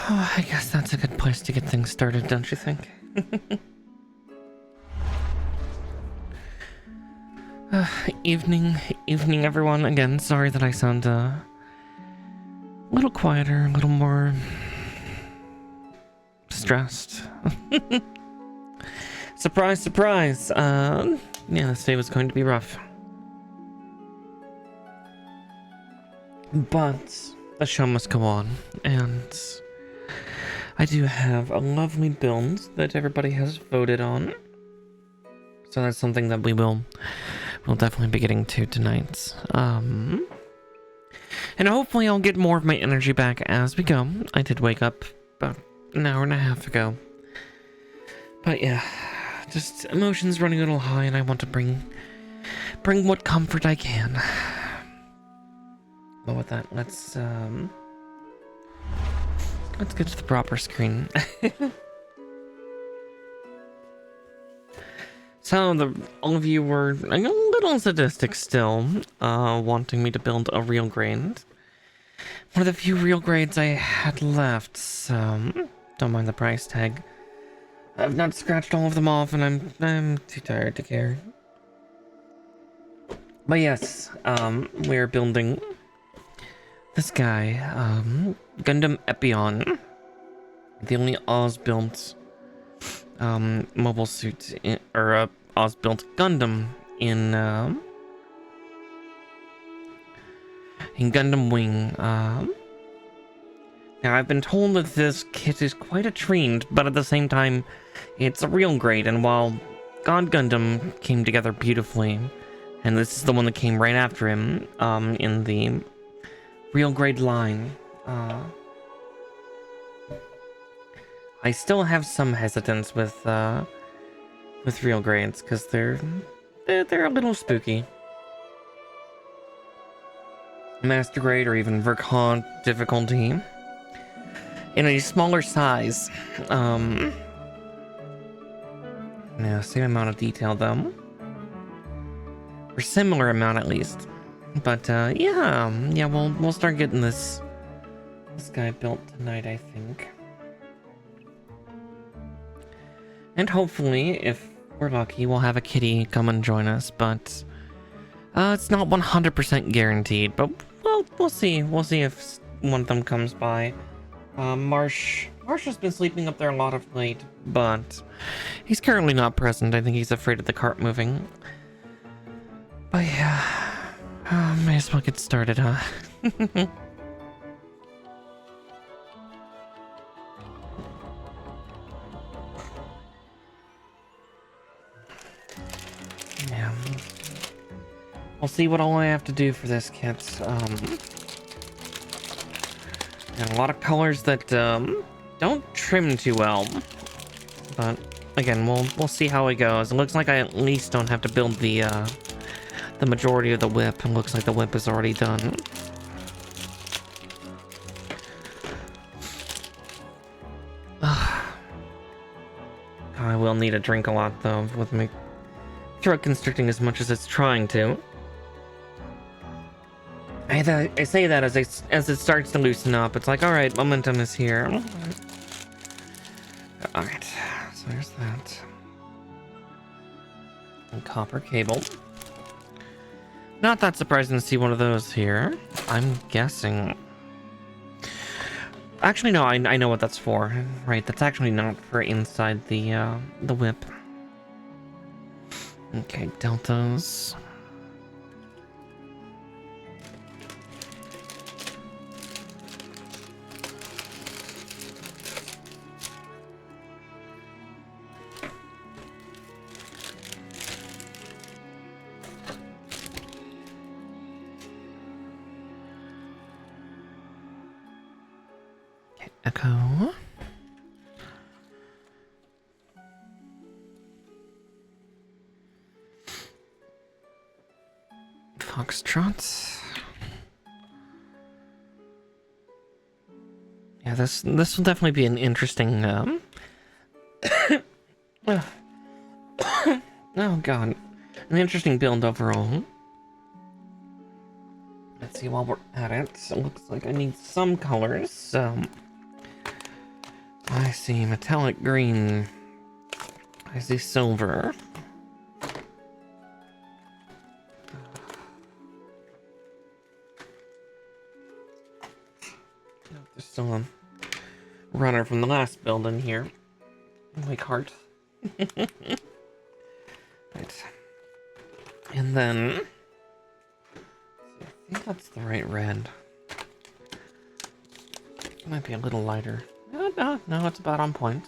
Oh, I guess that's a good place to get things started, don't you think? Evening, everyone. Again, sorry that I sound a little quieter, a little more stressed. Surprise, surprise. Yeah, this day was going to be rough. But the show must go on, and I do have a lovely build that everybody has voted on. So that's something that we'll definitely be getting to tonight. And hopefully I'll get more of my energy back as we go. I did wake up about an hour and a half ago. But yeah, just emotions running a little high, and I want to bring what comfort I can. But with that, let's get to the proper screen. So all of you were a little sadistic still, wanting me to build a real grade. One of the few real grades I had left, so don't mind the price tag. I've not scratched all of them off, and I'm too tired to care. But yes, we're building this guy, Gundam Epyon, the only Oz-built mobile suit, or Oz-built Gundam in Gundam Wing. Now, I've been told that this kit is quite a treat, but at the same time, it's a real grade, and while God Gundam came together beautifully, and this is the one that came right after him, in the real grade line, I still have some hesitance with real grades, because they're a little spooky. Master grade or even Verkant difficulty in a smaller size. Yeah, same amount of detail though, or similar amount at least. But yeah, we'll start getting this guy built tonight, I think. And hopefully, if we're lucky, we'll have a kitty come and join us, but it's not 100% guaranteed, but we'll see. We'll see if one of them comes by. Marsh has been sleeping up there a lot of late, but he's currently not present. I think he's afraid of the cart moving. But yeah, may as well get started, huh? Yeah. I'll see what all I have to do for this kit. And a lot of colors that don't trim too well. But again, we'll see how it goes. It looks like I at least don't have to build the majority of the whip. It looks like the whip is already done. I will need a drink a lot though, with my throat constricting as much as it's trying to. I say that as it starts to loosen up. It's like, alright, momentum is here. Alright, so there's that. And copper cable. Not that surprising to see one of those here. I'm guessing. Actually, no, I know what that's for. Right, that's actually not for inside the whip. Okay, deltas. Echo. Foxtrot. Yeah, this will definitely be an interesting oh god. An interesting build overall. Let's see while we're at it. It looks like I need some colors, so I see metallic green. I see silver. There's still a runner from the last building here. My cart. Right. And then... I think that's the right red. It might be a little lighter. No, it's about on point.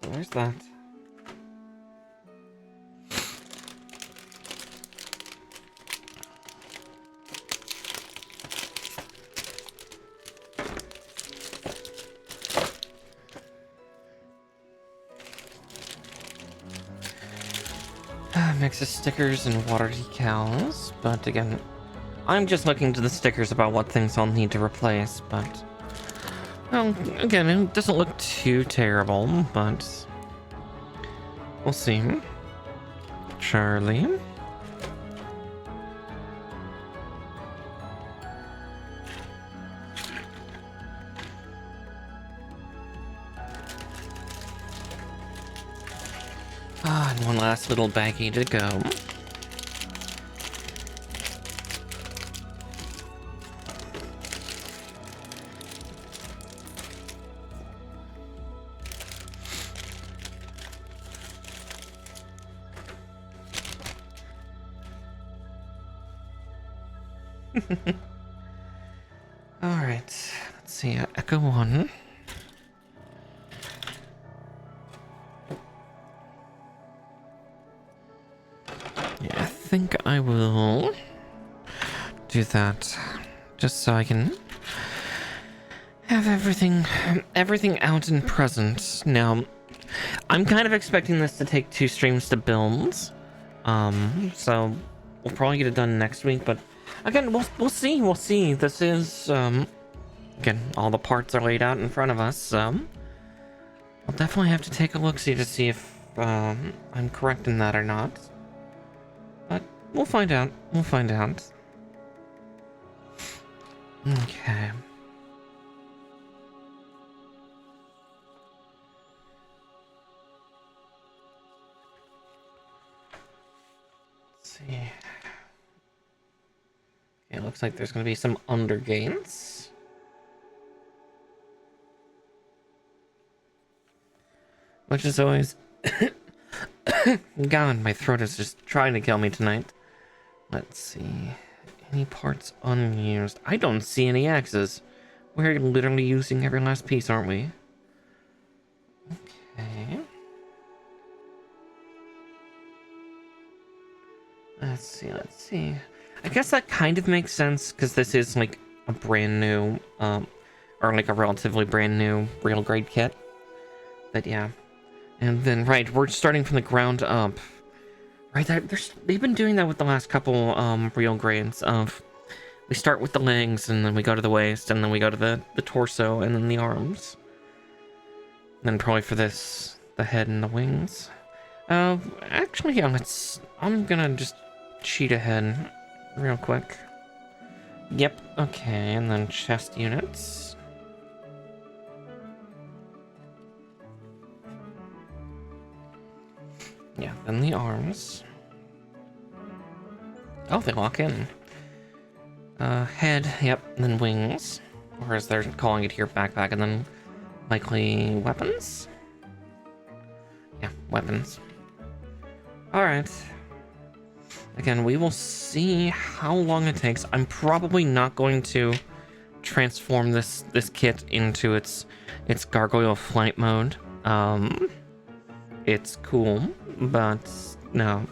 So there's that. Mix of stickers and water decals, but again, I'm just looking to the stickers about what things I'll need to replace, but... Well, again, it doesn't look too terrible, but... We'll see. Charlie. And one last little baggie to go. Alright, let's see, Echo 1. Yeah, I think I will do that, just so I can have everything out and present. Now, I'm kind of expecting this to take 2 streams to build, so we'll probably get it done next week, but again, we'll see. This is, again, all the parts are laid out in front of us, so I'll definitely have to take a look-see to see if, I'm correct in that or not. But we'll find out. We'll find out. Okay. Let's see. It looks like there's going to be some undergains. Which is always... God, my throat is just trying to kill me tonight. Let's see. Any parts unused? I don't see any axes. We're literally using every last piece, aren't we? Okay. Let's see. I guess that kind of makes sense, because this is like a brand new, or like a relatively brand new real grade kit. But yeah. And then, right, we're starting from the ground up. Right, they've been doing that with the last couple real grades of... We start with the legs, and then we go to the waist, and then we go to the torso, and then the arms. And then probably for this, the head and the wings. Actually, yeah, I'm gonna just cheat ahead real quick. Yep, okay, and then chest units. Yeah, then the arms. Oh, they lock in. Head, yep, and then wings. Or as they're calling it here, backpack, and then likely weapons? Yeah, weapons. Alright. Again, we will see how long it takes. I'm probably not going to transform this kit into its gargoyle flight mode. It's cool, but no.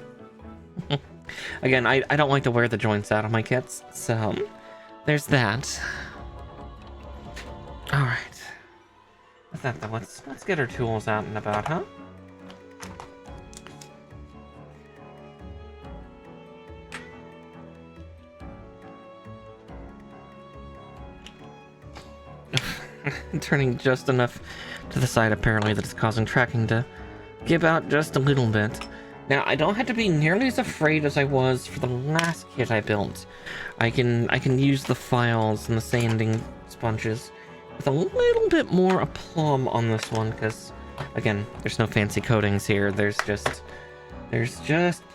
Again, I don't like to wear the joints out of my kits, so there's that. Alright. With that though, let's get our tools out and about, huh? Turning just enough to the side apparently that it's causing tracking to give out just a little bit. Now, I don't have to be nearly as afraid as I was for the last kit I built. I can use the files and the sanding sponges with a little bit more aplomb on this one, because, again, there's no fancy coatings here. There's just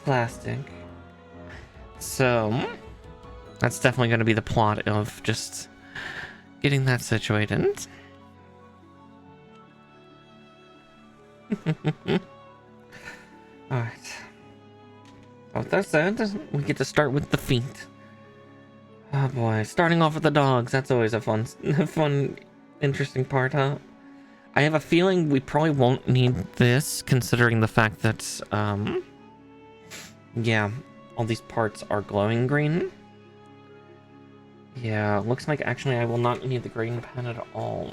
plastic. So, that's definitely going to be the plot of just getting that situated. Alright. So with that said, we get to start with the feet. Oh boy, starting off with the dogs. That's always a fun, interesting part, huh? I have a feeling we probably won't need this, considering the fact that, yeah, all these parts are glowing green. Yeah, looks like actually I will not need the green pen at all.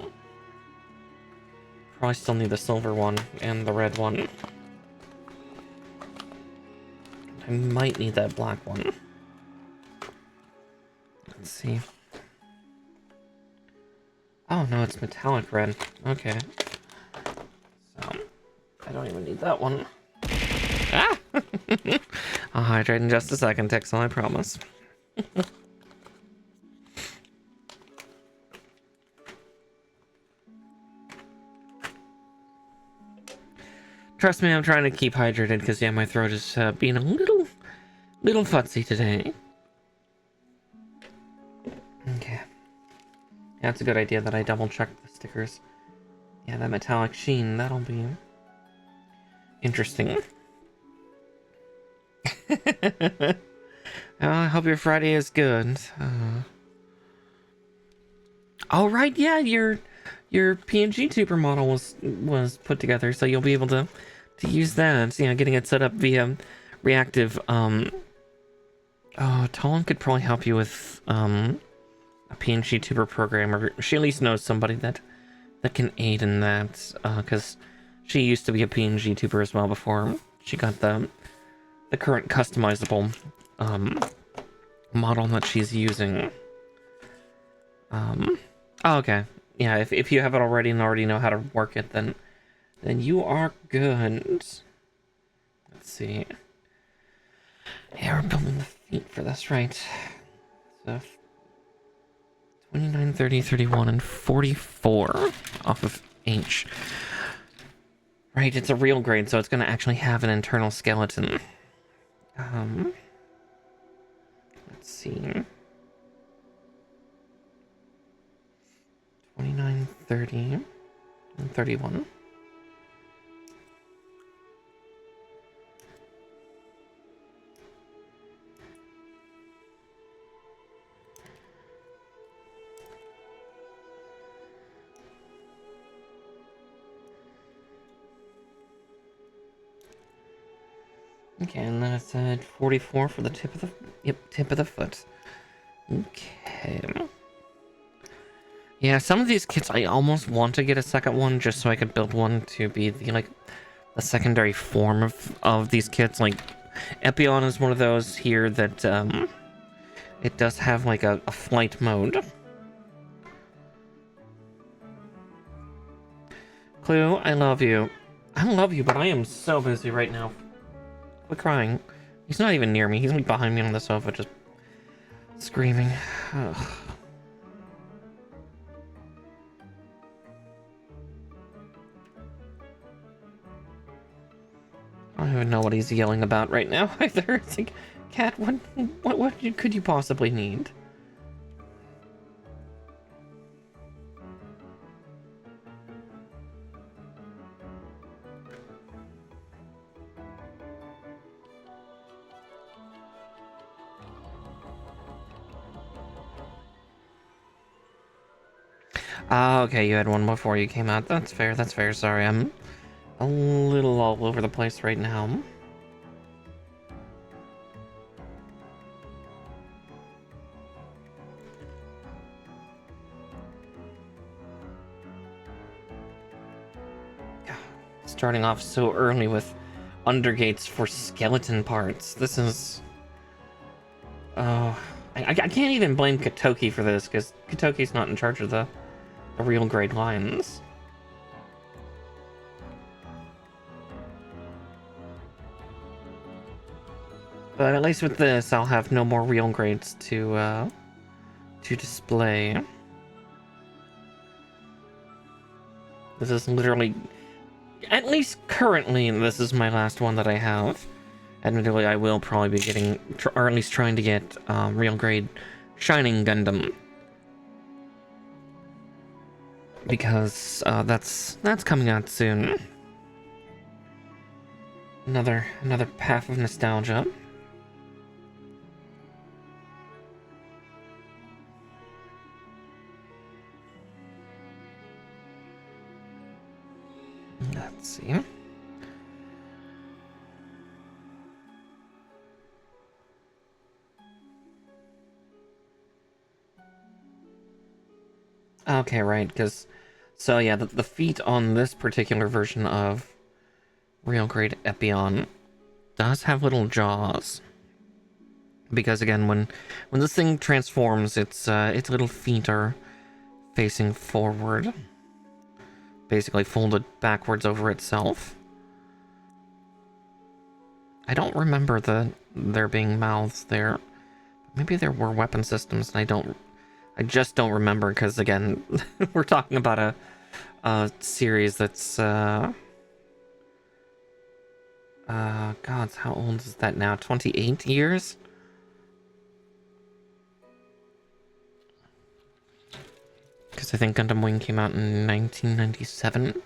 Probably still need the silver one and the red one. I might need that black one. Let's see. Oh no, it's metallic red. Okay. So, I don't even need that one. Ah! I'll hydrate in just a second, Texel, I promise. Trust me, I'm trying to keep hydrated because, yeah, my throat is being a little futzy today. Okay. Yeah, it's a good idea that I double check the stickers. Yeah, that metallic sheen, that'll be interesting. I hope your Friday is good. Oh, right, yeah, your PNG tuber model was put together, so you'll be able to use that. You know, getting it set up via reactive. Oh, Tolan could probably help you with a PNG tuber program, or she at least knows somebody that can aid in that, because she used to be a PNG tuber as well before she got the current customizable model that she's using. Oh, okay. Yeah, if you have it already and already know how to work it, then you are good. Let's see. Yeah, we're building the feet for this, right? So 29, 30, 31, and 44 off of H. Right, it's a real grade, so it's going to actually have an internal skeleton. Let's see. 29, 30, and 31. Okay, and then it said 44 for the tip of the foot. Okay. Yeah, some of these kits I almost want to get a second one just so I could build one to be the secondary form of these kits. Like Epyon is one of those here that it does have like a flight mode. Clue, I love you. I love you, but I am so busy right now. Quit crying. He's not even near me. He's like behind me on the sofa, just screaming. Ugh. I don't even know what he's yelling about right now either. It's like, Cat, what could you possibly need? Ah, okay, you had one before you came out. That's fair, sorry. I'm a little all over the place right now. Starting off so early with undergates for skeleton parts. This is... Oh... I can't even blame Katoki for this, because Katoki's not in charge of the real grade lines. But at least with this, I'll have no more real grades to display. This is literally, at least currently, this is my last one that I have. Admittedly, I will probably be getting, or at least trying to get, real grade Shining Gundam. Because, that's coming out soon. Another path of nostalgia. Let's see. Okay, right, because... So yeah, the feet on this particular version of real grade Epyon does have little jaws. Because again, when this thing transforms, its little feet are facing forward. Basically folded backwards over itself. I don't remember there being mouths there. Maybe there were weapon systems, and I just don't remember, because again, we're talking about a series that's God, how old is that now? 28 years? Because I think Gundam Wing came out in 1997.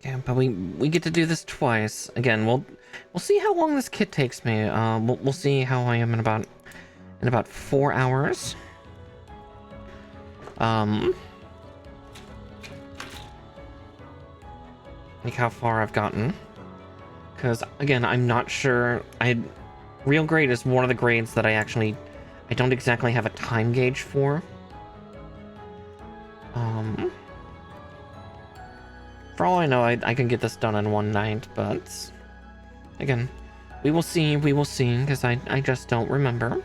Yeah, but we get to do this twice. Again, we'll see how long this kit takes me. We'll see how I am in about 4 hours. Like how far I've gotten. Because again, I'm not sure. Real grade is one of the grades that I don't exactly have a time gauge for. For all I know, I can get this done in one night, but again, we will see, because I just don't remember.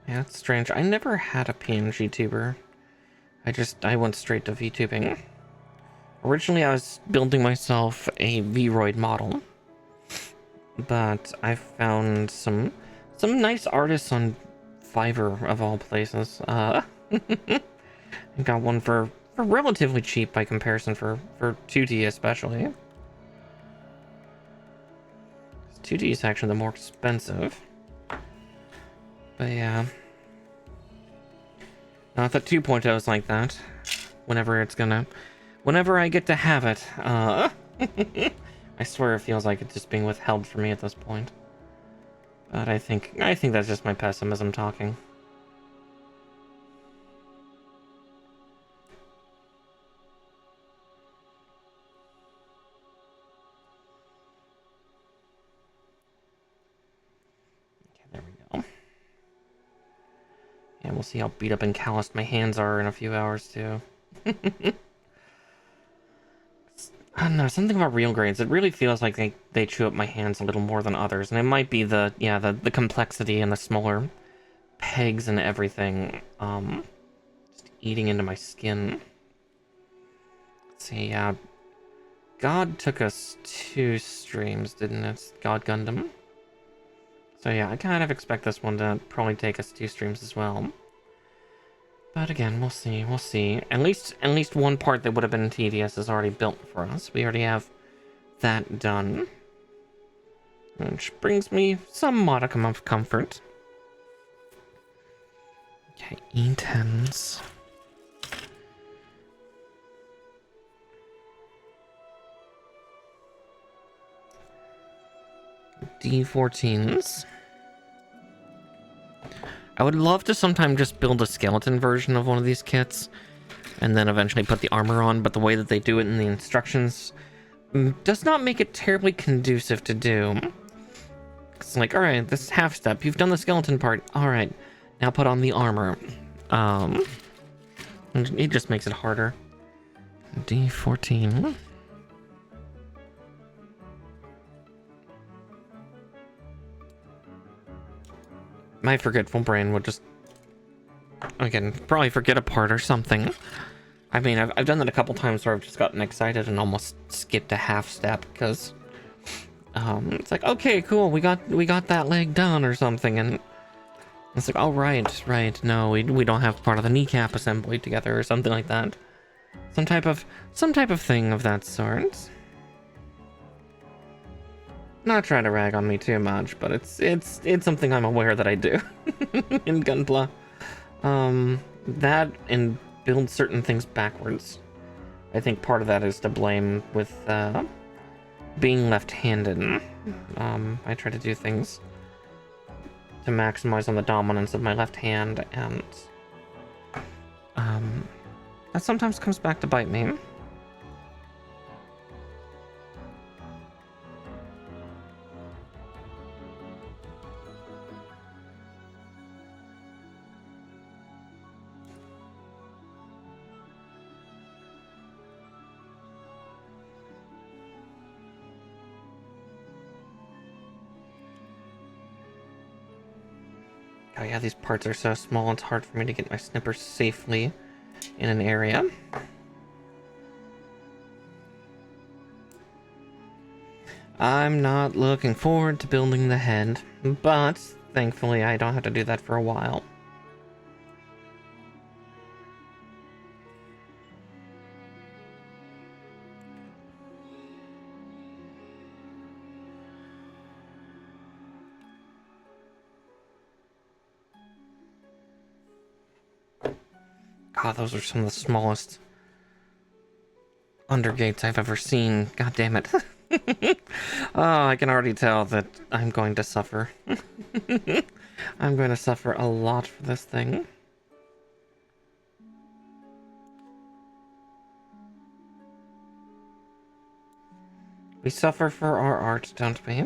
Yeah, it's strange. I never had a PNG tuber. I went straight to VTubing. Originally, I was building myself a Vroid model, but I found some nice artists on Fiverr, of all places. I got one for relatively cheap by comparison for 2D especially. 2D is actually the more expensive. But yeah. Not that 2.0 is like that. Whenever I get to have it. I swear it feels like it's just being withheld from me at this point. But I think that's just my pessimism talking. Okay, there we go. And we'll see how beat up and calloused my hands are in a few hours, too. I don't know, something about real grades. It really feels like they chew up my hands a little more than others. And it might be the complexity and the smaller pegs and everything. Just eating into my skin. Let's see, yeah. God took us 2 streams, didn't it? God Gundam. So yeah, I kind of expect this one to probably take us 2 streams as well. But again, we'll see. At least one part that would have been tedious is already built for us. We already have that done. Which brings me some modicum of comfort. Okay, E10s. D14s. I would love to sometime just build a skeleton version of one of these kits, and then eventually put the armor on, but the way that they do it in the instructions does not make it terribly conducive to do. It's like, all right, this half step. You've done the skeleton part. All right, now put on the armor. It just makes it harder. D14. My forgetful brain would just, again, probably forget a part or something. I mean, I've done that a couple times where I've just gotten excited and almost skipped a half step because it's like, okay, cool, we got that leg done or something, and it's like, oh right, no, we don't have part of the kneecap assembly together or something like that. Some type of thing of that sort. Not trying to rag on me too much, but it's something I'm aware that I do in Gunpla. That and build certain things backwards. I think part of that is to blame with being left-handed. I try to do things to maximize on the dominance of my left hand, and that sometimes comes back to bite me. Oh yeah, these parts are so small, it's hard for me to get my snippers safely in an area. I'm not looking forward to building the head, but thankfully I don't have to do that for a while. God, those are some of the smallest undergates I've ever seen. God damn it. Oh, I can already tell that I'm going to suffer. I'm going to suffer a lot for this thing. We suffer for our art, don't we?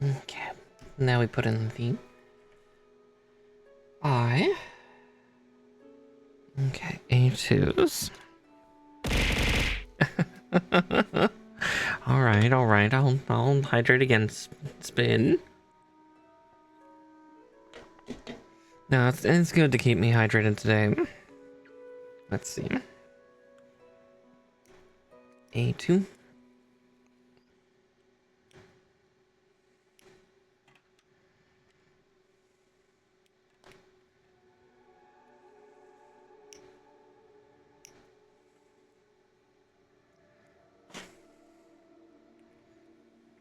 Okay, now we put in the I. Okay, A2s. Alright, I'll hydrate again, spin. No, it's good to keep me hydrated today. Let's see. A2.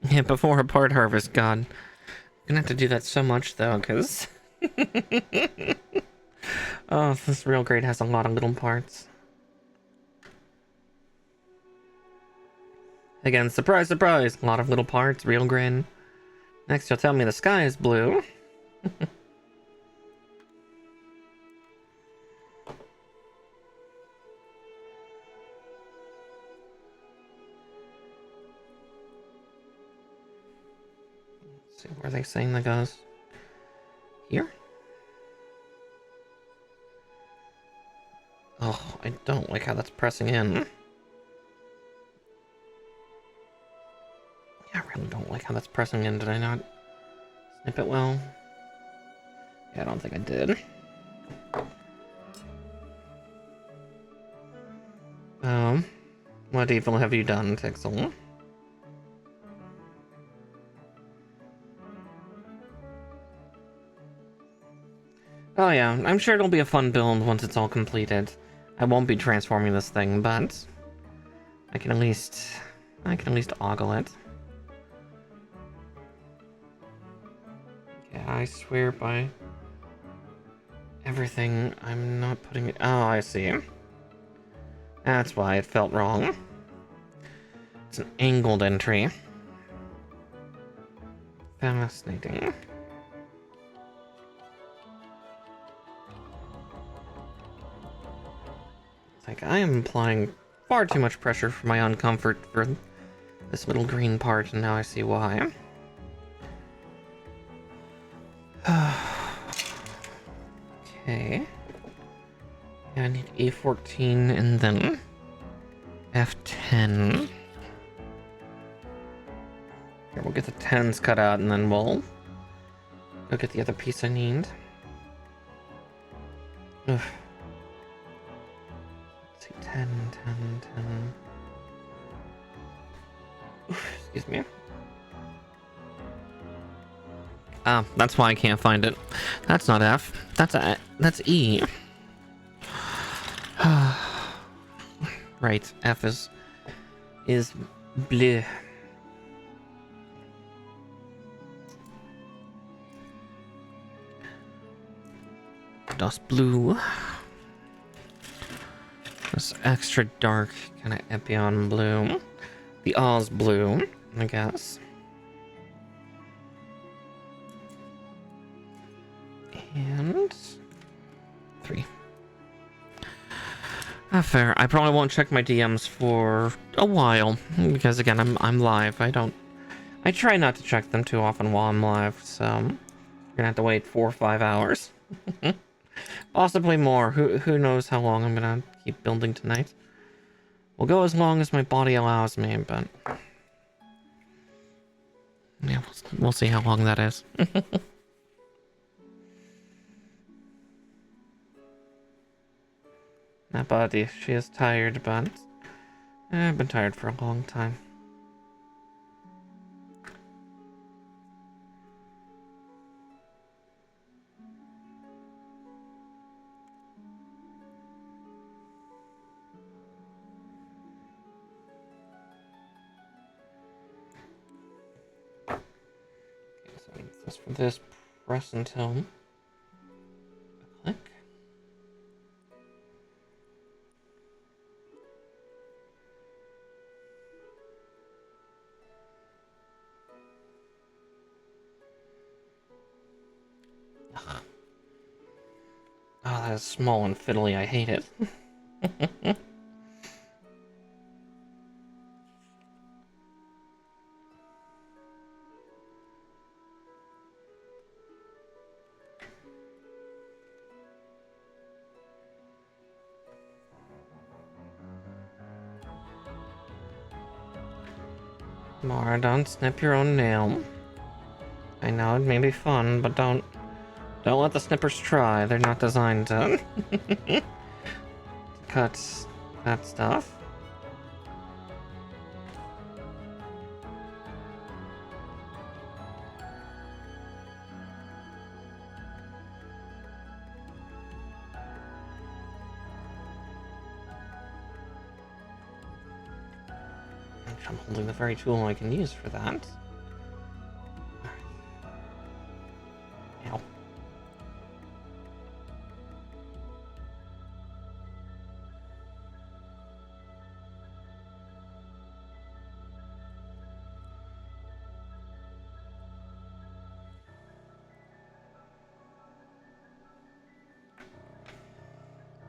Yeah, before a part harvest, God. I'm gonna have to do that so much, though, because... oh, this real grade has a lot of little parts. Again, surprise, surprise! A lot of little parts, real grin. Next, you'll tell me the sky is blue. Let's see, where are they saying that goes? Here? Oh, I don't like how that's pressing in. Yeah, I really don't like how that's pressing in. Did I not snip it well? Yeah, I don't think I did. What evil have you done, Tixel? Oh yeah, I'm sure it'll be a fun build once it's all completed. I won't be transforming this thing, but I can at least ogle it. Yeah, I swear by everything. I'm not putting it... Oh, I see. That's why it felt wrong. It's an angled entry. Fascinating. It's like I am applying far too much pressure for my own comfort for this little green part, and now I see why. Okay. Yeah, I need A14 and then F10. Here, we'll get the 10s cut out and then we'll go get the other piece I need. Ugh. Let's see, 10, 10, 10. Oof, excuse me. Ah, that's why I can't find it. That's not F. That's E. Right, F is bleh. Das blue. This extra dark kind of Epyon blue. The Oz blue, I guess. And 3. Fair. I probably won't check my DMs for a while because again, I'm live. I try not to check them too often while I'm live, so you're gonna have to wait 4 or 5 hours. Possibly more. Who knows how long I'm gonna keep building tonight. We'll go as long as my body allows me, but yeah, we'll see how long that is. My body, she is tired, but I've been tired for a long time. Okay, so just for this, press until click. Ugh. Oh, that is small and fiddly. I hate it. Mara, don't snip your own nail. I know it may be fun, but don't let the snippers try. They're not designed to cut that stuff. I'm holding the very tool I can use for that. Ow.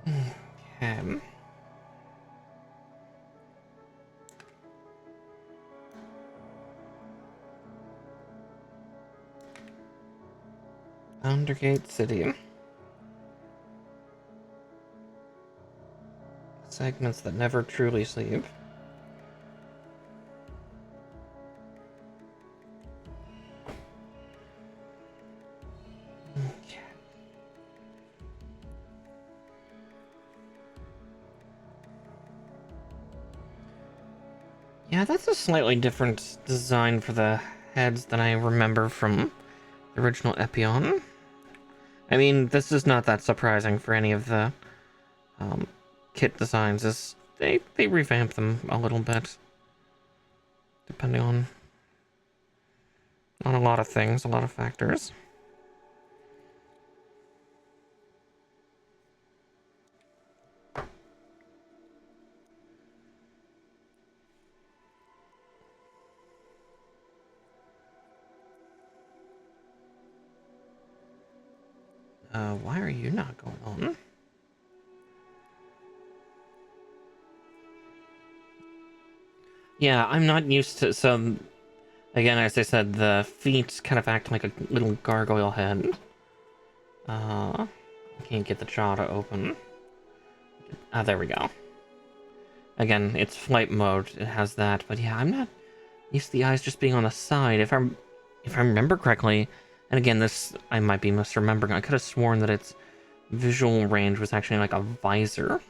Okay. Undergate City. Segments that never truly sleep. Okay. Yeah, that's a slightly different design for the heads than I remember from the original Epyon. I mean, this is not that surprising for any of the kit designs. Is they revamp them a little bit, depending on a lot of things, a lot of factors. Why are you not going on? Yeah, I'm not used to some. Again, as I said, the feet kind of act like a little gargoyle head. Can't get the jaw to open. Ah, there we go. Again, it's flight mode. It has that, but yeah, I'm not used to the eyes just being on the side. If I remember correctly, and again, this I might be misremembering. I could have sworn that its visual range was actually like a visor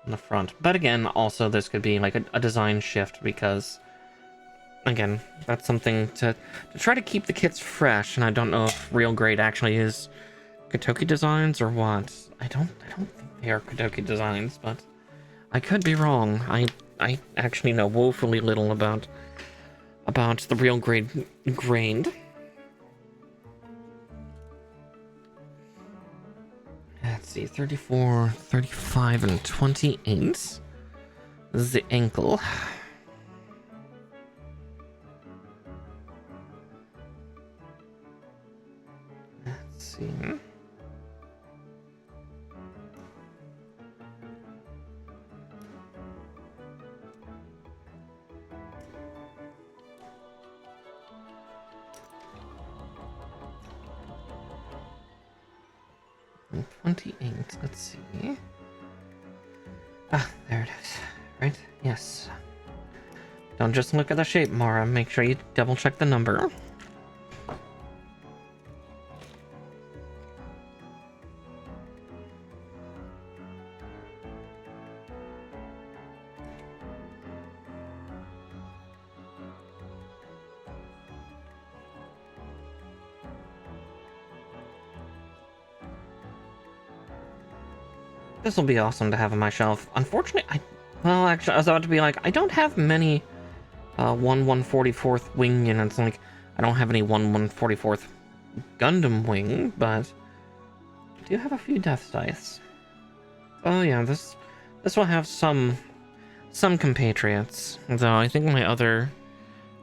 on the front. But again, also this could be like a design shift because, again, that's something to try to keep the kits fresh. And I don't know if Real Grade actually is Kotoki Designs or what. I don't think they are Kotoki Designs, but I could be wrong. I actually know woefully little about the Real Grade grained. Let's see, 34, 35, and 28. The ankle. Let's see. And 28, let's see. Ah, there it is. Right? Yes. Don't just look at the shape, Mara. Make sure you double check the number. This will be awesome to have on my shelf. Unfortunately, well, actually, I was about to be like, I don't have many 1/144th wing units. Like, I don't have any 1/144th Gundam wing, but I do have a few Death Dice. Oh yeah, this will have some compatriots. Though I think my other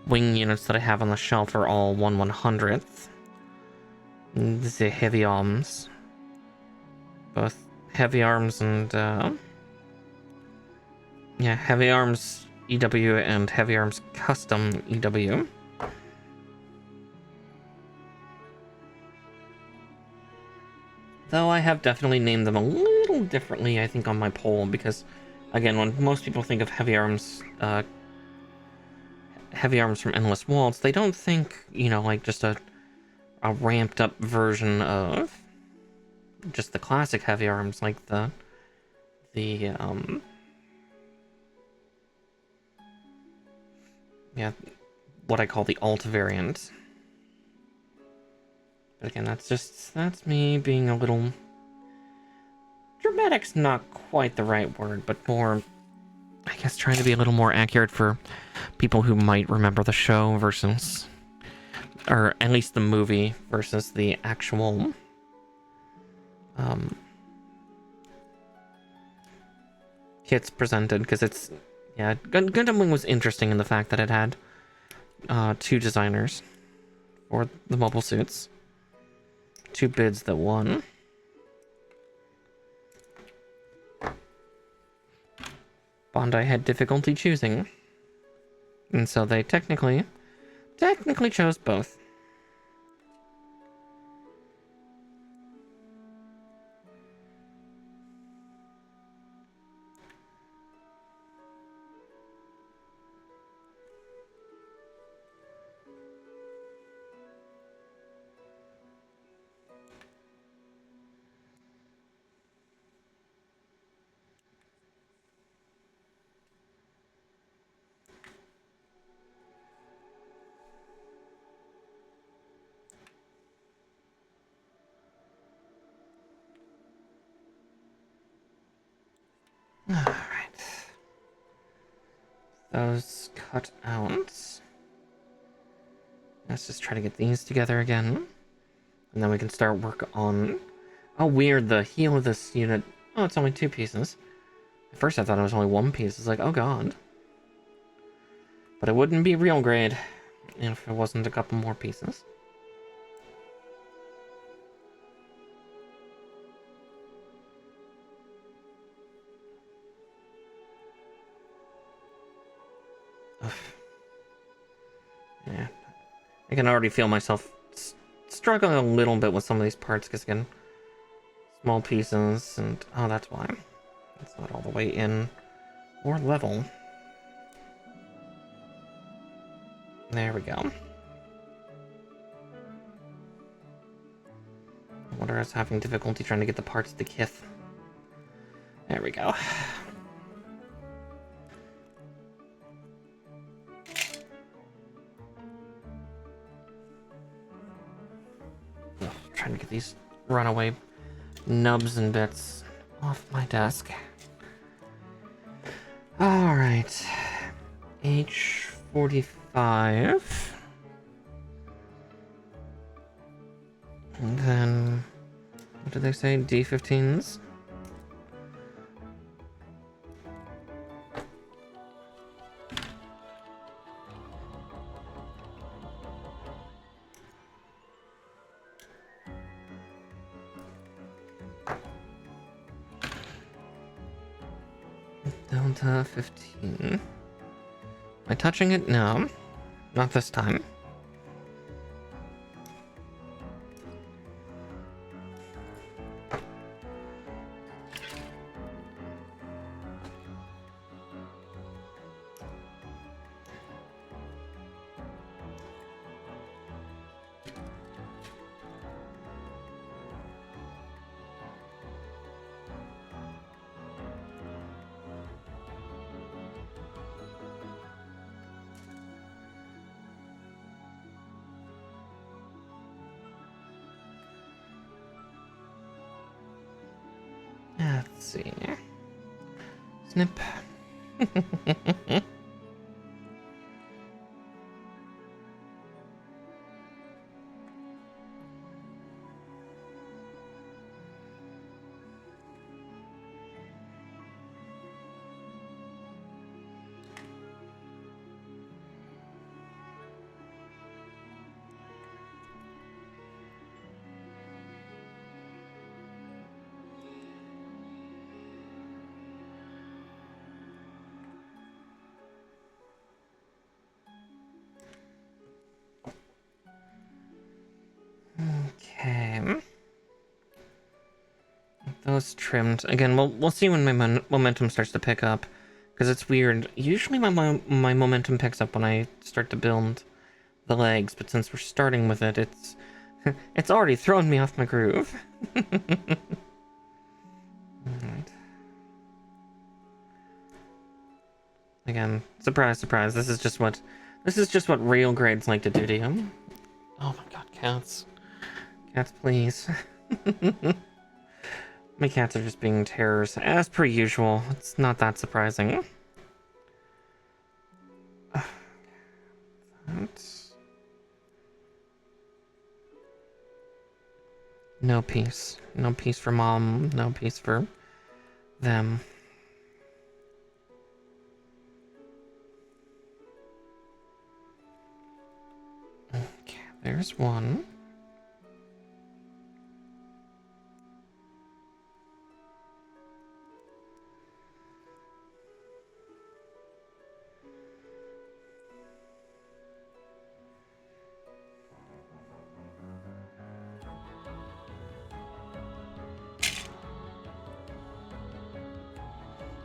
wing units that I have on the shelf are all 1/100th. The heavy arms, both heavy arms and yeah, heavy arms EW and heavy arms custom EW. Though I have definitely named them a little differently, I think, on my poll, because again, when most people think of heavy arms from Endless Waltz, they don't think, you know, like just a ramped up version of just the classic heavy arms, like the yeah, what I call the alt variant. But again, that's me being a little dramatic's not quite the right word, but more, I guess, trying to be a little more accurate for people who might remember the show versus, or at least the movie versus the actual kits presented, because it's, yeah, Gundam Wing was interesting in the fact that it had two designers for the mobile suits, two bids that won. Bandai had difficulty choosing, and so they technically chose both. Alright. Those cut out. Let's just try to get these together again. And then we can start work on... Oh, weird, the heel of this unit... Oh, it's only 2 pieces. At first I thought it was only 1 piece. It's like, oh god. But it wouldn't be real grade if it wasn't a couple more pieces. Yeah. I can already feel myself struggling a little bit with some of these parts, because again, small pieces, and oh, that's why. It's not all the way in or level. There we go. I wonder I was having difficulty trying to get the parts to kith. There we go. Ugh, trying to get these runaway nubs and bits off my desk. Alright. H45. And then, what did they say? D15s? Delta 15. Am I touching it? No. Not this time. Let's see. Snip. Okay. Those trimmed. Again, we'll see when my momentum starts to pick up, because it's weird. Usually my momentum picks up when I start to build the legs, but since we're starting with it, it's already thrown me off my groove. Alright. Again, surprise, surprise. This is just what real grades like to do to you. Oh my god, cats. Cats, please. My cats are just being terrors, as per usual. It's not that surprising. That's... No peace. No peace for mom. No peace for them. Okay, there's one.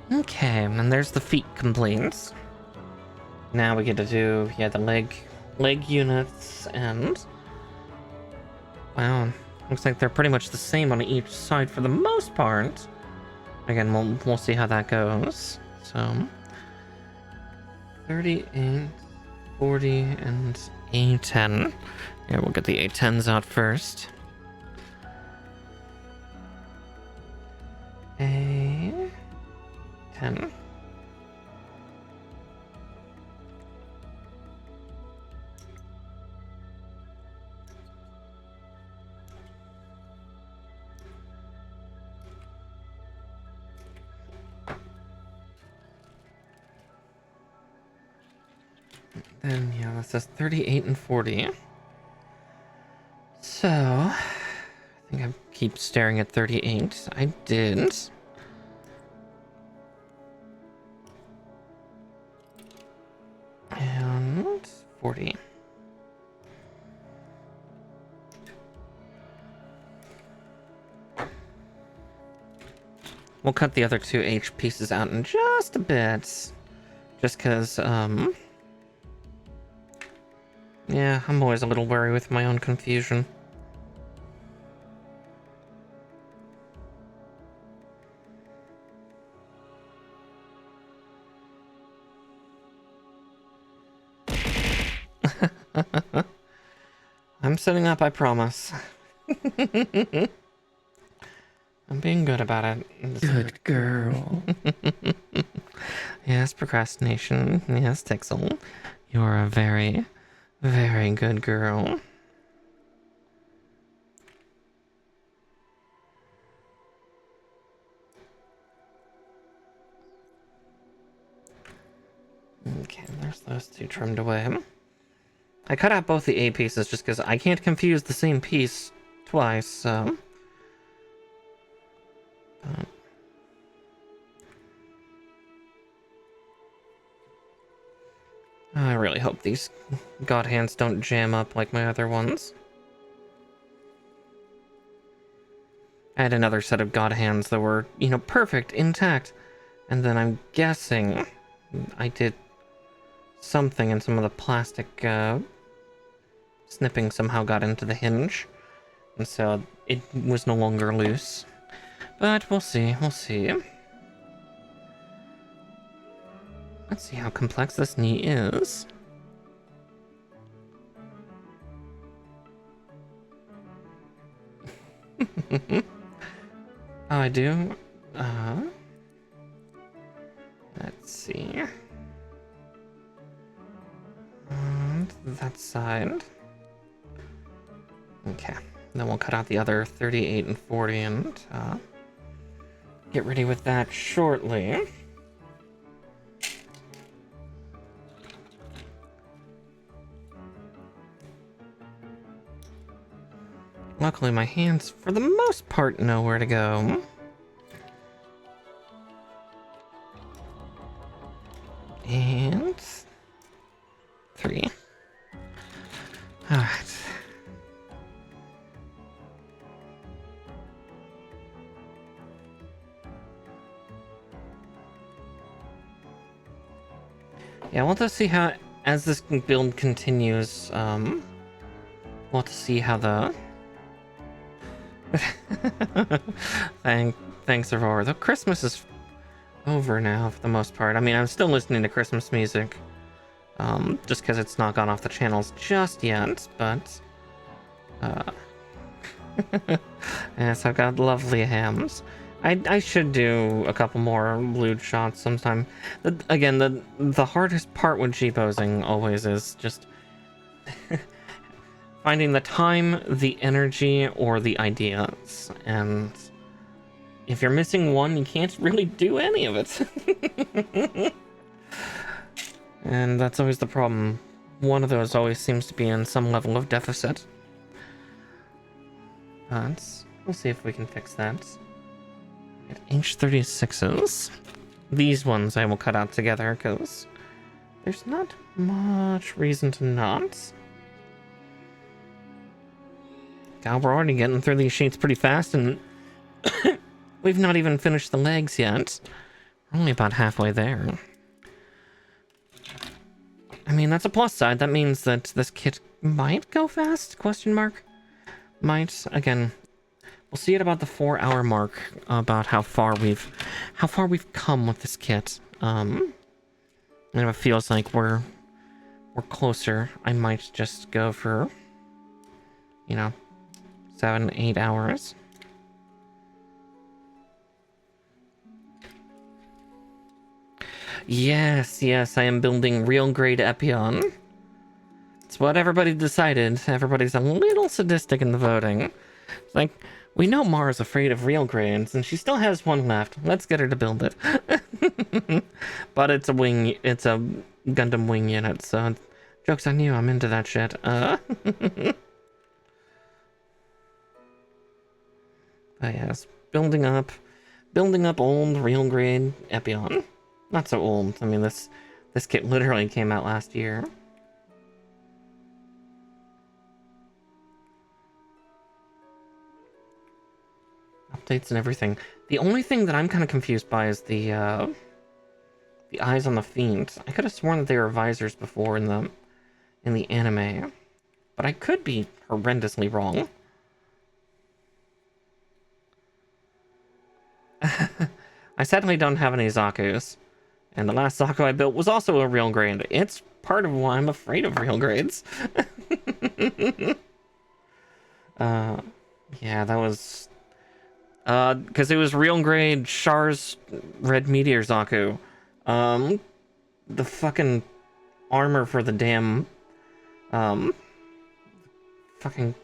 Okay, and there's the feet complaints. Now we get to do, yeah, the leg units, and wow, looks like they're pretty much the same on each side for the most part. Again, we'll see how that goes. So 38, 40, and A10. Yeah, we'll get the A10s out first. A10. Then, yeah, that says 38 and 40. So, I think I keep staring at 38. I did. And 40. We'll cut the other two H pieces out in just a bit. Just because, yeah, I'm always a little wary with my own confusion. I'm setting up, I promise. I'm being good about it. Good girl. Yes, procrastination. Yes, Tixel. You're a very, very good girl. Okay, there's those two trimmed away. I cut out both the A pieces just because I can't confuse the same piece twice, so... I really hope these god hands don't jam up like my other ones. I had another set of god hands that were, you know, perfect, intact. And then I'm guessing I did something and some of the plastic snipping somehow got into the hinge. And so it was no longer loose. But we'll see, we'll see. Let's see how complex this knee is. Oh, I do? Let's see. And that side. Okay. Then we'll cut out the other 38 and 40 and get ready with that shortly. Luckily, my hands, for the most part, know where to go. And 3. Alright. Yeah, we'll have to see how, as this build continues, we'll have to see how the... Thanks, Aurora. Though Christmas is over now, for the most part. I mean, I'm still listening to Christmas music. Just because it's not gone off the channels just yet, but... yes, I've got lovely hams. I should do a couple more lewd shots sometime. Again, the hardest part with G-posing always is just... finding the time, the energy, or the ideas. And if you're missing one, you can't really do any of it. And that's always the problem. One of those always seems to be in some level of deficit. But we'll see if we can fix that. At H36s. These ones I will cut out together because there's not much reason to not. God, we're already getting through these sheets pretty fast, and we've not even finished the legs yet. We're only about halfway there. I mean, that's a plus side. That means that this kit might go fast? Question mark. Might. Again, we'll see at about the 4-hour mark about how far we've come with this kit. And if it feels like we're closer, I might just go for, you know, 7-8 hours. Yes, I am building real grade Epyon. It's what everybody decided. Everybody's a little sadistic in the voting. It's like, we know Mara's afraid of real grades, and she still has one left. Let's get her to build it. But it's a Gundam wing unit, so joke's on you, I'm into that shit. But yes, building up old real grade Epyon. Not so old. I mean, this kit literally came out last year. updates and everything. The only thing that I'm kind of confused by is the eyes on the fiends. I could have sworn that they were visors before in the anime, but I could be horrendously wrong. I sadly don't have any Zakus, and the last Zaku I built was also a real grade. It's part of why I'm afraid of real grades. Yeah, that was because it was real grade Char's Red Meteor Zaku. The fucking armor for the damn fucking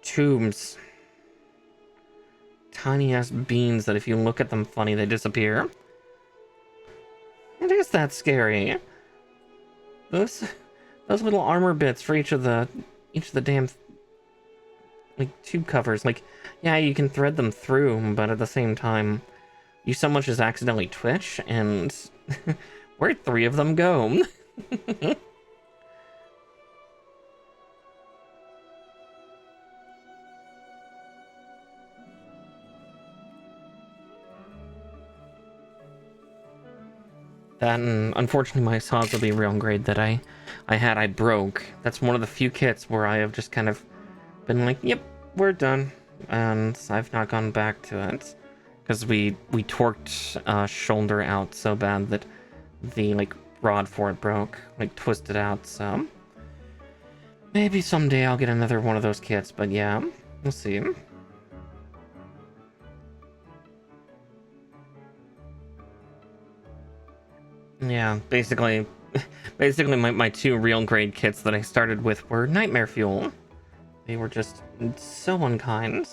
tombs. Tiny ass beans that if you look at them funny, they disappear. It is that scary. Those little armor bits for each of the damn like tube covers. Like, yeah, you can thread them through, but at the same time, you so much as accidentally twitch, and where'd 3 of them go? That, and unfortunately my Sazabi real grade that I broke. That's one of the few kits where I have just kind of been like, yep, we're done, and I've not gone back to it. Because we torqued shoulder out so bad that the like rod for it broke, like twisted out, so maybe someday I'll get another one of those kits, but yeah, we'll see. Yeah, basically my 2 real grade kits that I started with were Nightmare Fuel. They were just so unkind.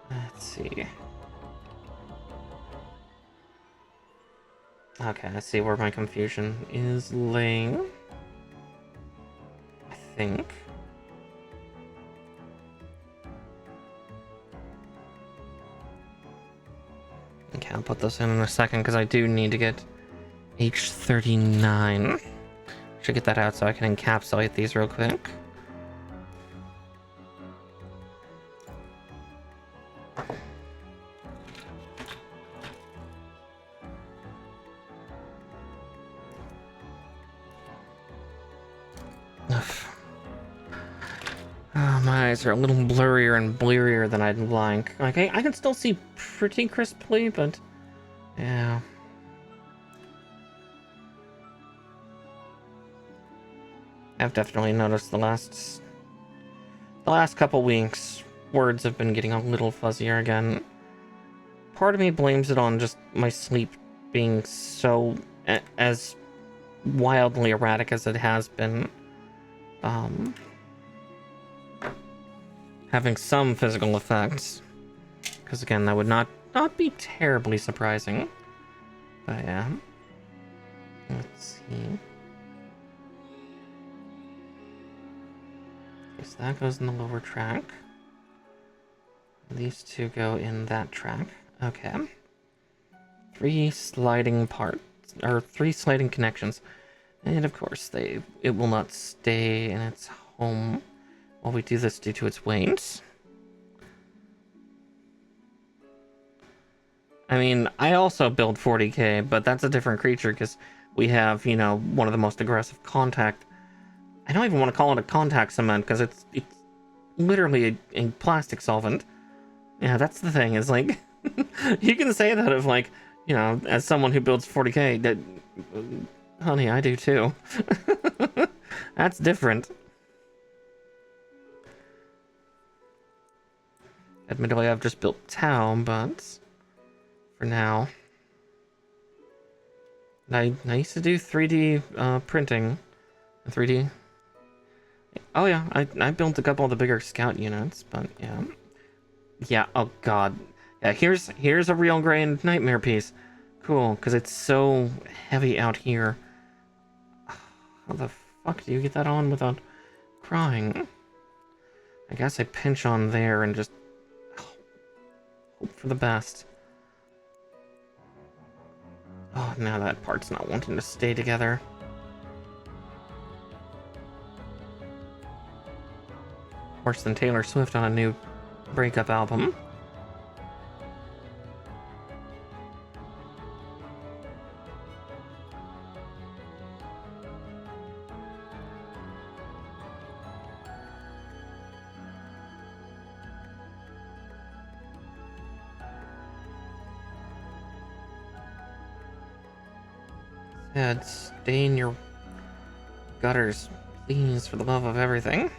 Let's see. Okay, I see where my confusion is laying. I think. Okay, I'll put this in a second because I do need to get H39. Should get that out so I can encapsulate these real quick. My eyes are a little blurrier and blearier than I'd like. Like, I can still see pretty crisply, but yeah. I've definitely noticed the last couple weeks, words have been getting a little fuzzier again. Part of me blames it on just my sleep being so as wildly erratic as it has been. Having some physical effects, because again, that would not be terribly surprising. But yeah, let's see. So that goes in the lower track. These 2 go in that track. Okay. 3 sliding parts, or 3 sliding connections, and of course it will not stay in its home while we do this due to its weight. I mean, I also build 40k, but that's a different creature because we have, you know, one of the most aggressive contact. I don't even want to call it a contact cement because it's literally a plastic solvent. Yeah, that's the thing. Is like, you can say that of like, you know, as someone who builds 40k, that, honey, I do too. That's different. Admittedly, I've just built Tau, but for now, I used to do 3D printing, 3D. Oh yeah, I built a couple of the bigger scout units, but yeah. Oh god, yeah. Here's a real grain nightmare piece. Cool, because it's so heavy out here. How the fuck do you get that on without crying? I guess I pinch on there and just hope for the best. Oh, now that part's not wanting to stay together. Worse than Taylor Swift on a new breakup album. Dad, stay in your gutters, please, for the love of everything.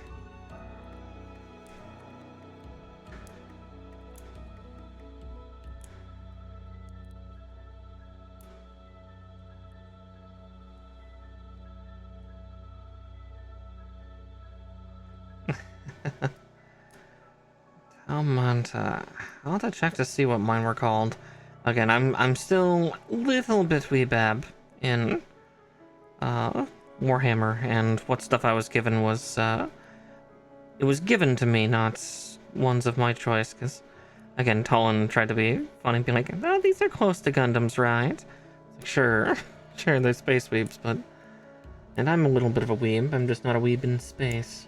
I'll have to check to see what mine were called. Again, I'm still a little bit weebab in Warhammer, and what stuff I was given was it was given to me, not ones of my choice. Because again, Talon tried to be funny, be like, "Oh, these are close to Gundams, right?" Like, sure, sure, they're space weebs, but and I'm a little bit of a weeb. I'm just not a weeb in space.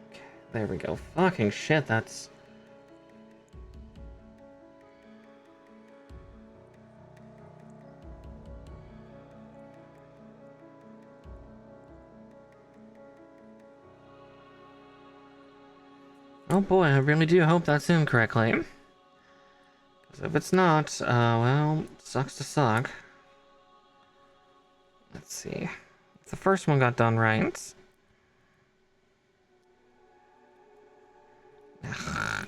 Okay, there we go. Fucking shit, that's. Oh boy, I really do hope that's in correctly. Because if it's not, well, sucks to suck. Let's see. If the first one got done right. Yeah,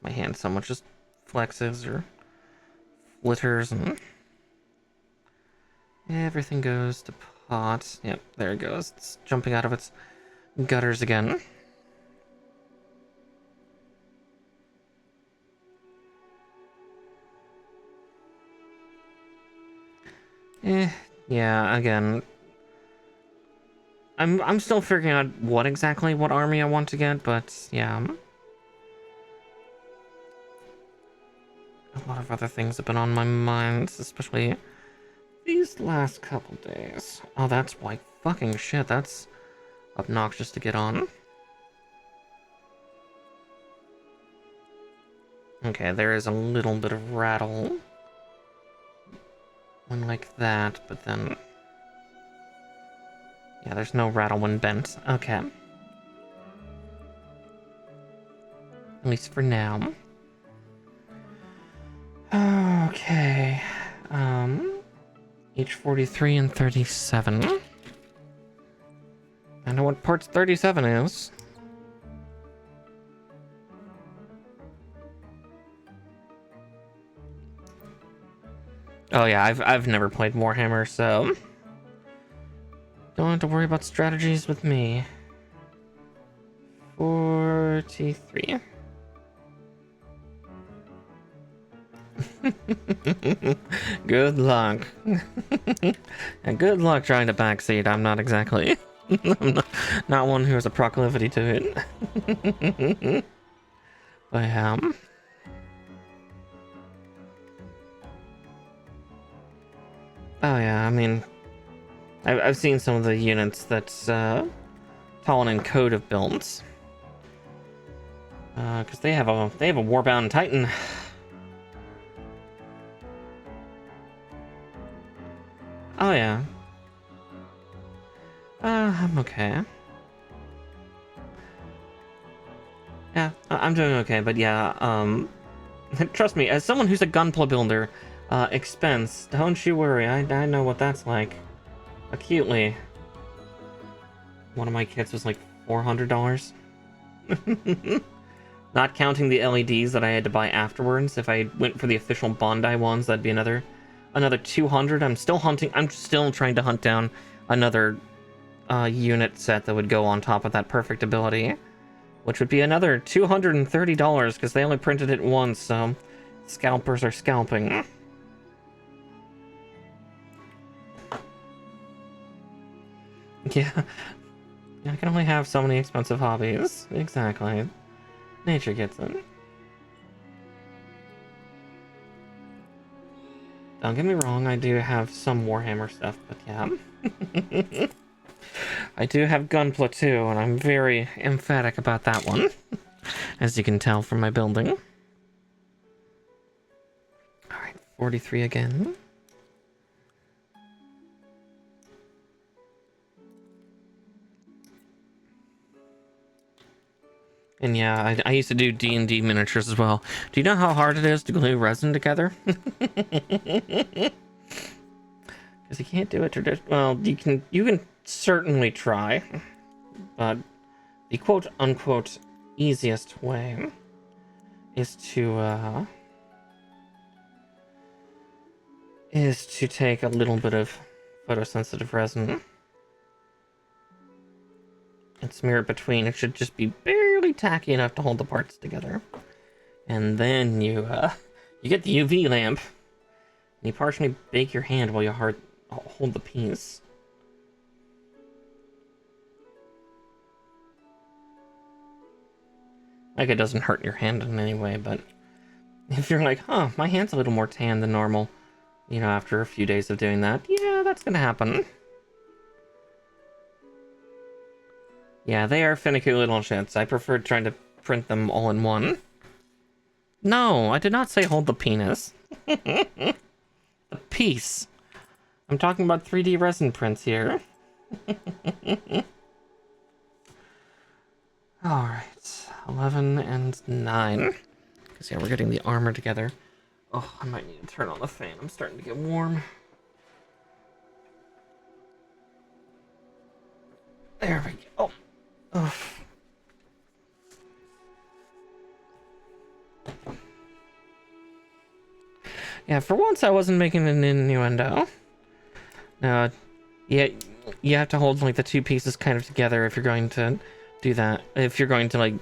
my hand so much just flexes or flitters and everything goes to pot. Yep, there it goes. It's jumping out of its gutters again. Yeah, again, I'm still figuring out what army I want to get, but yeah. A lot of other things have been on my mind, especially these last couple days. Oh, that's why. Fucking shit, that's obnoxious to get on. Okay, there is a little bit of rattle. One like that, but then... yeah, there's no rattle when bent. Okay. At least for now. Okay. Each 43 and 37. I know what parts 37 is. Oh yeah, I've never played Warhammer, so don't have to worry about strategies with me. 43. Good luck. And good luck trying to backseat. I'm not exactly. I'm not one who has a proclivity to it. But oh yeah, I mean, I've seen some of the units that Talon and Code have built. Because they have a Warbound Titan. Oh yeah. I'm okay. Yeah, I'm doing okay, but yeah, trust me, as someone who's a gunpla builder, expense, don't you worry, I know what that's like. Acutely. One of my kits was like $400. Not counting the LEDs that I had to buy afterwards. If I went for the official Bondi ones, that'd be another 200. I'm still trying to hunt down another unit set that would go on top of that perfect ability, which would be another $230 because they only printed it once, so scalpers are scalping. Yeah, I can only have so many expensive hobbies. Exactly. Nature gets it. Don't get me wrong, I do have some Warhammer stuff, but yeah. I do have Gunpla too, and I'm very emphatic about that one, as you can tell from my building. Alright, 43 again. And yeah, I used to do D&D miniatures as well. Do you know how hard it is to glue resin together? Because you can't do it well, you can certainly try, but the quote-unquote easiest way is to take a little bit of photosensitive resin and smear it between. It should just be barely tacky enough to hold the parts together. And then you get the UV lamp, and you partially bake your hand while you hold the piece. Like, it doesn't hurt your hand in any way, but if you're like, huh, my hand's a little more tan than normal, you know, after a few days of doing that, yeah, that's gonna happen. Yeah, they are finicky little shits. I prefer trying to print them all in one. No, I did not say hold the penis. The piece. I'm talking about 3D resin prints here. Alright, 11 and 9. Because, yeah, we're getting the armor together. Oh, I might need to turn on the fan. I'm starting to get warm. There we go. Oh. Yeah, for once I wasn't making an innuendo. Yeah, you have to hold like the two pieces kind of together if you're going to do that. If you're going to like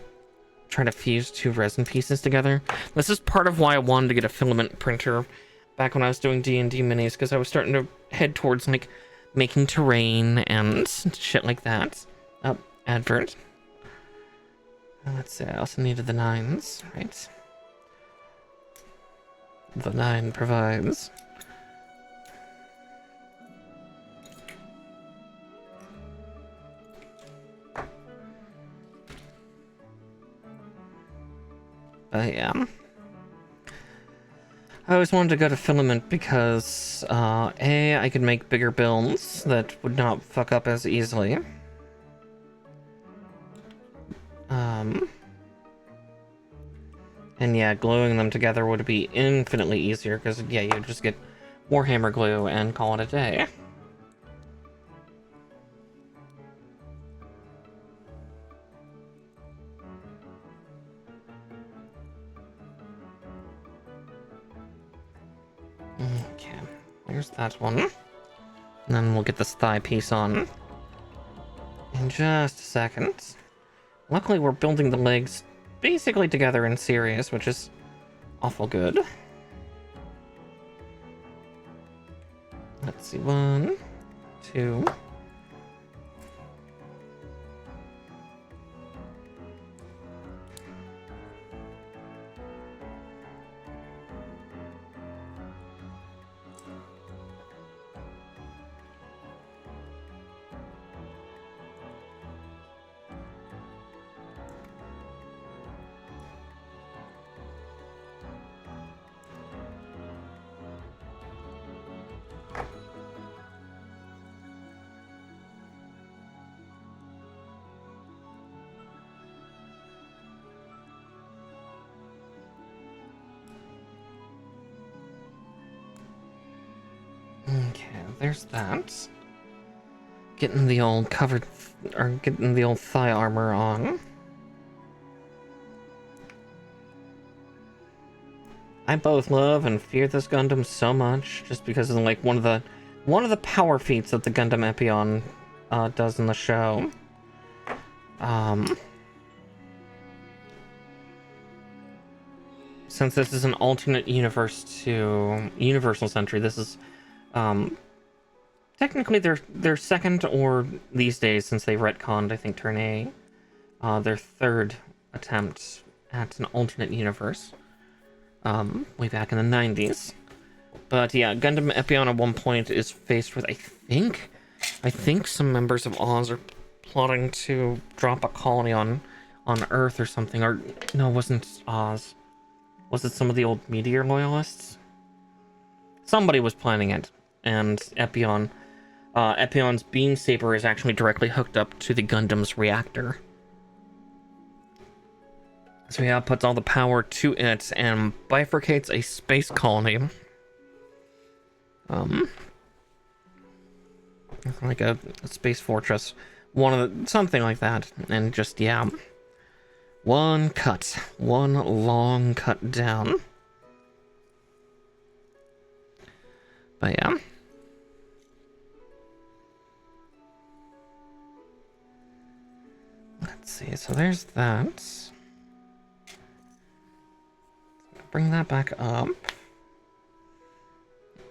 try to fuse two resin pieces together. This is part of why I wanted to get a filament printer back when I was doing D&D minis, because I was starting to head towards like making terrain and shit like that. Oh, advert. Let's see, I also needed the 9s, right? The 9 provides. Yeah. I always wanted to go to filament because, A, I could make bigger builds that would not fuck up as easily. And yeah, gluing them together would be infinitely easier because, yeah, you just get Warhammer glue and call it a day. Okay, there's that one. And then we'll get this thigh piece on in just a second. Luckily, we're building the legs basically together in series, which is awful good. Let's see, 1, 2. Okay, there's that. Getting the old getting the old thigh armor on. I both love and fear this Gundam so much, just because of like one of the power feats that the Gundam Epyon does in the show. Since this is an alternate universe to Universal Century, this is technically their second, or these days, since they retconned, I think, Turn A, their third attempt at an alternate universe, way back in the 90s. But yeah, Gundam Epyon at one point is faced with, I think some members of Oz are plotting to drop a colony on Earth or something. Or no, it wasn't Oz. Was it some of the old Meteor loyalists? Somebody was planning it, and Epyon's beam saber is actually directly hooked up to the Gundam's reactor. So he outputs all the power to it and bifurcates a space colony. like a space fortress, something like that, and just yeah, one long cut down. But yeah. Let's see, so there's that. Bring that back up.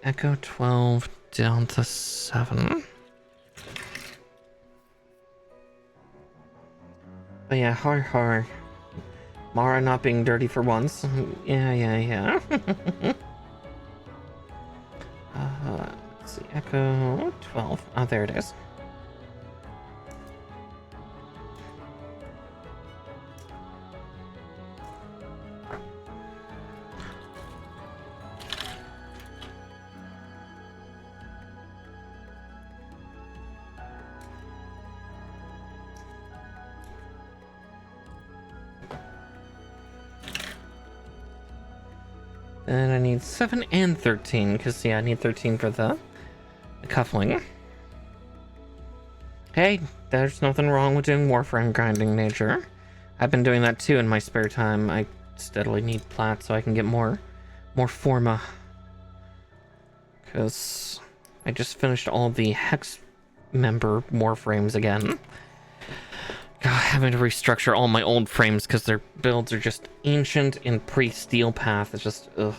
Echo 12 down to 7. But yeah, har. Mara not being dirty for once. Yeah. Let's see, Echo 12. Oh, there it is. And I need 7 and 13, because, yeah, I need 13 for the cuffling. Hey, there's nothing wrong with doing Warframe grinding, Nature. I've been doing that too in my spare time. I steadily need plat so I can get more forma. Because I just finished all the Hex member Warframes again. God, having to restructure all my old frames because their builds are just ancient and pre-steel path. It's just, ugh.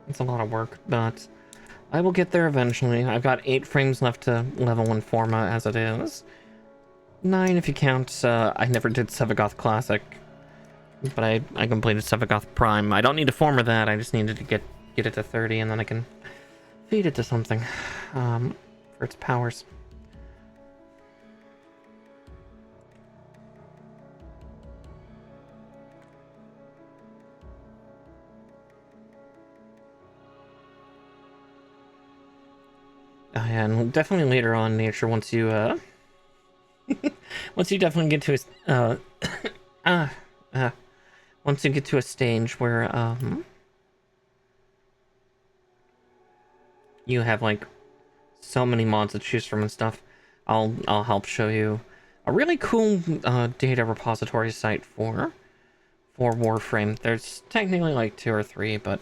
It's a lot of work, but I will get there eventually. I've got 8 frames left to level 1 Forma as it is. 9 if you count, I never did Sevagoth Classic. But I completed Sevagoth Prime. I don't need to Forma that, I just needed to get it to 30 and then I can feed it to something. For its powers. And definitely later on, Nature, once you once you definitely get to a once you get to a stage where you have like so many mods to choose from and stuff, I'll help show you a really cool data repository site for Warframe. There's technically like 2 or 3, but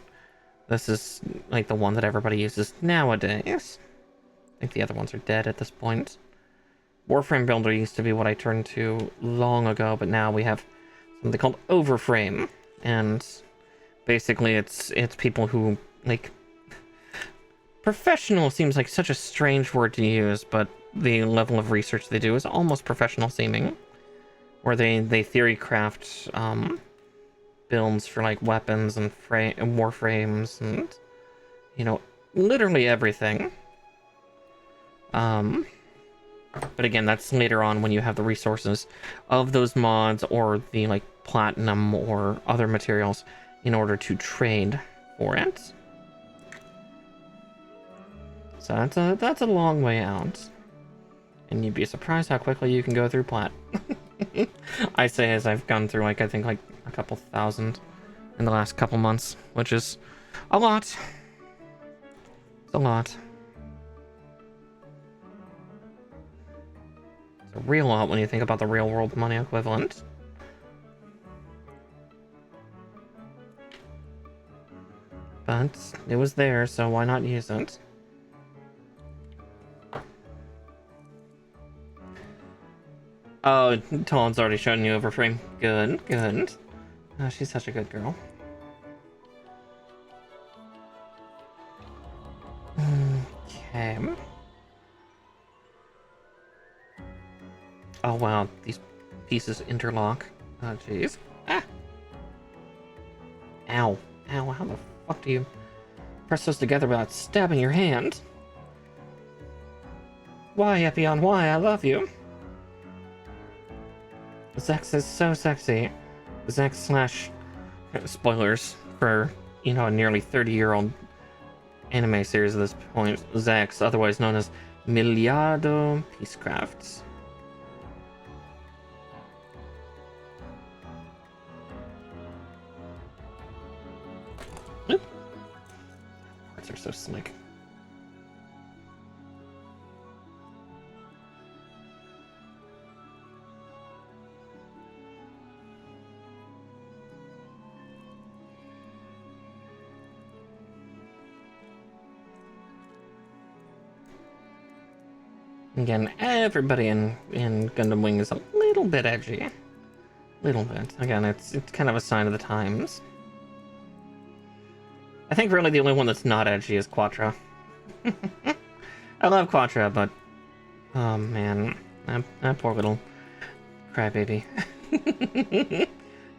this is like the one that everybody uses nowadays. I think the other ones are dead at this point. Warframe Builder used to be what I turned to long ago, but now we have something called Overframe, and basically it's people who, like, professional seems like such a strange word to use, but the level of research they do is almost professional seeming, where they theory craft builds for like weapons and warframes and, you know, literally everything. But again, that's later on when you have the resources of those mods or the like platinum or other materials in order to trade for it. So that's a long way out. And you'd be surprised how quickly you can go through plat. I say as I've gone through like I think like a couple thousand in the last couple months, which is a lot. It's a lot. A real lot when you think about the real world money equivalent. But it was there, so why not use it? Oh, Toland's already shown you Overframe. Good. Oh, she's such a good girl. Okay. Oh wow, these pieces interlock. Oh jeez. Ah! Ow. How the fuck do you press those together without stabbing your hand? Why, Epyon, why? I love you. Zex is so sexy. Zex / spoilers for, you know, a nearly 30-year-old anime series at this point. Zex, otherwise known as Miliardo Peacecrafts. Parts are so slick. Again, everybody in Gundam Wing is a little bit edgy. Little bit. Again, it's kind of a sign of the times. I think really the only one that's not edgy is Quattro. I love Quattro, but oh man, that poor little crybaby.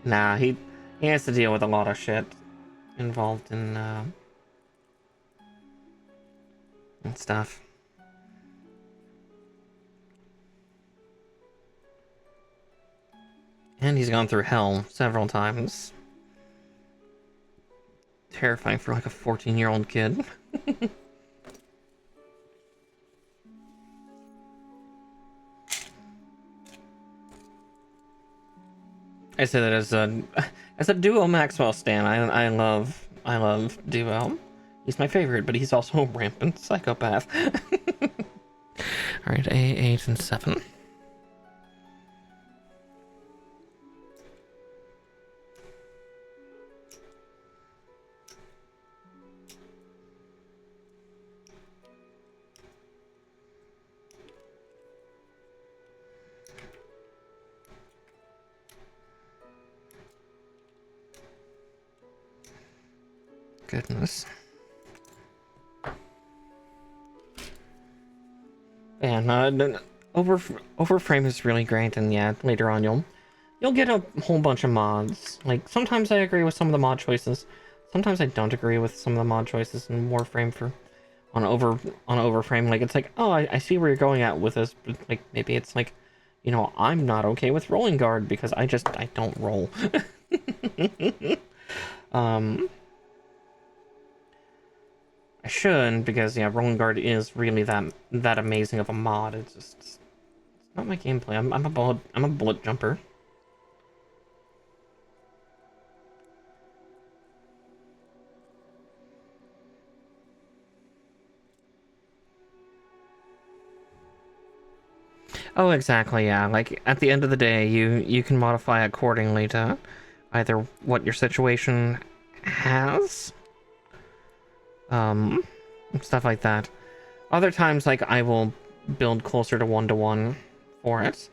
Nah, he has to deal with a lot of shit involved in and stuff. And he's gone through hell several times. Terrifying for like a 14-year-old kid. I say that as a Duo Maxwell stan. I love Duo. He's my favorite, but he's also a rampant psychopath. All right, A8 and 7. Goodness. And overframe is really great, and yeah, later on you'll get a whole bunch of mods. Like sometimes I agree with some of the mod choices, sometimes I don't agree with some of the mod choices in Warframe on overframe. Like it's like, oh, I see where you're going at with this, but like maybe it's like, you know, I'm not okay with rolling guard because I don't roll. I should, because yeah, rolling guard is really that amazing of a mod. It's not my gameplay. I'm a bullet jumper. Oh, exactly, yeah. Like at the end of the day, you can modify accordingly to either what your situation has, stuff like that. Other times, like, I will build closer to 1-to-1 for it.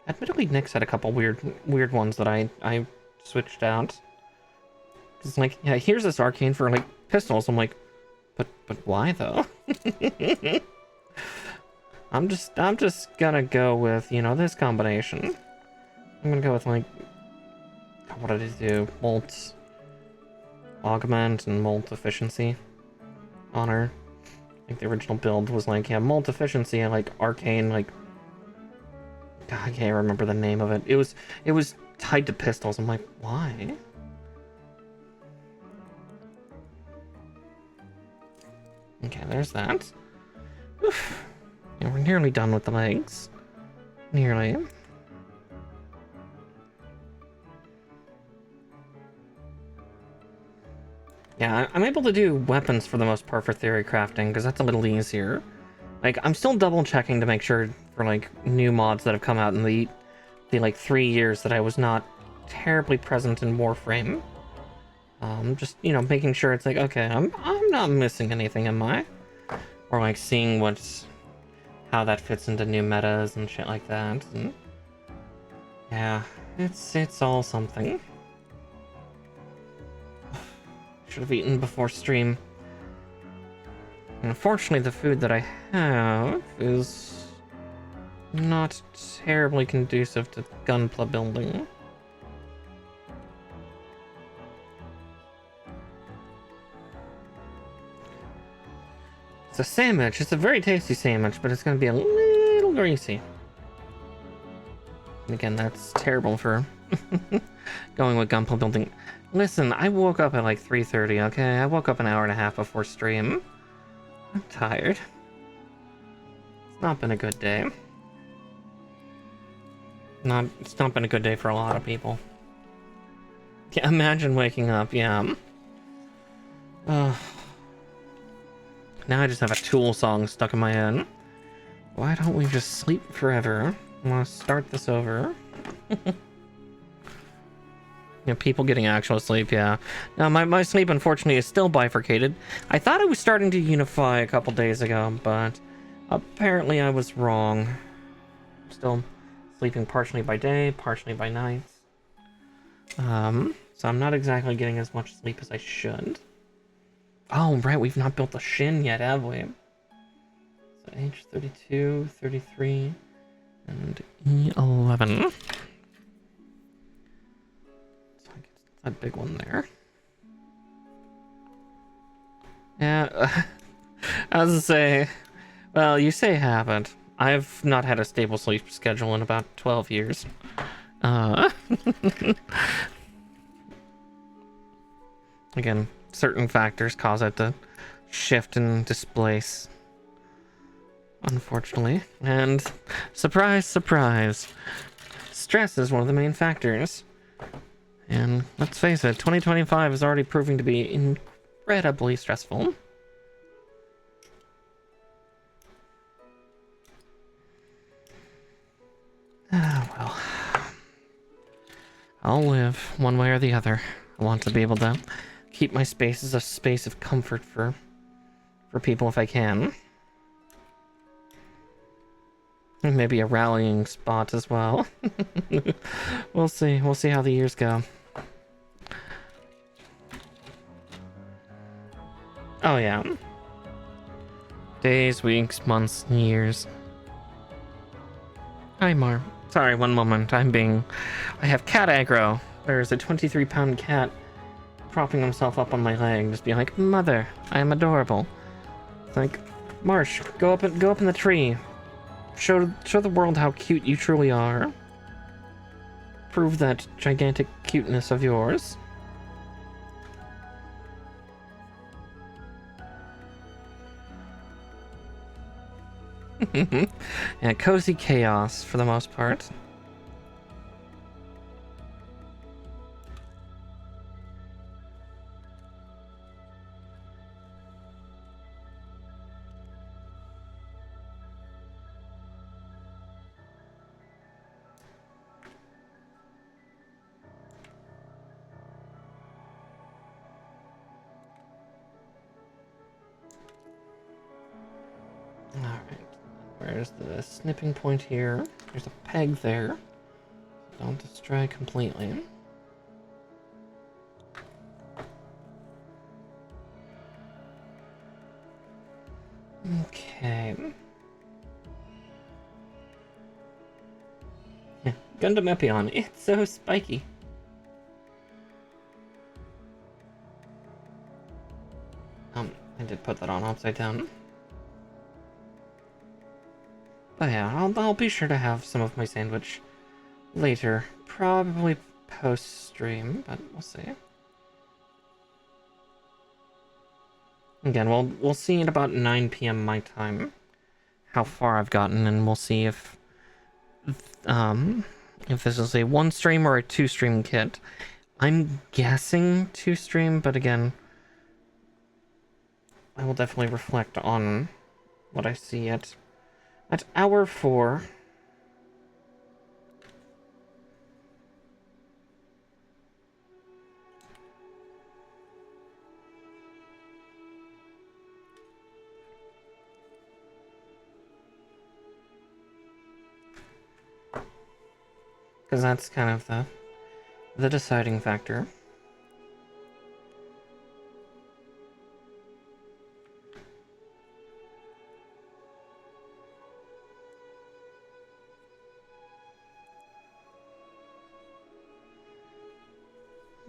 Admittedly, Nyx had a couple weird ones that I switched out. It's like, yeah, here's this arcane for like pistols. I'm like, but why though? I'm just gonna go with, you know, this combination. I'm gonna go with like, what did it do? Molt augment and molt efficiency on her. I think the original build was like, yeah, molt efficiency and like arcane, like, God, I can't remember the name of it. It was tied to pistols. I'm like, why? Okay, there's that. Oof. Yeah, we're nearly done with the legs. Nearly. Yeah, I'm able to do weapons for the most part for theory crafting, because that's a little easier. Like, I'm still double checking to make sure for, like, new mods that have come out in the like, 3 years that I was not terribly present in Warframe. Just, you know, making sure it's like, okay, I'm not missing anything, am I? Or, like, seeing how that fits into new metas and shit like that. And yeah, it's all something. Should have eaten before stream. Unfortunately, the food that I have is not terribly conducive to gunpla building. It's a sandwich. It's a very tasty sandwich, but it's going to be a little greasy. And again, that's terrible for going with gunpla building. Listen, I woke up at like 3:30, okay? I woke up an hour and a half before stream. I'm tired. It's not been a good day. It's not been a good day for a lot of people. Yeah, imagine waking up, yeah. Now I just have a Tool song stuck in my head. Why don't we just sleep forever? I want to start this over. Yeah, people getting actual sleep, yeah. Now, my sleep, unfortunately, is still bifurcated. I thought it was starting to unify a couple days ago, but apparently I was wrong. I'm still sleeping partially by day, partially by night. So I'm not exactly getting as much sleep as I should. Oh, right, we've not built the shin yet, have we? So age 32, 33, and E11. So I get that big one there. Yeah, as I say, well, you say haven't. I've not had a stable sleep schedule in about 12 years. Again, certain factors cause it to shift and displace, unfortunately. And surprise, surprise, stress is one of the main factors. And let's face it, 2025 is already proving to be incredibly stressful. Ah, well. I'll live one way or the other. I want to be able to keep my space as a space of comfort for people if I can. And maybe a rallying spot as well. We'll see. We'll see how the years go. Oh yeah. Days, weeks, months, years. Hi, Mar. Sorry, one moment. I have cat aggro. There's a 23-pound cat propping himself up on my leg, just being like, "Mother, I am adorable." It's like, Marsh, go up in the tree. Show the world how cute you truly are. Prove that gigantic cuteness of yours. Yeah, cozy chaos for the most part. Alright, where's the snipping point here? There's a peg there. Don't destroy completely. Okay. Yeah, Gundam Epyon. It's so spiky. I did put that on upside down. But yeah, I'll be sure to have some of my sandwich later. Probably post-stream, but we'll see. Again, we'll see at about 9 p.m. my time how far I've gotten, and we'll see if this is a 1-stream or a 2-stream kit. I'm guessing 2-stream, but again, I will definitely reflect on what I see at hour 4. Because that's kind of the deciding factor.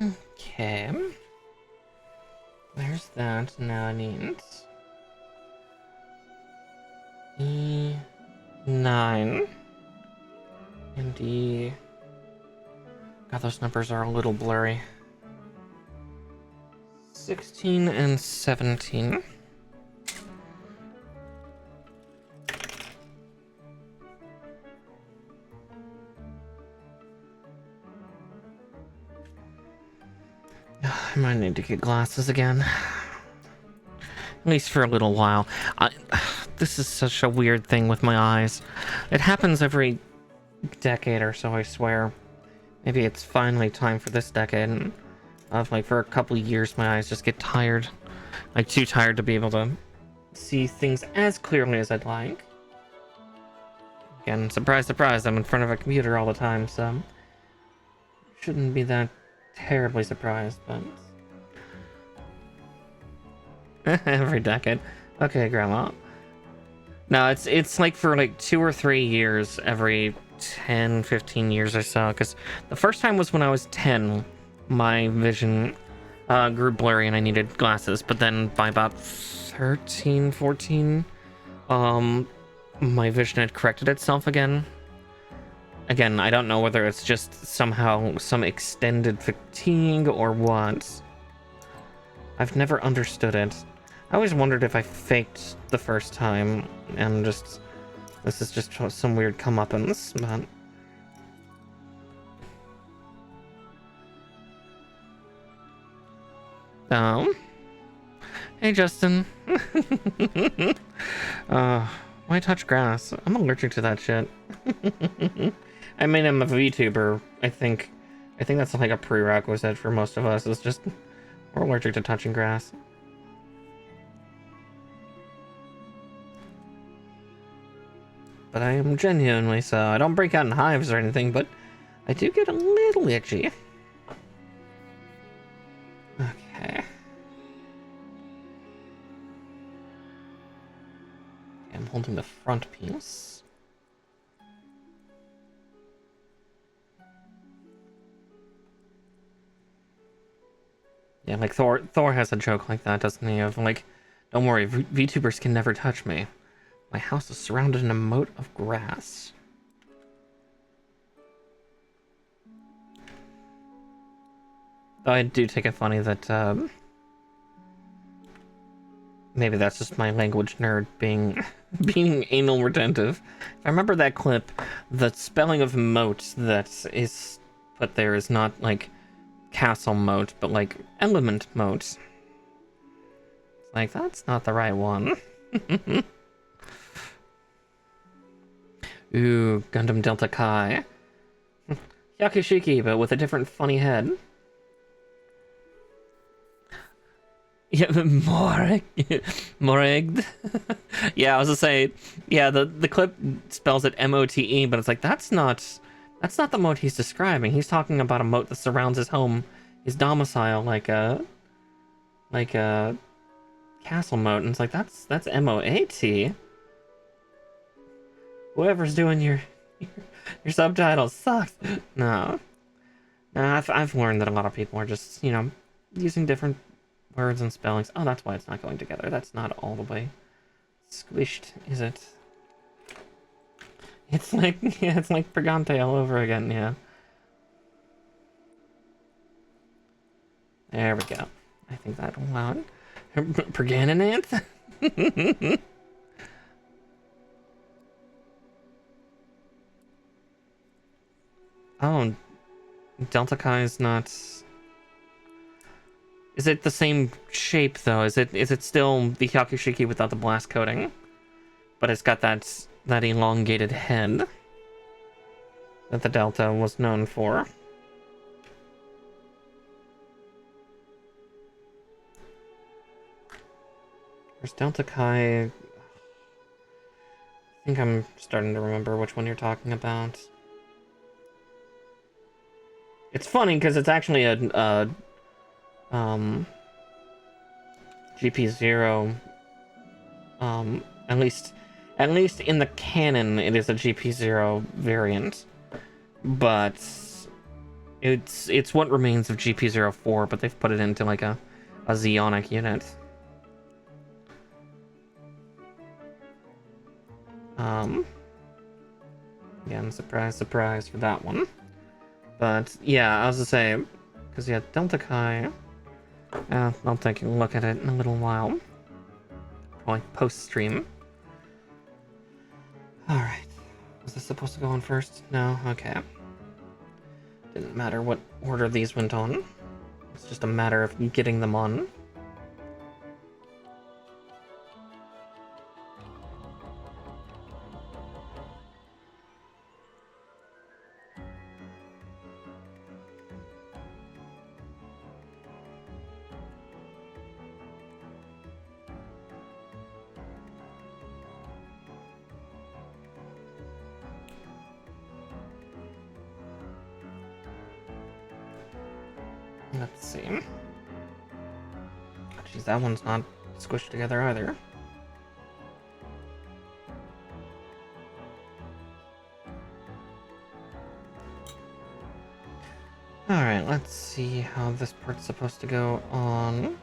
Okay. There's that. Now I need E9 and E. God, those numbers are a little blurry. 16 and 17. I might need to get glasses again. At least for a little while. This is such a weird thing with my eyes. It happens every decade or so, I swear. Maybe it's finally time for this decade. Like, for a couple years, my eyes just get tired. Like, too tired to be able to see things as clearly as I'd like. Again, surprise, surprise, I'm in front of a computer all the time, so... shouldn't be that terribly surprised, but... every decade. Okay, Grandma. No, it's like for like 2 or 3 years every 10, 15 years or so, because the first time was when I was 10. My vision grew blurry and I needed glasses, but then by about 13, 14, my vision had corrected itself again. Again, I don't know whether it's just somehow some extended fatigue or what. I've never understood it. I always wondered if I faked the first time and just... this is just some weird comeuppance, but... oh. Hey, Justin. Why touch grass? I'm allergic to that shit. I mean, I'm a VTuber. I think that's like a prerequisite for most of us. It's just we're allergic to touching grass. But I am genuinely so. I don't break out in hives or anything, but I do get a little itchy. Okay. I'm holding the front piece. Yeah, like Thor has a joke like that, doesn't he? Of like, don't worry, VTubers can never touch me. My house is surrounded in a moat of grass. Though I do take it funny that, maybe that's just my language nerd being anal retentive. If I remember that clip, the spelling of moat that is put there is not like castle moat, but like element moat. It's like, that's not the right one. Ooh, Gundam Delta Kai. Yakushiki, but with a different funny head. Yeah, more egged. Yeah, I was gonna say, yeah, the clip spells it M-O-T-E, but it's like that's not the moat he's describing. He's talking about a moat that surrounds his home, his domicile, like a castle moat, and it's like that's M-O-A-T. Whoever's doing your subtitles sucks. No, I've learned that a lot of people are just, you know, using different words and spellings. Oh, that's why it's not going together. That's not all the way squished, is it? It's like, yeah, it's like Pregante all over again, yeah. There we go. I think that'll allow it. Perganananth? Oh, Delta Kai is not... Is it the same shape, though? Is it still the Hyakushiki without the blast coating? But it's got that elongated head that the Delta was known for. There's Delta Kai... I think I'm starting to remember which one you're talking about. It's funny because it's actually a GP0. At least in the canon, it is a GP0 variant, but it's what remains of GP04. But they've put it into like a Xeonic unit. Again, surprise, surprise for that one. But yeah, I was to say, because yeah, Delta Kai. I'll take a look at it in a little while. Probably post-stream. Alright. Was this supposed to go on first? No? Okay. Didn't matter what order these went on. It's just a matter of getting them on. Let's see. Jeez, that one's not squished together either. Alright, let's see how this part's supposed to go on.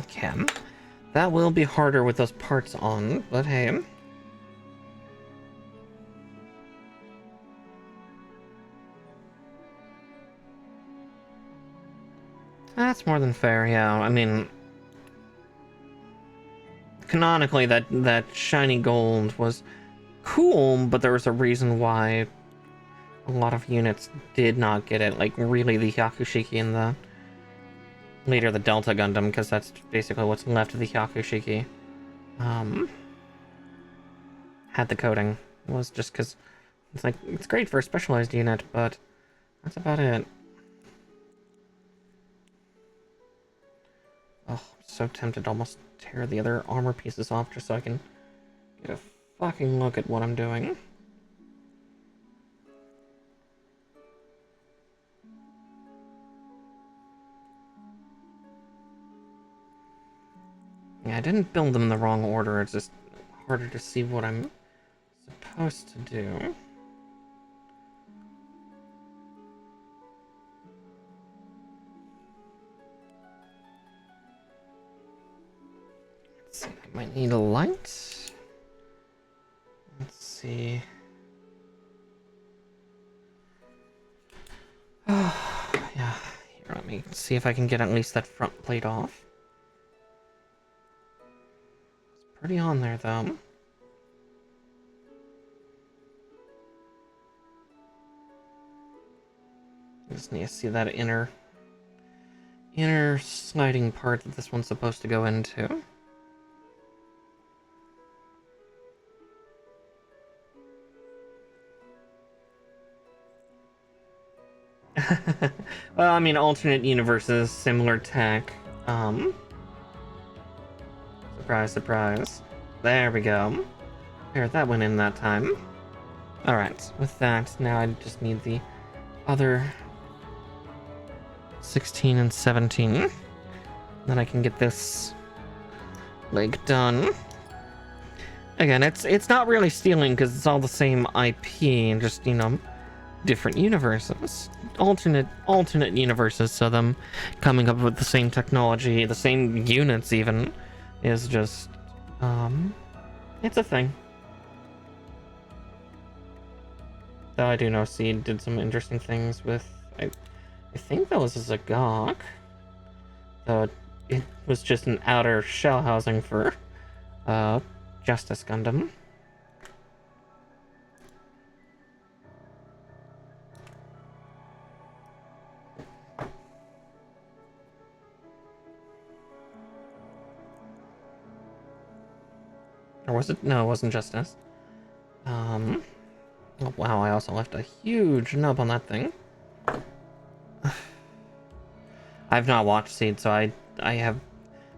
Okay. That will be harder with those parts on, but hey. That's more than fair, yeah. I mean, canonically, that shiny gold was cool, but there was a reason why a lot of units did not get it. Like, really, the Hyakushiki and the... later the Delta Gundam, because that's basically what's left of the Hyakushiki. Had the coding. It was just because it's like, it's great for a specialized unit, but that's about it. Oh, I'm so tempted to almost tear the other armor pieces off just so I can get a fucking look at what I'm doing. Yeah, I didn't build them in the wrong order, it's just harder to see what I'm supposed to do. Let's see, I might need a light. Let's see. Yeah, here, let me see if I can get at least that front plate off. It's pretty on there, though. Just need to see that inner sliding part that this one's supposed to go into. Well, I mean, alternate universes, similar tech. Surprise, surprise. There we go. There, that went in that time. Alright, with that, now I just need the other 16 and 17. Then I can get this leg done. Again, it's not really stealing because it's all the same IP and just, you know, different universes. Alternate universes, so them coming up with the same technology, the same units even, is just, it's a thing. Though I do know Seed did some interesting things with, I think that was a Zagok. Though it was just an outer shell housing for, Justice Gundam. Or was it? No, it wasn't Justice. Oh wow, I also left a huge nub on that thing. I've not watched Seed, so I have...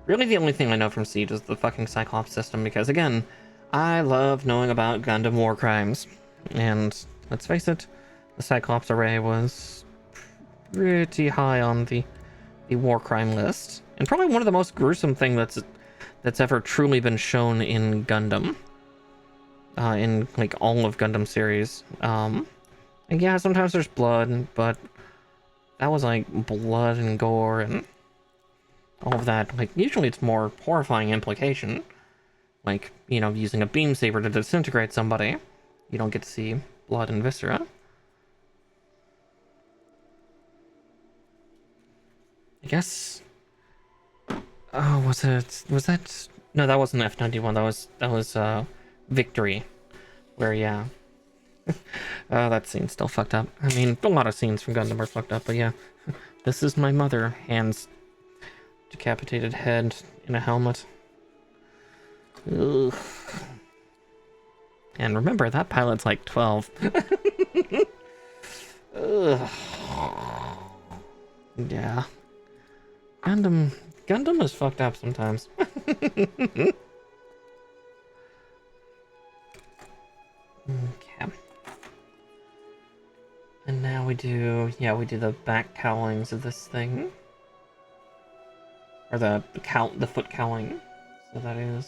Really the only thing I know from Siege is the fucking Cyclops system, because again, I love knowing about Gundam war crimes. And let's face it, the Cyclops array was pretty high on the war crime list. And probably one of the most gruesome thing that's ever truly been shown in Gundam. In like all of Gundam series. And yeah, sometimes there's blood, but that was like blood and gore and all of that. Like usually it's more horrifying implication. Like, you know, using a beam saber to disintegrate somebody. You don't get to see blood and viscera. I guess... Oh, was that... No, that wasn't F91, that was Victory. Where, yeah. That scene's still fucked up. I mean, a lot of scenes from Gundam are fucked up, but yeah. This is my mother, hands... decapitated head in a helmet. Ugh. And remember, that pilot's like 12. Ugh. Yeah. Gundam Gundam is fucked up sometimes. Okay. And now we do the back cowlings of this thing. Or the foot cowling. So that is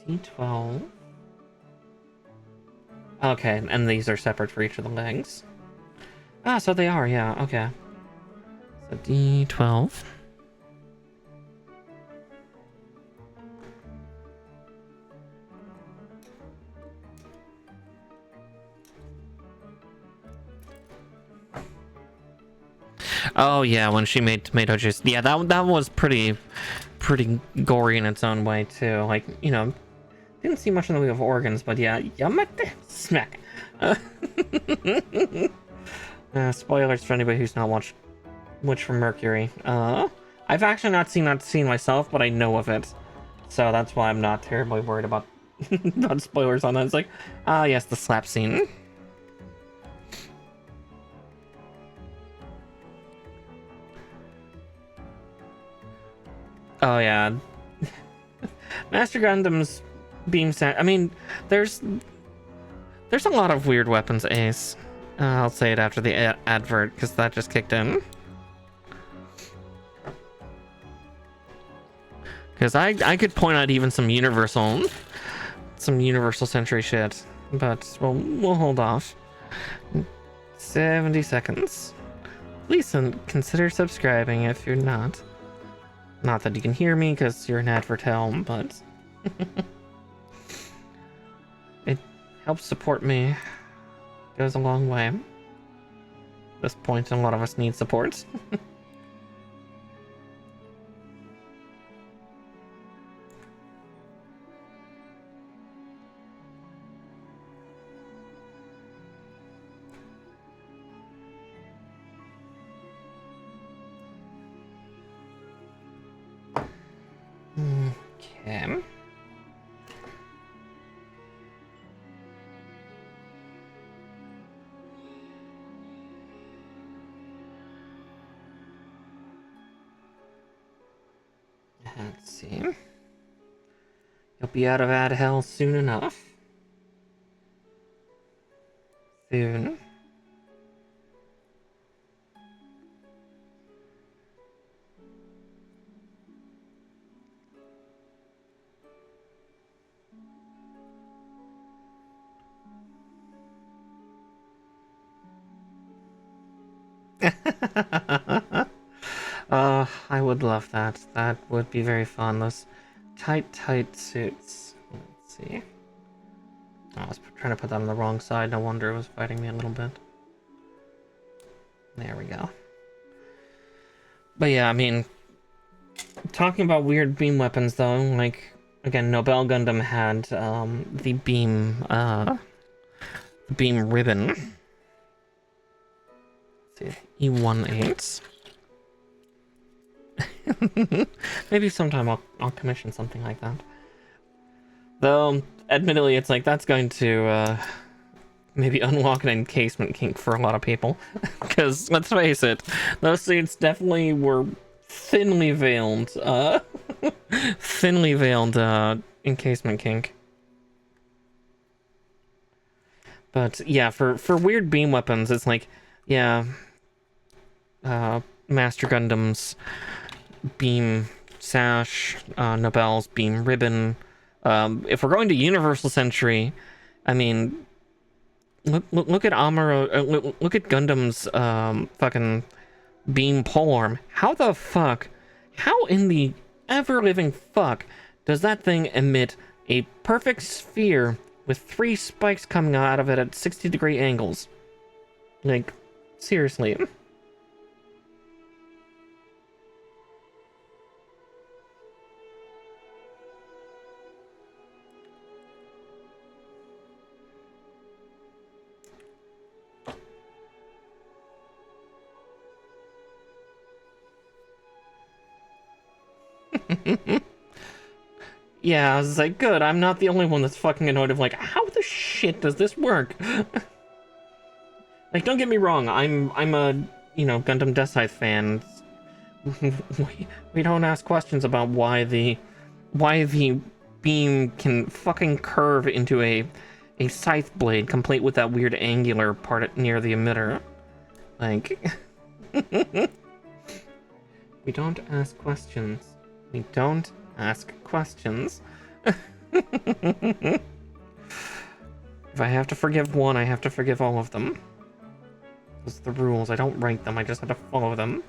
D12. Okay, and these are separate for each of the legs. Ah, so they are, yeah, okay. So D12. Oh yeah, when she made tomato juice. Yeah, that was pretty gory in its own way too. Like, you know, didn't see much in the way of organs, but yeah, yamate smack. Spoilers for anybody who's not watched Witch from Mercury. I've actually not seen that scene myself, but I know of it, so that's why I'm not terribly worried about about spoilers on that. It's like, yes, the slap scene. Oh yeah, Master Gundam's beam set. I mean, there's a lot of weird weapons, Ace. I'll say it after the advert because that just kicked in. Because I could point out even some universal century shit, but we'll hold off. 70 seconds. Please consider subscribing if you're not. Not that you can hear me because you're an advert helm, but it helps support me. Goes a long way. At this point, a lot of us need support. Okay. Let's see. You'll be out of ad hell soon enough. Soon. I would love that. That would be very fun. Those tight suits. Let's see. I was trying to put that on the wrong side. No wonder it was fighting me a little bit. There we go. But yeah, I mean, talking about weird beam weapons though, like, again, Nobel Gundam had the beam ribbon. Let's see, E18. Maybe sometime I'll commission something like that. Though, admittedly, it's like that's going to maybe unlock an encasement kink for a lot of people. Because, let's face it, those suits definitely were thinly veiled encasement kink. But yeah, for weird beam weapons, it's like, yeah, Master Gundam's beam sash, Nobel's beam ribbon. If we're going to Universal Century, I mean, look at Amuro, look at Gundam's fucking beam polearm. How in the ever-living fuck does that thing emit a perfect sphere with 3 spikes coming out of it at 60-degree angles? Like, seriously. Yeah, I was like, good, I'm not the only one that's fucking annoyed of like, how the shit does this work? Like, don't get me wrong, I'm a, Gundam Death Scythe fans, we don't ask questions about why the beam can fucking curve into a scythe blade, complete with that weird angular part near the emitter. Like, we don't ask questions. We don't ask questions. If I have to forgive one, I have to forgive all of them. Those are the rules. I don't write them, I just have to follow them.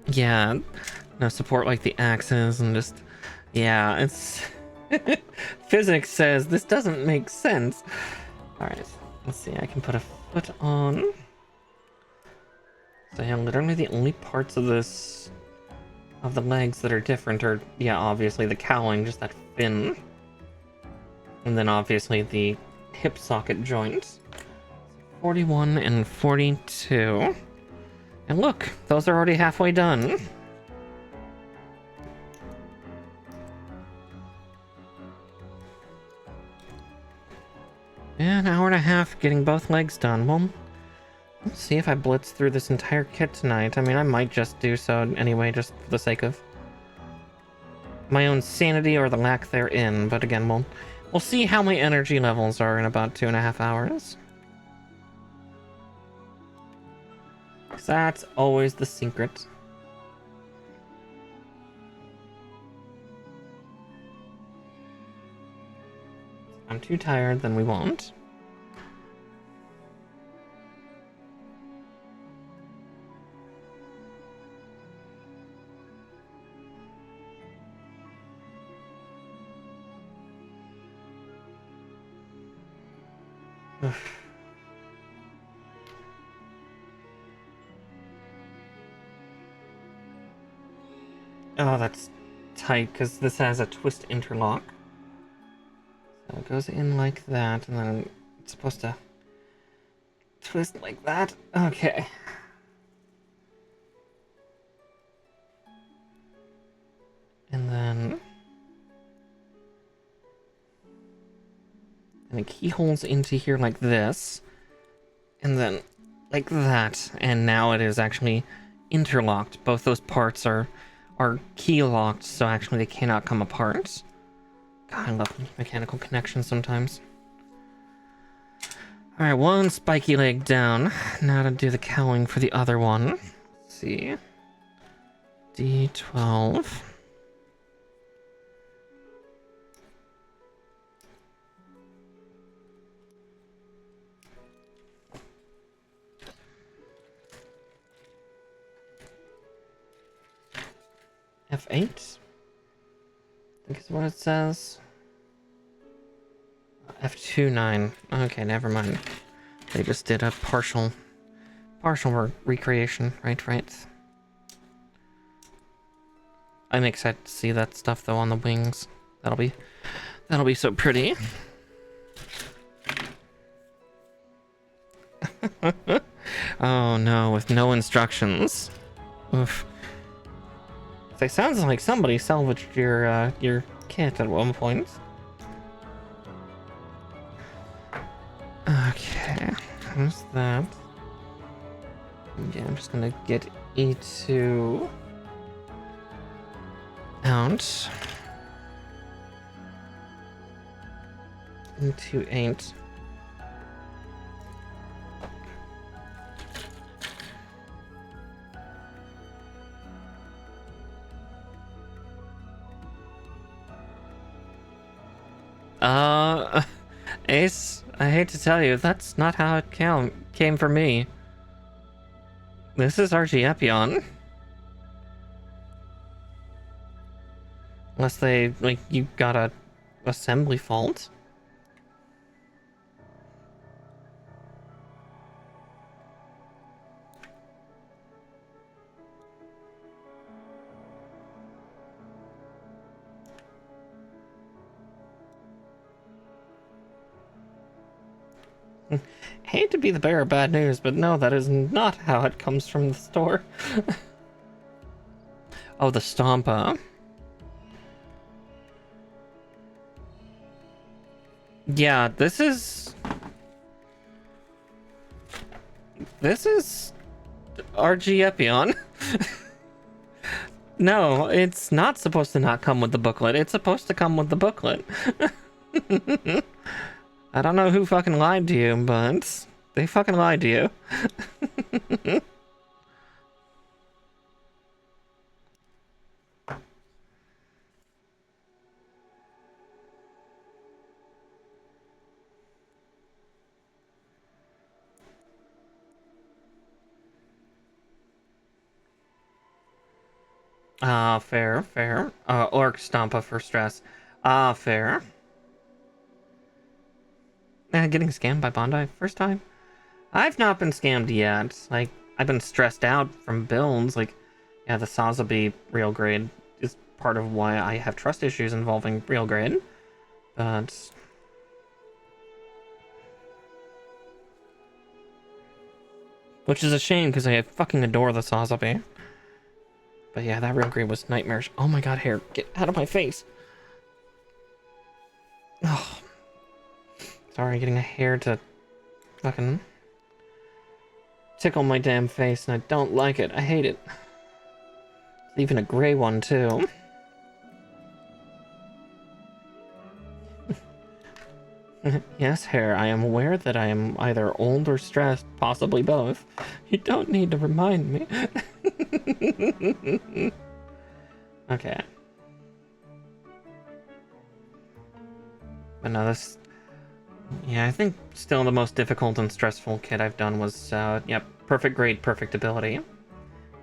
Yeah, no support like the axes and just... Yeah, it's... Physics says this doesn't make sense. Alright, let's see, I can put a foot on. So yeah, literally the only parts of this... of the legs that are different are, yeah, obviously the cowling, just that fin. And then obviously the hip socket joints. 41 and 42. And look, those are already halfway done. Yeah, an hour and a half getting both legs done. Well, let's see if I blitz through this entire kit tonight. I mean, I might just do so anyway, just for the sake of my own sanity or the lack therein. But again, we'll see how my energy levels are in about 2.5 hours. Because that's always the secret. If I'm too tired, then we won't. Oh, that's tight, because this has a twist interlock. So it goes in like that, and then it's supposed to twist like that. Okay. And then... and it keyholes into here like this. And then like that. And now it is actually interlocked. Both those parts are key locked, so actually they cannot come apart. God, I love mechanical connections sometimes. Alright, one spiky leg down. Now to do the cowling for the other one. Let's see. D12. F8? I think is what it says. F29. Okay, never mind. They just did a partial recreation. Right. I'm excited to see that stuff though on the wings. That'll be so pretty. Oh no, with no instructions. Oof. It sounds like somebody salvaged your kit at one point. Okay, who's that? Yeah, I'm just gonna get E2 out. E2 ain't. Ace, I hate to tell you, that's not how it came for me. This is RG Epyon. Unless they, like, you got a assembly fault. Hate to be the bearer of bad news, but no, that is not how it comes from the store. Oh, the Stompa. Yeah, this is RG Epyon. No, it's not supposed to not come with the booklet. It's supposed to come with the booklet. I don't know who fucking lied to you, but they fucking lied to you. Ah, fair, fair. Orc Stompa for stress. Ah, fair. Getting scammed by Bondi first time? I've not been scammed yet. Like, I've been stressed out from builds. Like, yeah, the Sazabi real grade is part of why I have trust issues involving real grade. But which is a shame because I fucking adore the Sazabi. But yeah, that real grade was nightmarish. Oh my god, hair, get out of my face. Oh, sorry, getting a hair to fucking tickle my damn face, and I don't like it. I hate it. Even a gray one, too. Yes, hair, I am aware that I am either old or stressed, possibly both. You don't need to remind me. Okay. But no, this... Yeah, I think still the most difficult and stressful kit I've done was, yep, perfect grade, perfect ability.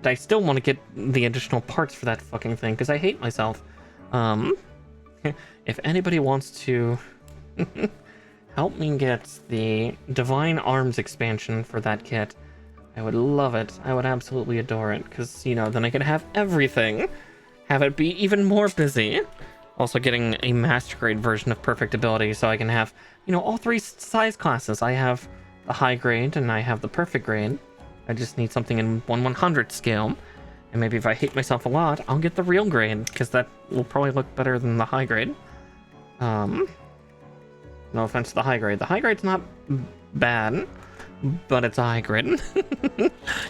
But I still want to get the additional parts for that fucking thing, because I hate myself. If anybody wants to help me get the Divine Arms expansion for that kit, I would love it. I would absolutely adore it, because, you know, then I could have everything. Have it be even more busy. Also getting a master grade version of perfect ability, so I can have, you know, all three size classes. I have the high grade, and I have the perfect grade. I just need something in 1/100th scale. And maybe if I hate myself a lot, I'll get the real grade, because that will probably look better than the high grade. No offense to the high grade. The high grade's not bad, but it's a high grade.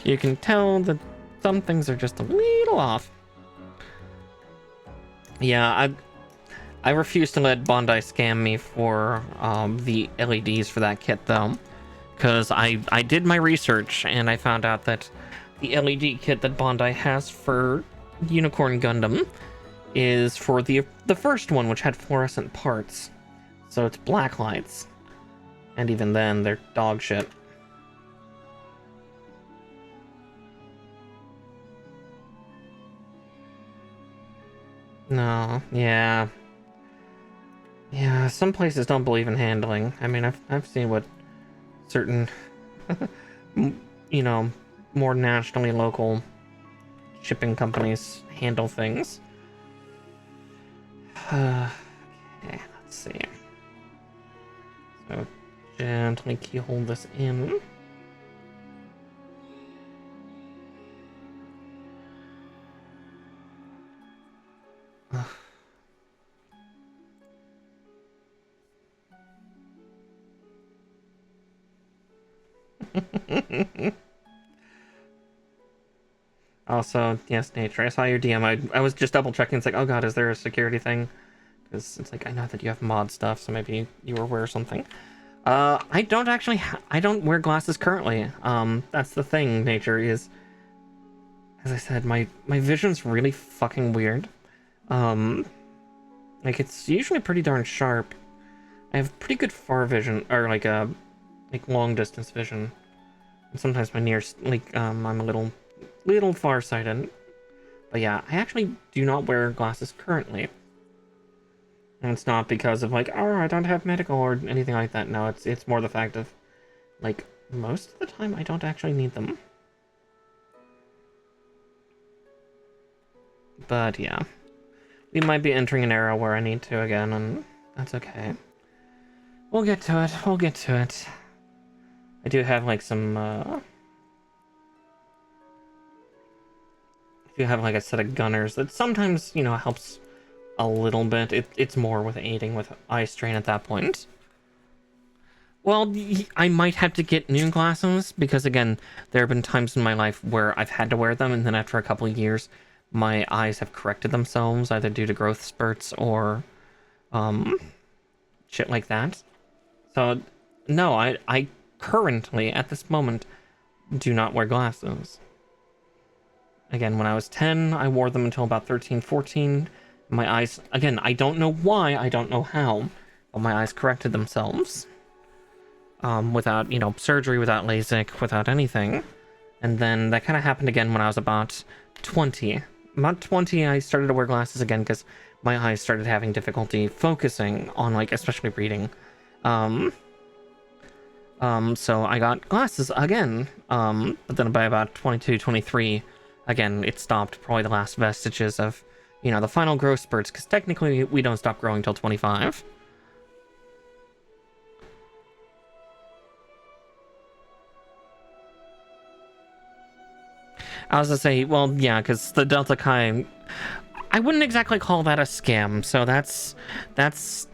You can tell that some things are just a little off. Yeah, I refuse to let Bondi scam me for the LEDs for that kit, though. Because I did my research, and I found out that the LED kit that Bondi has for Unicorn Gundam is for the first one, which had fluorescent parts. So it's black lights. And even then, they're dog shit. No, yeah. Yeah, some places don't believe in handling. I mean, I've seen what certain, you know, more nationally local shipping companies handle things. Okay, let's see. So, gently keyhole this in. Also, yes, Nature, I saw your DM. I was just double checking. It's like, oh god, is there a security thing? Because it's like, I know that you have mod stuff, so maybe you were aware of something. I don't actually, I don't wear glasses currently. That's the thing, Nature, is, as I said, my vision's really fucking weird. Like, it's usually pretty darn sharp. I have pretty good far vision, or like long distance vision. And sometimes my near, I'm a little farsighted. But yeah, I actually do not wear glasses currently. And it's not because of like, oh, I don't have medical or anything like that. No, it's more the fact of, like, most of the time I don't actually need them. But yeah, we might be entering an era where I need to again, and that's okay. We'll get to it. We'll get to it. I do have like some. I do have like a set of gunners that sometimes, you know, helps a little bit. It's more with aiding with eye strain at that point. Well, I might have to get new glasses because, again, there have been times in my life where I've had to wear them, and then after a couple of years, my eyes have corrected themselves, either due to growth spurts or shit like that. So, no, I currently, at this moment, do not wear glasses. Again, when I was 10, I wore them until about 13, 14. My eyes, again, I don't know why, I don't know how, but my eyes corrected themselves. Without, surgery, without LASIK, without anything. And then that kind of happened again when I was about 20. About 20, I started to wear glasses again because my eyes started having difficulty focusing on, especially reading. So I got glasses again. But then by about 22, 23, again, it stopped. Probably the last vestiges of, the final growth spurts, because technically we don't stop growing till 25. I was gonna say, well, yeah, because the Delta Chi, I wouldn't exactly call that a scam. So that's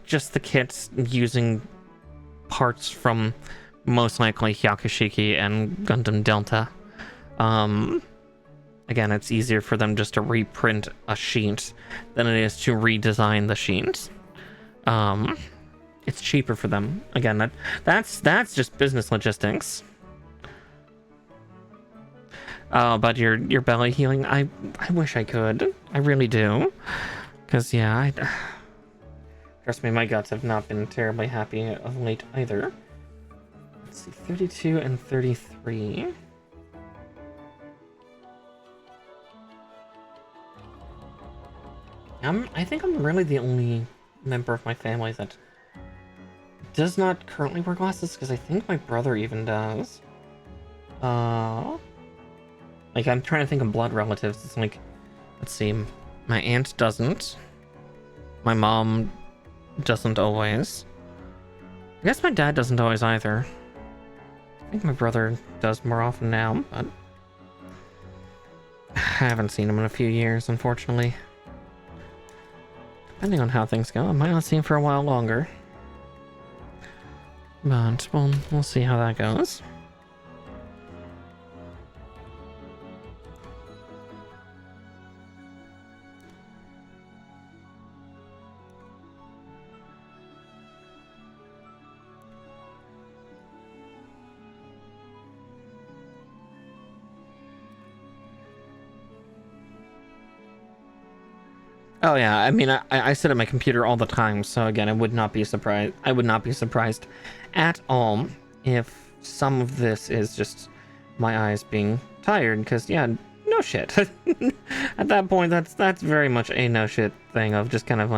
just the kit using parts from most likely Hyakushiki and Gundam Delta. Again, it's easier for them just to reprint a sheet than it is to redesign the sheet. It's cheaper for them. Again, that's just business logistics. About your belly healing, I wish I could. I really do. Because, yeah, trust me, my guts have not been terribly happy of late either. Let's see, 32 and 33. I think I'm really the only member of my family that does not currently wear glasses, because I think my brother even does. I'm trying to think of blood relatives. It's let's see, my aunt doesn't. My mom doesn't always. I guess my dad doesn't always either. I think my brother does more often now, but I haven't seen him in a few years, unfortunately. Depending on how things go, I might not see him for a while longer. But we'll see how that goes. Oh yeah, I mean, I sit at my computer all the time, so again, I would not be surprised at all if some of this is just my eyes being tired, because yeah, no shit. At that point, that's very much a no shit thing of just kind of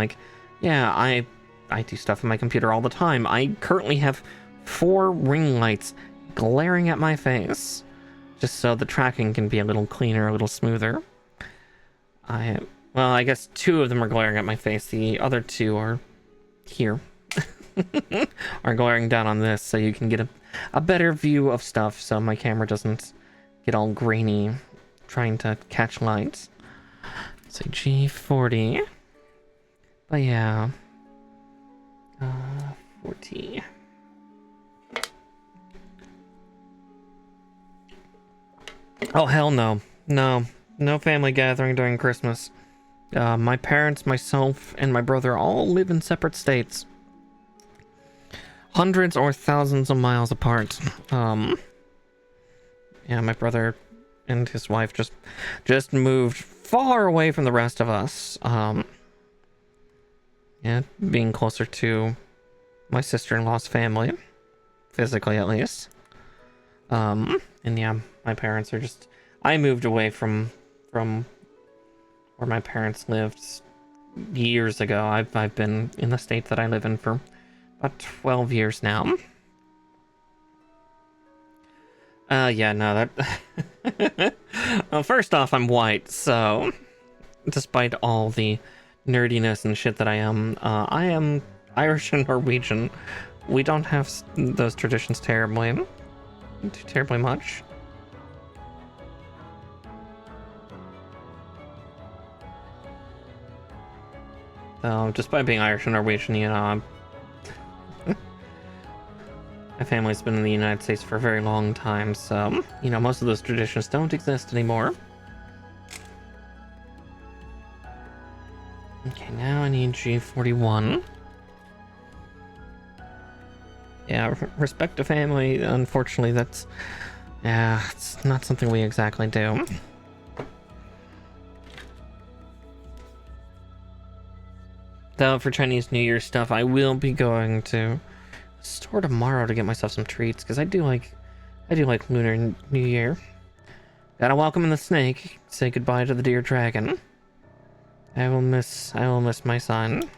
yeah, I do stuff on my computer all the time. I currently have 4 ring lights glaring at my face, just so the tracking can be a little cleaner, a little smoother. Well, I guess 2 of them are glaring at my face. The other 2 are here. Are glaring down on this, so you can get a better view of stuff, so my camera doesn't get all grainy trying to catch light. So G40. But yeah. 40. Oh, hell no. No family gathering during Christmas. My parents, myself, and my brother all live in separate states. Hundreds or thousands of miles apart. Yeah, my brother and his wife just moved far away from the rest of us. Yeah, being closer to my sister-in-law's family. Physically, at least. And yeah, my parents are just... I moved away from where my parents lived years ago. I've been in the state that I live in for about 12 years now. Yeah, no, that... Well, first off, I'm white, so despite all the nerdiness and shit that I am Irish and Norwegian. We don't have those traditions terribly much. So, just by being Irish and Norwegian, you know, My family's been in the United States for a very long time, so, you know, most of those traditions don't exist anymore. Okay, now I need G41. Yeah, respect to family, unfortunately, that's... Yeah, it's not something we exactly do. Though, for Chinese New Year stuff, I will be going to the store tomorrow to get myself some treats, because I do like Lunar New Year. Gotta welcome in the snake, say goodbye to the dear dragon. I will miss my son.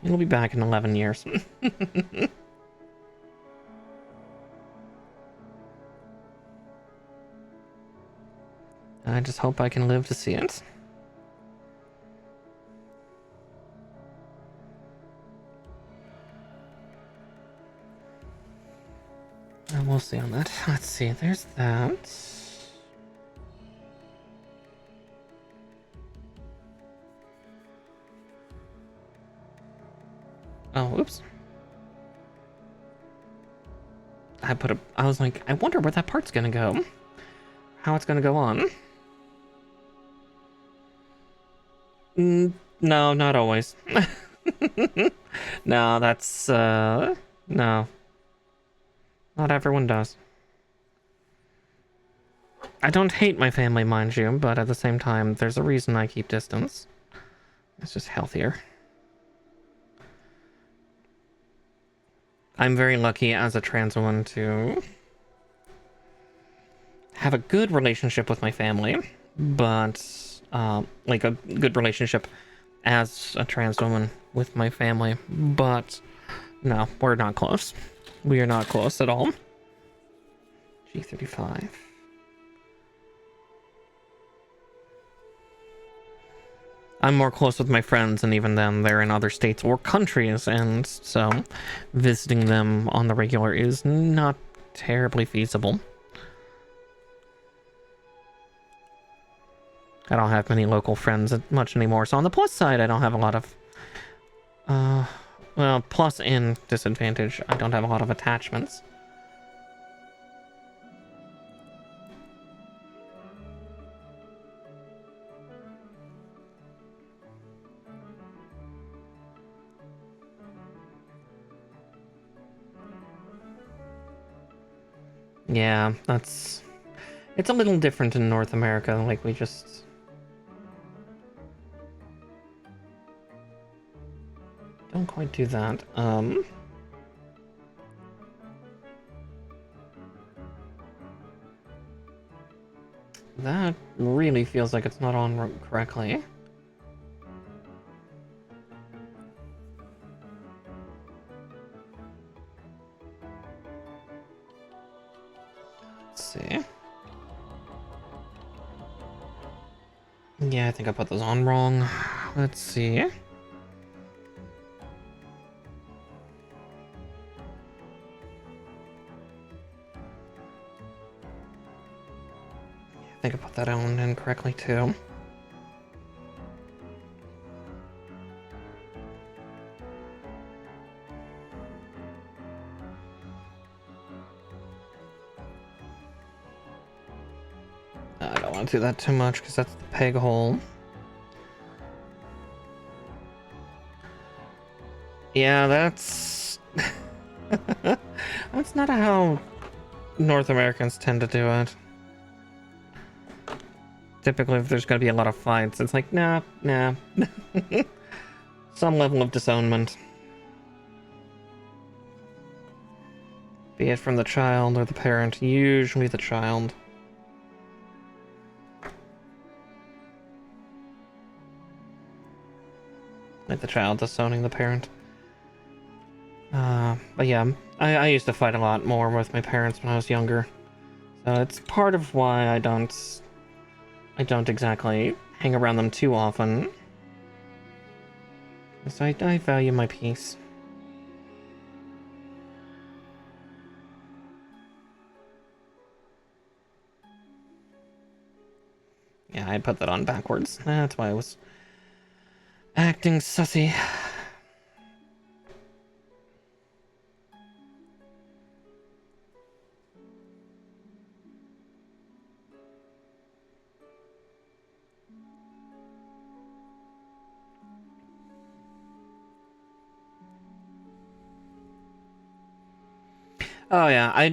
He'll be back in 11 years. I just hope I can live to see it. And we'll see on that. Let's see, there's that. Oh, oops. I was like, I wonder where that part's gonna go. How it's gonna go on. No, not always. No, that's, no. Not everyone does. I don't hate my family, mind you, but at the same time, there's a reason I keep distance. It's just healthier. I'm very lucky as a trans woman to have a good relationship with my family, but, like a good relationship as a trans woman with my family, but no, we're not close. We are not close at all. G35. I'm more close with my friends, and even then, they're in other states or countries, and so visiting them on the regular is not terribly feasible. I don't have many local friends much anymore, so on the plus side, I don't have a lot of... well, plus and disadvantage, I don't have a lot of attachments. Yeah, it's a little different in North America, like we just... don't quite do that. That really feels like it's not on correctly. Let's see. Yeah, I think I put those on wrong. Let's see. I think I put that on incorrectly too. I don't want to do that too much because that's the peg hole. Yeah, that's... that's not how North Americans tend to do it. Typically, if there's gonna be a lot of fights, it's like, nah. Some level of disownment. Be it from the child or the parent, usually the child. Like the child disowning the parent. But yeah, I used to fight a lot more with my parents when I was younger. So it's part of why I don't exactly hang around them too often. Because I value my peace. Yeah, I put that on backwards. That's why I was acting sussy. Oh yeah,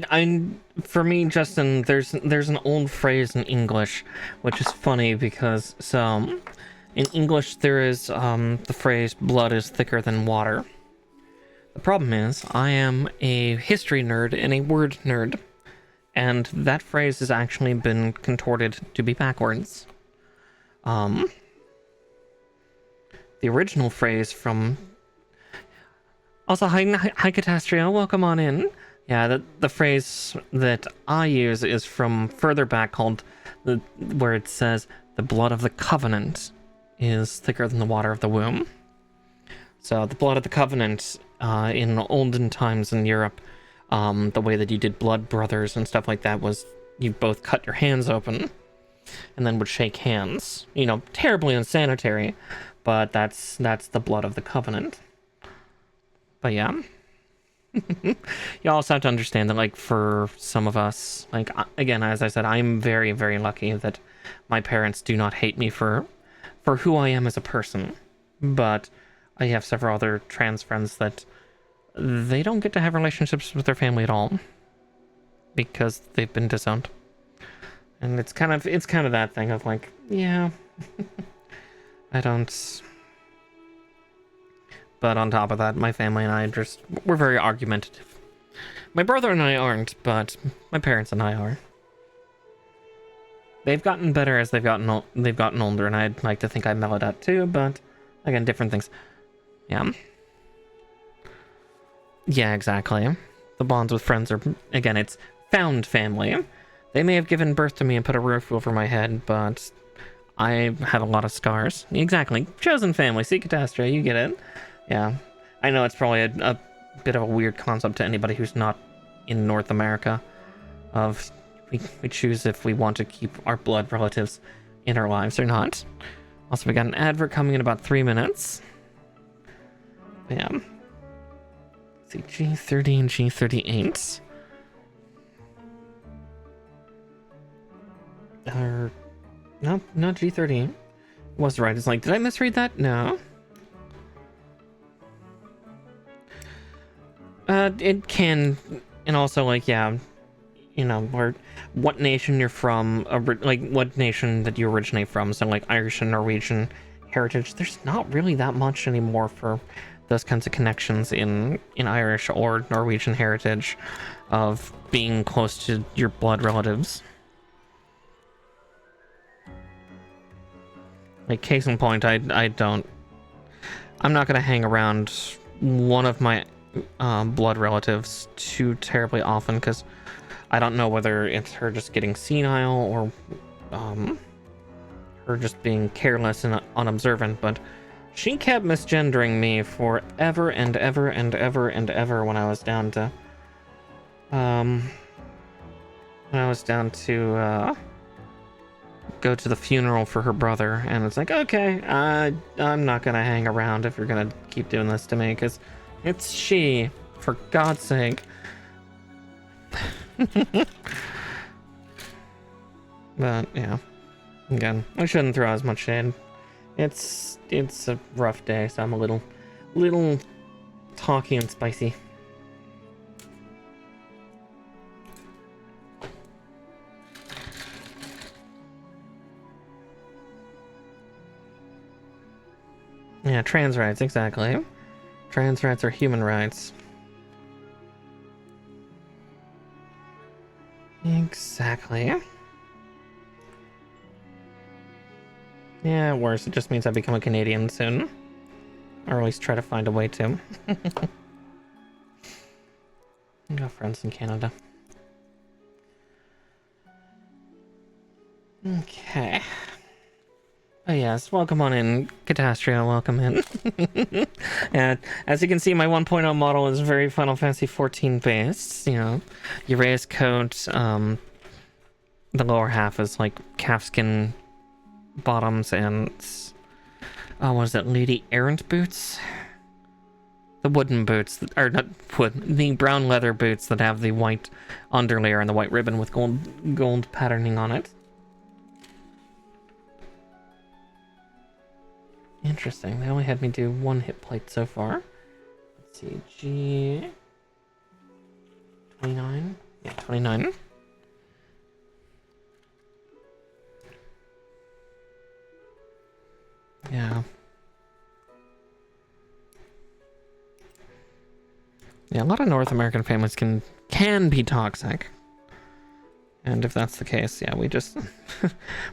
for me, Justin, there's an old phrase in English, which is funny because in English there is the phrase "blood is thicker than water." The problem is, I am a history nerd and a word nerd, and that phrase has actually been contorted to be backwards. The original phrase from... Also, hi Catastria, welcome on in. Yeah, the phrase that I use is from further back called... where it says, the blood of the covenant is thicker than the water of the womb. So, the blood of the covenant, in olden times in Europe, the way that you did blood brothers and stuff like that was you both cut your hands open and then would shake hands. You know, terribly unsanitary, but that's the blood of the covenant. But yeah. You also have to understand that, like, for some of us, like, again, as I said, I'm very, very lucky that my parents do not hate me for who I am as a person. But I have several other trans friends that they don't get to have relationships with their family at all because they've been disowned. And it's kind of that thing of like, yeah, I don't. But on top of that, my family and I we're very argumentative. My brother and I aren't, but my parents and I are. They've gotten better as they've gotten older, and I'd like to think I mellowed out too, but again, different things. Yeah. Yeah, exactly. The bonds with friends are, again, it's found family. They may have given birth to me and put a roof over my head, but I have a lot of scars. Exactly. Chosen family. See, Catastrophe, you get it. Yeah. I know it's probably a bit of a weird concept to anybody who's not in North America. Of we choose if we want to keep our blood relatives in our lives or not. Also, we got an advert coming in about 3 minutes. Yeah. Let's see, G30 and G38. No, not G30. Was right. It's like, did I misread that? No. It can, and also, like, yeah, you know, what nation you're from, like, what nation that you originate from, so, like, Irish and Norwegian heritage, there's not really that much anymore for those kinds of connections in Irish or Norwegian heritage of being close to your blood relatives. Like, case in point, I'm not gonna hang around one of my blood relatives too terribly often, because I don't know whether it's her just getting senile or her just being careless and unobservant, but she kept misgendering me for ever and ever and ever and ever when I was down to go to the funeral for her brother, and it's like, okay, I'm not gonna hang around if you're gonna keep doing this to me, because it's she, for God's sake. But yeah, again, I shouldn't throw as much shade. It's a rough day, so I'm a little talky and spicy. Yeah, trans rights, exactly. Trans rights are human rights. Exactly. Yeah, worse. It just means I become a Canadian soon. Or at least try to find a way to. I got friends in Canada. Okay. Oh yes, welcome on in, Catastria, welcome in. And as you can see, my 1.0 model is very Final Fantasy 14 based, you know. You raise coat, the lower half is like calfskin bottoms and, what is it, Lady Errant boots? The wooden boots, or not wood, the brown leather boots that have the white underlayer and the white ribbon with gold patterning on it. Interesting. They only had me do 1 hit plate so far. Let's see. 29? Yeah, 29. Yeah. Yeah, a lot of North American families can be toxic. And if that's the case, yeah, we just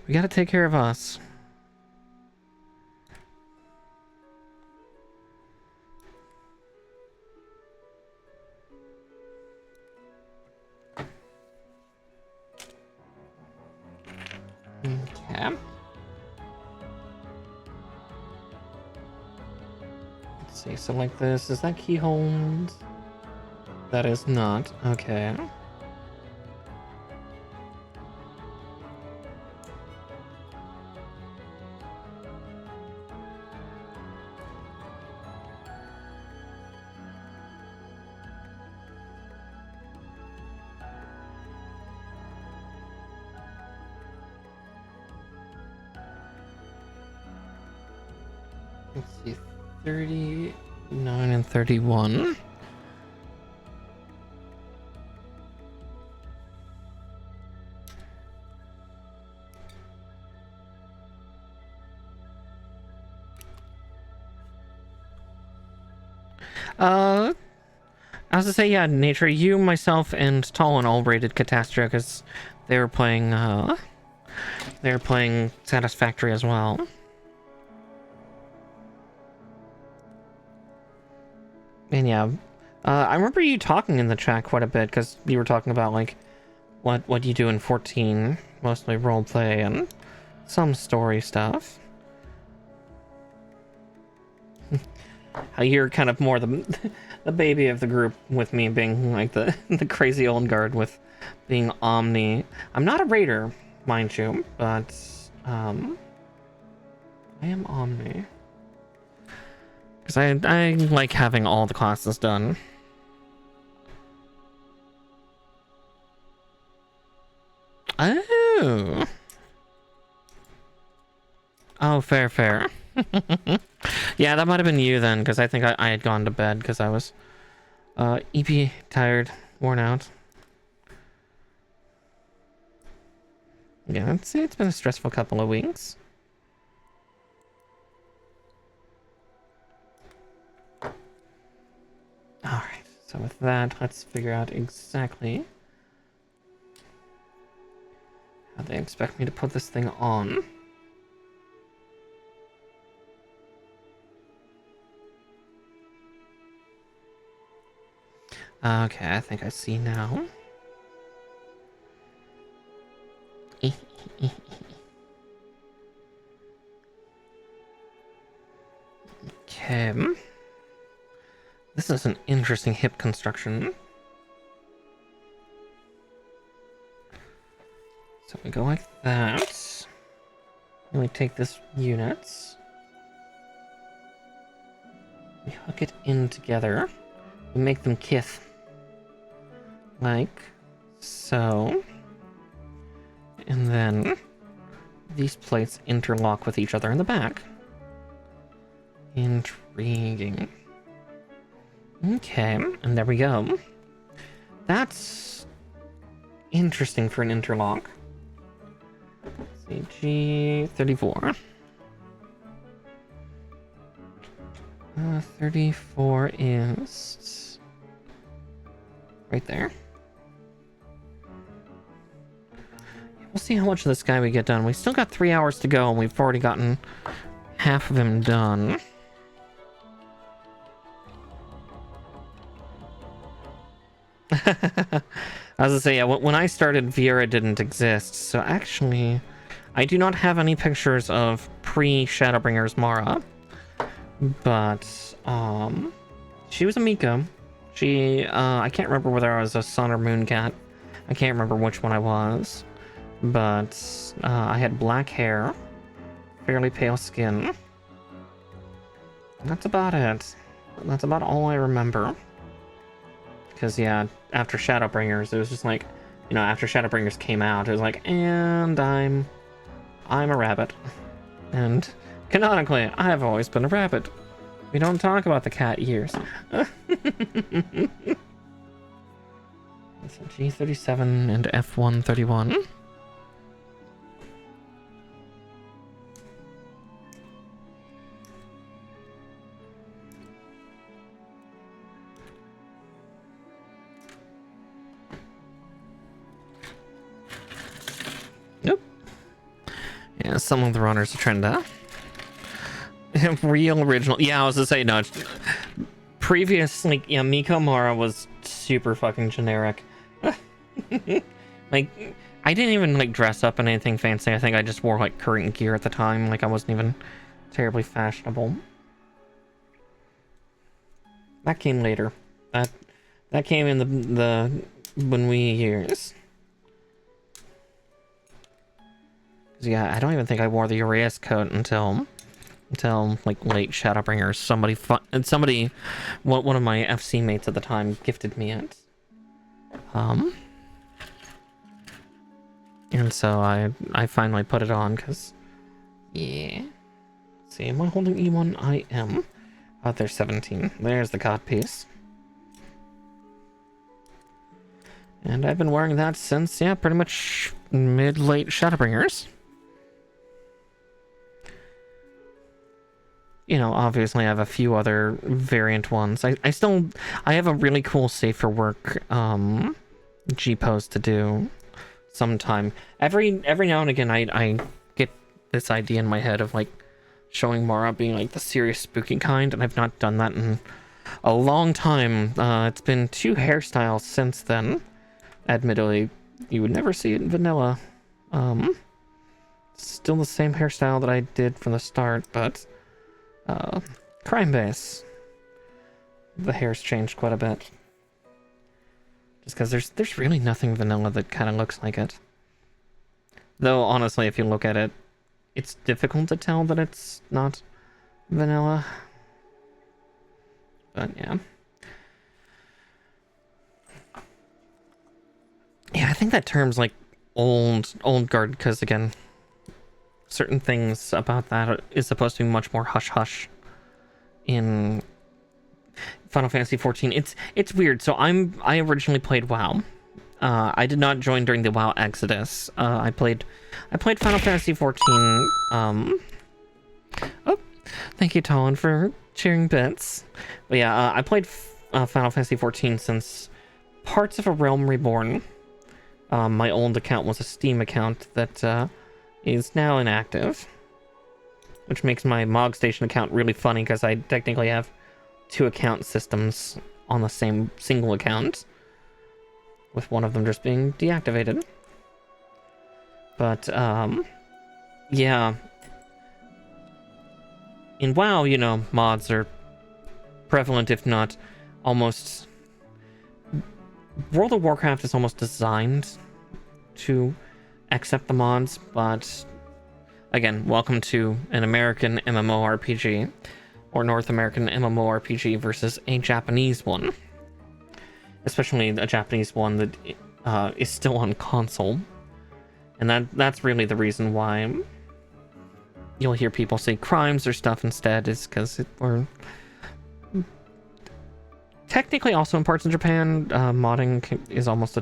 we gotta take care of us. Okay. Let's see, so like this, is that keyhole? That is not. Okay. Let's see, 39 and 31. I was to say, yeah, Nature, you, myself, and Talon all rated Catastrophe because they were playing Satisfactory as well. And yeah, I remember you talking in the chat quite a bit because you were talking about like what you do in 14, mostly roleplay and some story stuff. How you're kind of more the baby of the group, with me being like the crazy old guard with being Omni. I'm not a raider, mind you, but I am Omni. Because I like having all the classes done. Oh. Oh, fair. Yeah, that might have been you then, because I think I had gone to bed because I was EP tired, worn out. Yeah, I'd say it's been a stressful couple of weeks. Alright, so with that, let's figure out exactly how they expect me to put this thing on. Okay, I think I see now. Okay. This is an interesting hip construction. So we go like that. And we take this unit. We hook it in together. We make them kiss. Like so. And then these plates interlock with each other in the back. Intriguing. Okay, and there we go. That's interesting for an interlock. CG34. 34 is right there. We'll see how much of this guy we get done. We still got 3 hours to go, and we've already gotten half of him done. I was gonna say, yeah, when I started, Viera didn't exist, so actually, I do not have any pictures of pre-Shadowbringers Mara, but, she was a Miko. She, I can't remember whether I was a Sun or Moon Cat. I can't remember which one I was, but, I had black hair, fairly pale skin. That's about it. That's about all I remember. Because, yeah, after Shadowbringers, it was just like, you know, after Shadowbringers came out, it was like, and I'm a rabbit. And canonically, I've always been a rabbit. We don't talk about the cat years. So G37 and F131. Nope. Yeah, some of the runners are trying to real original. Yeah, I was gonna say no. Previous, like, yeah, Miko Mara was super fucking generic. Like, I didn't even like dress up in anything fancy. I think I just wore like current gear at the time. Like, I wasn't even terribly fashionable. That came later. That came in the when we years. Yeah, I don't even think I wore the Uraeus coat until like late Shadowbringers. Somebody, one of my FC mates at the time gifted me it. And so I finally put it on because, yeah. Let's see, am I holding E1? I am. Oh, there's 17. There's the cod piece. And I've been wearing that since, yeah, pretty much mid-late Shadowbringers. You know, obviously I have a few other variant ones. I have a really cool Safe for Work G-pose to do sometime. Every now and again I get this idea in my head of like showing Mara being like the serious spooky kind, and I've not done that in a long time. It's been 2 hairstyles since then. Admittedly, you would never see it in vanilla. Still the same hairstyle that I did from the start, but crime base. The hair's changed quite a bit. Just because there's really nothing vanilla that kind of looks like it. Though, honestly, if you look at it, it's difficult to tell that it's not vanilla. But, yeah. Yeah, I think that term's like old guard, because, again, certain things about that is supposed to be much more hush-hush in Final Fantasy XIV. It's weird. So I originally played WoW. I did not join during the WoW Exodus. I played Final Fantasy XIV. Oh, thank you, Talon, for sharing bits. But yeah, I played Final Fantasy XIV since parts of A Realm Reborn. My old account was a Steam account that is now inactive, which makes my Mog Station account really funny because I technically have 2 account systems on the same single account, with one of them just being deactivated. But yeah, in WoW, you know, mods are prevalent, if not almost. World of Warcraft is almost designed to accept the mods, but again, welcome to an American MMORPG, or North American MMORPG versus a Japanese one. Especially a Japanese one that is still on console. And that's really the reason why you'll hear people say crimes or stuff instead, is because we're technically also in parts of Japan, modding is almost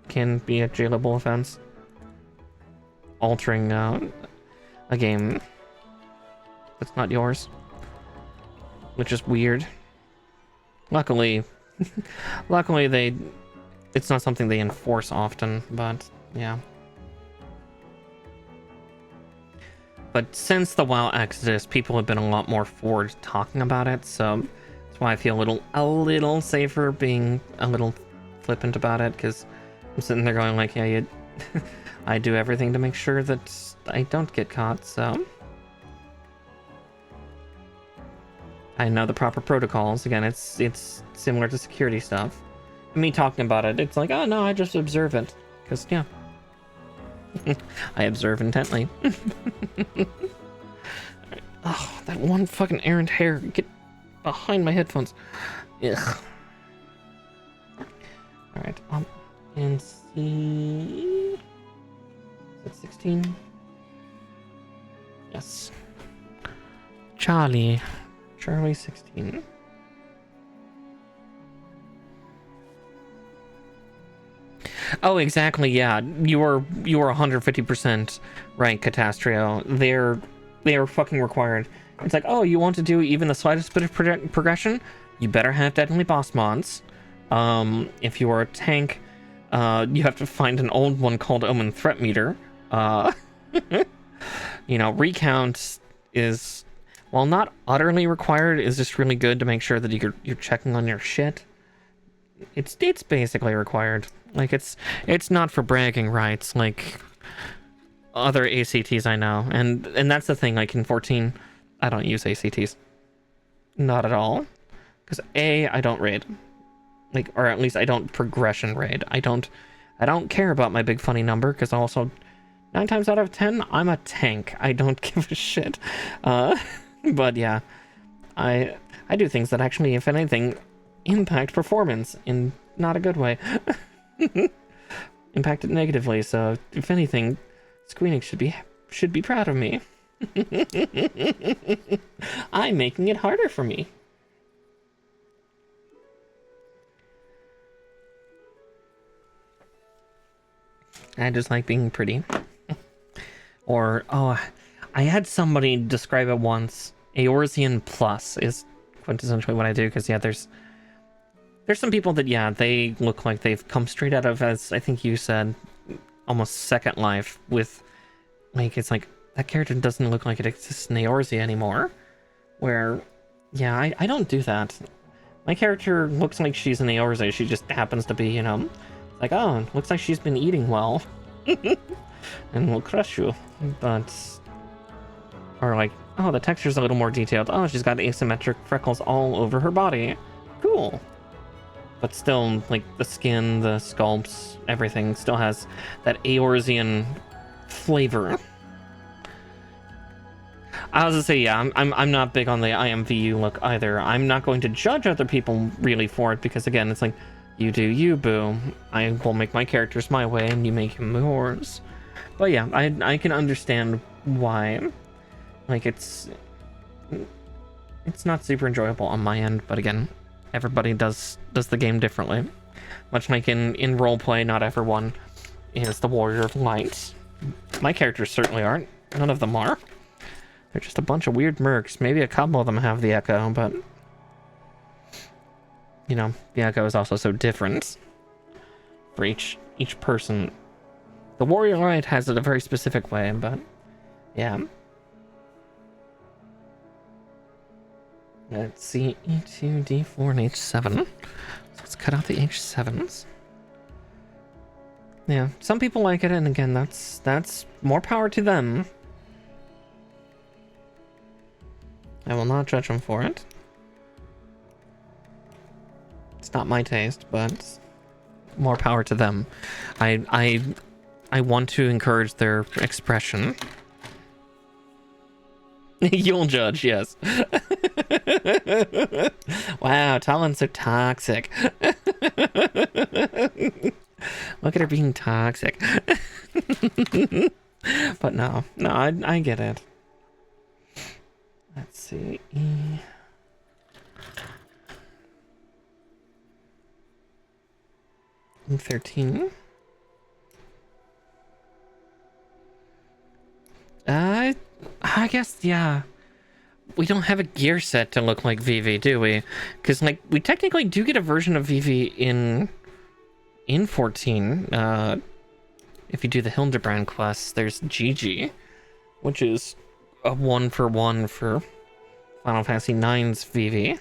can be a jailable offense. Altering a game that's not yours, which is weird. Luckily it's not something they enforce often, but yeah. But since the WoW Exodus, people have been a lot more forward talking about it, so that's why I feel a little safer being a little flippant about it, because I'm sitting there going like, yeah, I do everything to make sure that I don't get caught, so I know the proper protocols. Again, it's similar to security stuff. Me talking about it, it's like, oh no, I just observe it, because yeah, I observe intently. Oh, that one fucking errant hair, get behind my headphones. Ugh. All right, and see, is it 16? Yes. Charlie 16. Oh, exactly. Yeah, you are 150% right, Catastrio. They are fucking required. It's like, oh, you want to do even the slightest bit of progression? You better have deadly boss mods. If you are a tank, you have to find an old one called Omen Threat Meter. Recount is, while not utterly required, is just really good to make sure that you're checking on your shit. It's basically required. Like, it's not for bragging rights like other ACTs I know, and that's the thing. Like in 14, I don't use ACTs, not at all, because I don't raid, like, or at least I don't progression raid. I don't care about my big funny number, because also 9 times out of 10 I'm a tank. I don't give a shit. But yeah, I do things that actually, if anything, impact performance in not a good way. Impact it negatively. So if anything, Squeenix should be proud of me. I'm making it harder for me. I just like being pretty. Or, oh, I had somebody describe it once. Eorzean Plus is quintessentially what I do, because yeah, there's some people that, yeah, they look like they've come straight out of, as I think you said, almost Second Life, with, like, it's like, that character doesn't look like it exists in Eorzea anymore. Where, yeah, I don't do that. My character looks like she's in Eorzea, she just happens to be, like, oh, looks like she's been eating well. And will crush you. But, or like, oh, the texture's a little more detailed. Oh, she's got asymmetric freckles all over her body. Cool. But still, like, the skin, the sculpts, everything still has that Eorzean flavor. I was gonna say, yeah, I'm not big on the IMVU look either. I'm not going to judge other people really for it, because again, it's like, you do you, boo. I will make my characters my way, and you make him yours. But yeah, I can understand why. Like, it's not super enjoyable on my end, but again, everybody does the game differently. Much like in roleplay, not everyone is the Warrior of Light. My characters certainly aren't. None of them are. They're just a bunch of weird mercs. Maybe a couple of them have the Echo, but the Echo is also so different for each person. The Warrior of Light has it a very specific way, but yeah. Let's see, E2, D4, and H7. So let's cut out the H7s. Yeah, some people like it, and again, that's more power to them. I will not judge them for it. It's not my taste, but more power to them. I want to encourage their expression. You'll judge, yes. Wow, Talon's so toxic. Look at her being toxic. But no, I get it. Let's see. E13. I guess, yeah. We don't have a gear set to look like Vivi, do we? Because, like, we technically do get a version of Vivi in 14. If you do the Hildebrand quest, there's Gigi, which is a 1-for-1 for Final Fantasy IX's Vivi.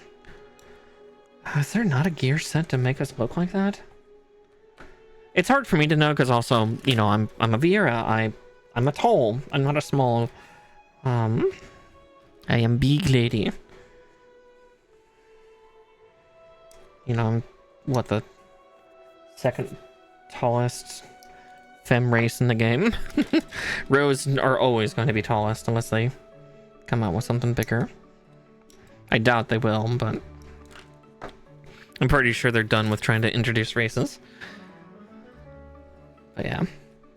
Is there not a gear set to make us look like that? It's hard for me to know, because also, I'm a Viera. I'm a tall. I'm not a small. I am big lady. I'm what, the second tallest femme race in the game. Rose are always going to be tallest unless they come out with something bigger. I doubt they will, but I'm pretty sure they're done with trying to introduce races. But yeah,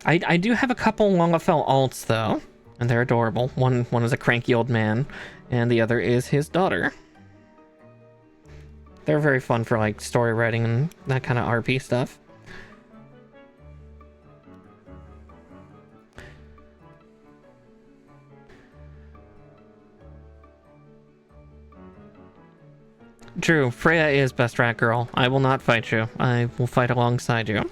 I do have a couple Longafell alts though, and they're adorable. One is a cranky old man, and the other is his daughter. They're very fun for like story writing and that kind of RP stuff. true. Freya is best rat girl. I will not fight you. I will fight alongside you.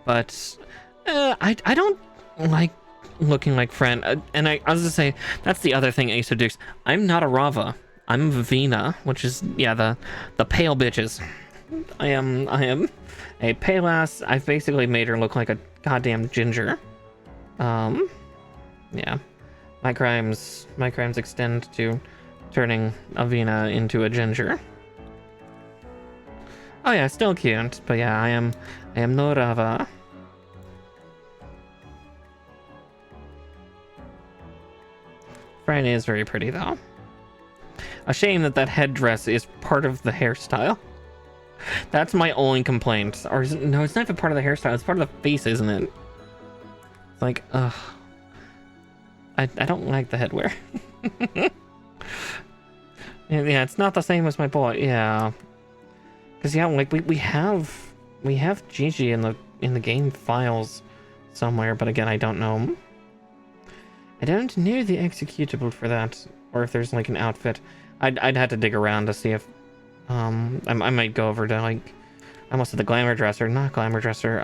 But I don't like looking like Fran. And I was gonna say, that's the other thing Ace of Dukes. I'm not a Rava. I'm Vina, which is, yeah, the pale bitches. I am a pale ass. I've basically made her look like a goddamn ginger. Yeah. My crimes extend to turning Avina into a ginger. Oh yeah, still cute, but yeah, I am no Rava. Fran is very pretty though. A shame that headdress is part of the hairstyle. That's my only complaint. Or no, it's not even part of the hairstyle. It's part of the face, isn't it? It's like, ugh. I don't like the headwear. Yeah, it's not the same as my boy. Yeah, because yeah, like we have Gigi in the game files somewhere, but again, I don't know. I don't know the executable for that, or if there's like an outfit. I'd have to dig around to see if I might go over to like I almost said the glamour dresser, not glamour dresser.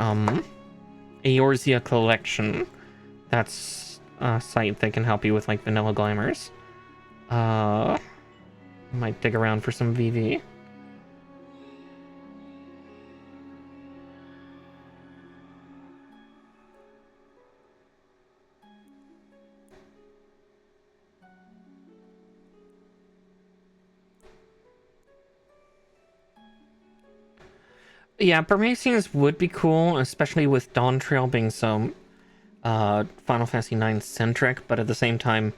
Eorzea collection. That's a site that can help you with like vanilla glamours. Might dig around for some VV. Yeah, Burmesians would be cool, especially with Dawn Trail being so Final Fantasy IX centric, but at the same time,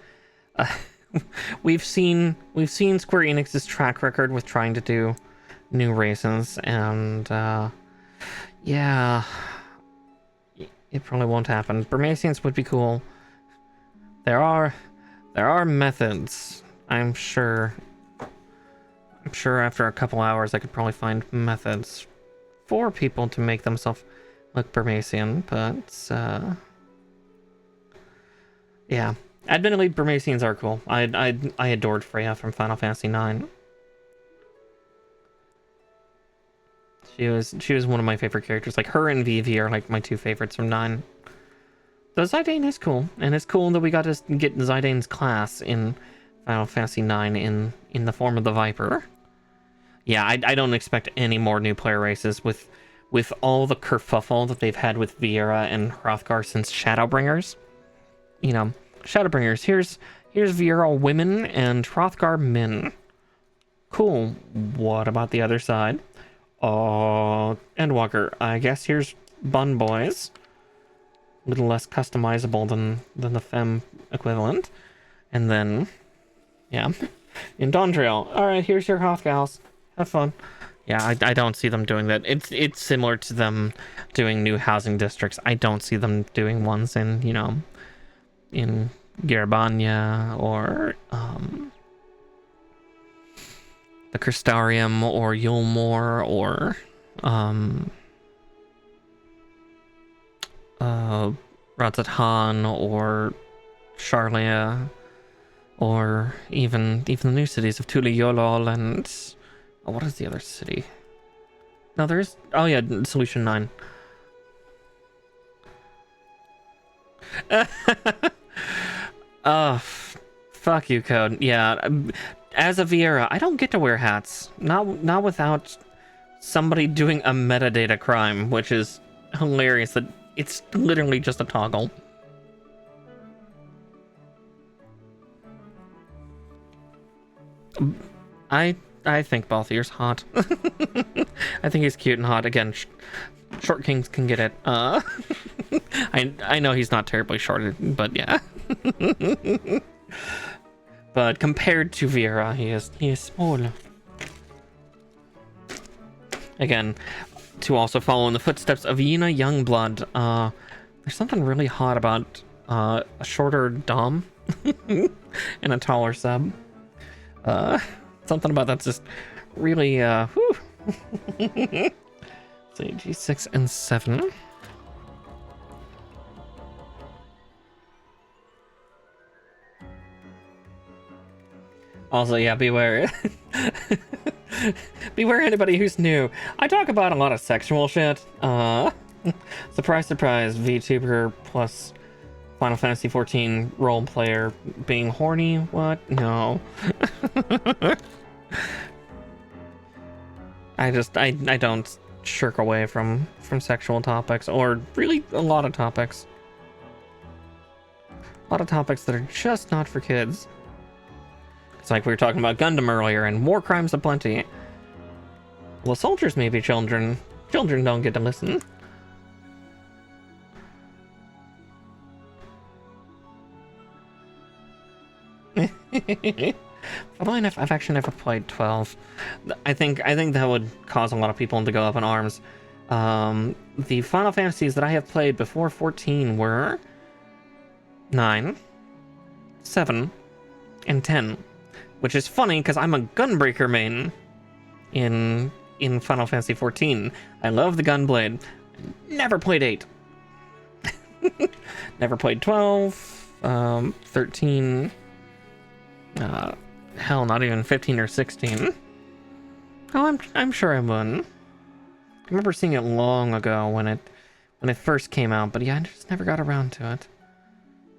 we've seen Square Enix's track record with trying to do new races, and yeah, it probably won't happen. Burmesians would be cool. There are methods. I'm sure after a couple hours I could probably find methods for people to make themselves look Burmesian, but yeah. Admittedly, Burmesians are cool. I adored Freya from Final Fantasy IX. She was one of my favorite characters. Like her and Vivi are like my two favorites from 9. The Zidane is cool, and it's cool that we got to get Zidane's class in Final Fantasy IX in the form of the Viper. Yeah, I don't expect any more new player races with all the kerfuffle that they've had with Viera and Hrothgar since Shadowbringers. You know, Shadowbringers, here's Viera women and Hrothgar men. Cool. What about the other side? Endwalker, I guess here's Bun Boys. A little less customizable than the Femme equivalent. And then, yeah, in Dawn Trail, alright, here's your Hrothgals. Have fun. Yeah, I don't see them doing that. It's similar to them doing new housing districts. I don't see them doing ones in, you know, in Garabania or the Crystarium or Yulmore or Razathan or Charlia or even the new cities of Tula Yolol and what is the other city? No, there's Solution 9. Fuck you, Code. Yeah, as a Viera, I don't get to wear hats. Not without somebody doing a metadata crime, which is hilarious that it's literally just a toggle. I think Balthier's hot. I think he's cute and hot. Again, short kings can get it. I know he's not terribly shorted, but yeah. But compared to Viera, he is small. Again, to also follow in the footsteps of Yena Youngblood, there's something really hot about a shorter Dom and a taller sub. Something about that's just really whew. So G6 and 7. Also, yeah, beware. Beware anybody who's new. I talk about a lot of sexual shit. Surprise, surprise. VTuber plus Final Fantasy 14 role player being horny. What? No. I don't shirk away from sexual topics, or really a lot of topics. A lot of topics that are just not for kids. It's like we were talking about Gundam earlier and war crimes aplenty. Well, soldiers may be children. Children don't get to listen. Funnily enough, I've actually never played 12. I think that would cause a lot of people to go up in arms. The Final Fantasies that I have played before 14 were 9, 7, and 10. Which is funny because I'm a Gunbreaker main in Final Fantasy 14. I love the Gunblade. Never played 8. Never played 12, 13. Hell, not even 15 or 16. Oh, I'm sure I wouldn't. I remember seeing it long ago when it first came out, but yeah, I just never got around to it.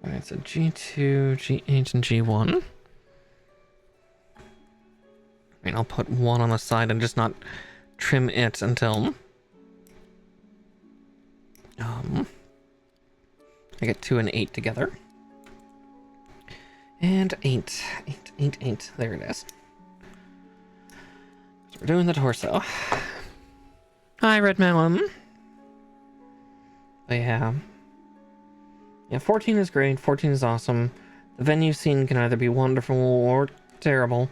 Alright, so G2, G8, and G1. I mean, I'll put 1 on the side and just not trim it until I get 2 and 8 together. And 8. There it is. So we're doing the torso. Hi, Red Melon. But yeah, 14 is great. 14 is awesome. The venue scene can either be wonderful or terrible.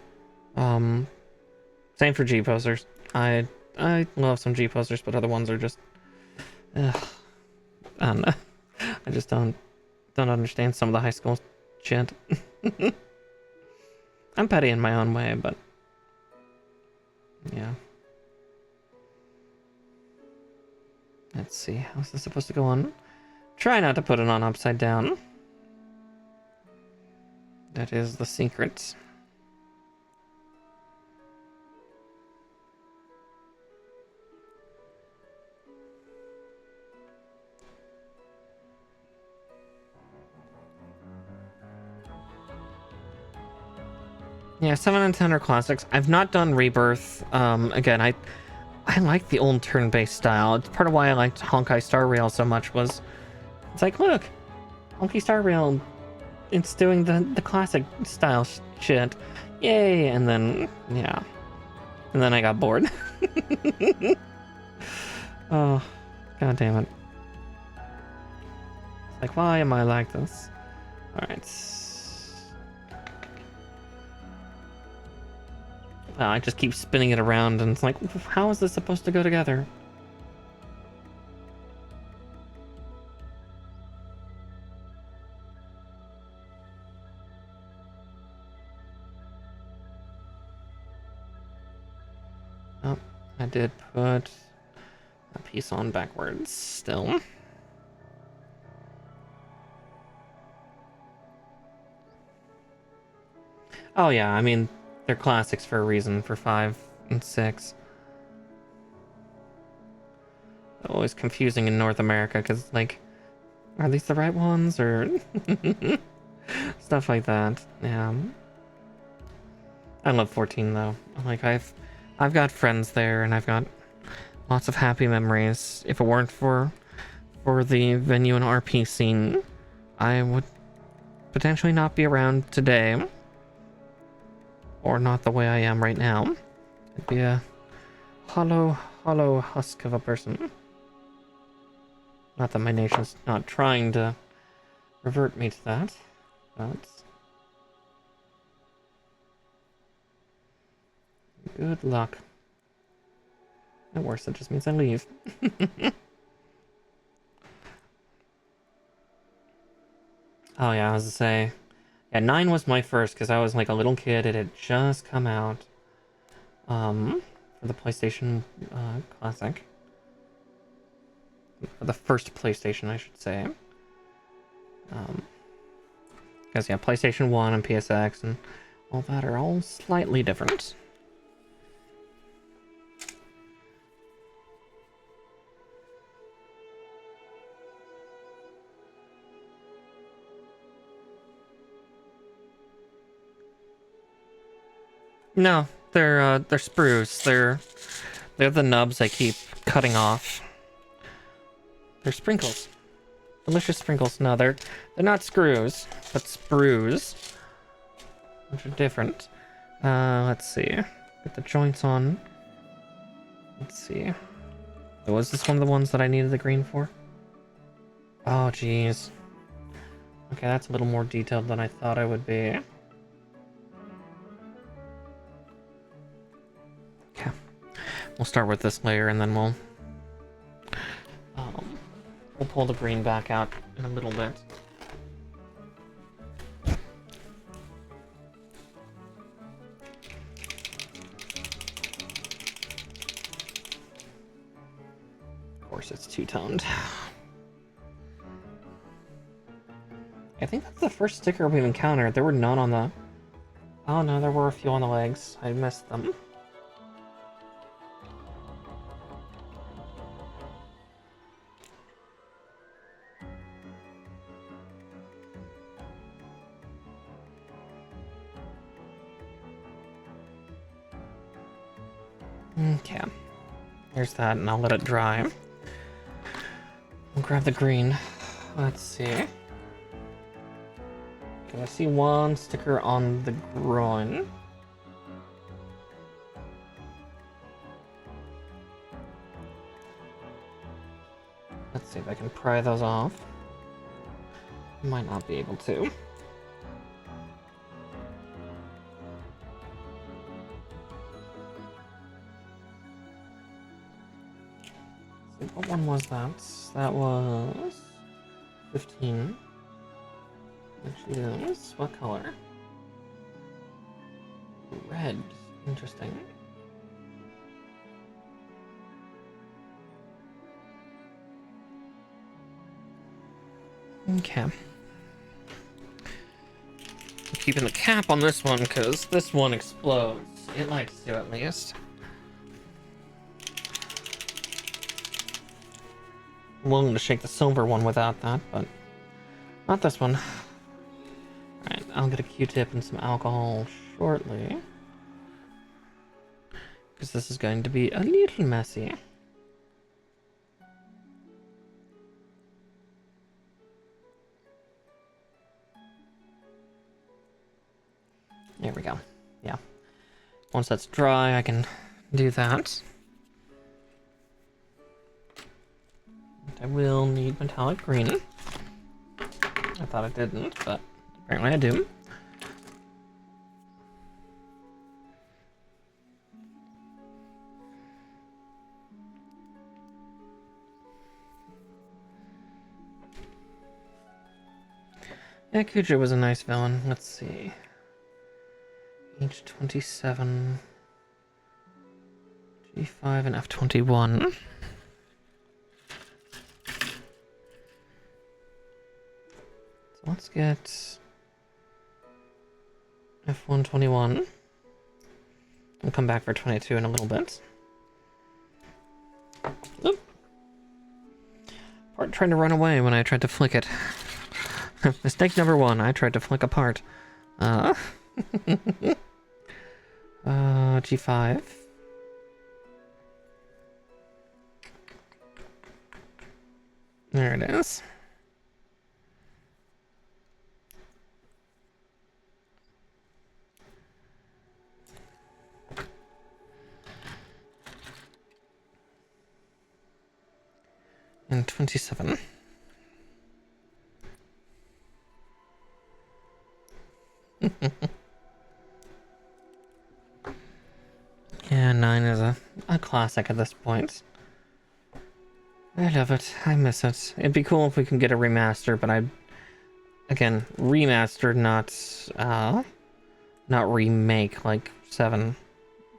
Same for G posters. I love some G posters, but other ones are just, I don't know. I just don't understand some of the high school shit. I'm petty in my own way, but yeah. Let's see, how's this supposed to go on? Try not to put it on upside down. That is the secret. Yeah, 7 and 10 are classics. I've not done Rebirth. Again, I like the old turn-based style. It's part of why I liked Honkai Star Rail so much was... It's like, look! Honkai Star Rail, it's doing the classic style shit. Yay! And then, yeah. And then I got bored. Oh, god damn it. It's like, why am I like this? Alright. I just keep spinning it around, and it's like, how is this supposed to go together? Oh, I did put a piece on backwards still. Oh yeah, I mean, they're classics for a reason for 5 and 6. Always confusing in North America because, like, are these the right ones or stuff like that? Yeah. I love 14 though. Like I've got friends there and I've got lots of happy memories. If it weren't for the venue and RP scene, I would potentially not be around today. Or not the way I am right now. I'd be a hollow husk of a person. Not that my nation's not trying to revert me to that, but... Good luck. At worst, it just means I leave. Oh yeah, I was to say... Yeah, 9 was my first, because I was like a little kid. It had just come out. For the PlayStation Classic. For the first PlayStation, I should say. Because, yeah, PlayStation 1 and PSX and all that are all slightly different. No, they're spruce. They're the nubs I keep cutting off. They're sprinkles. Delicious sprinkles. No, they're not screws, but sprues, which are different. Let's see. Get the joints on. Let's see. Was this one of the ones that I needed the green for? Oh, jeez. Okay, that's a little more detailed than I thought I would be. Okay. We'll start with this layer and then we'll pull the green back out in a little bit. Of course, it's two-toned. I think that's the first sticker we've encountered. There were none on the... Oh no, there were a few on the legs. I missed them. Okay. Here's that, and I'll let it dry. We'll grab the green. Let's see. Okay, I see one sticker on the groin. Let's see if I can pry those off. Might not be able to. What one was that? That was 15. Which is what color? Red. Interesting. Okay. Keeping the cap on this one because this one explodes. It likes to, at least. I'm willing to shake the silver one without that, but not this one. Alright, I'll get a Q-tip and some alcohol shortly. Because this is going to be a little messy. There we go. Yeah. Once that's dry, I can do that. I will need metallic green. I thought I didn't, but apparently I do. Yeah, Kuja was a nice villain. Let's see. H27, G5, and F21. So let's get F121. We'll come back for 22 in a little bit. Oop. Part tried to run away when I tried to flick it. Mistake number one, I tried to flick a part. G5. There it is. And 27. Yeah, 9 is a classic at this point. I love it. I miss it. It'd be cool if we can get a remaster, but again, remastered, not remake like 7.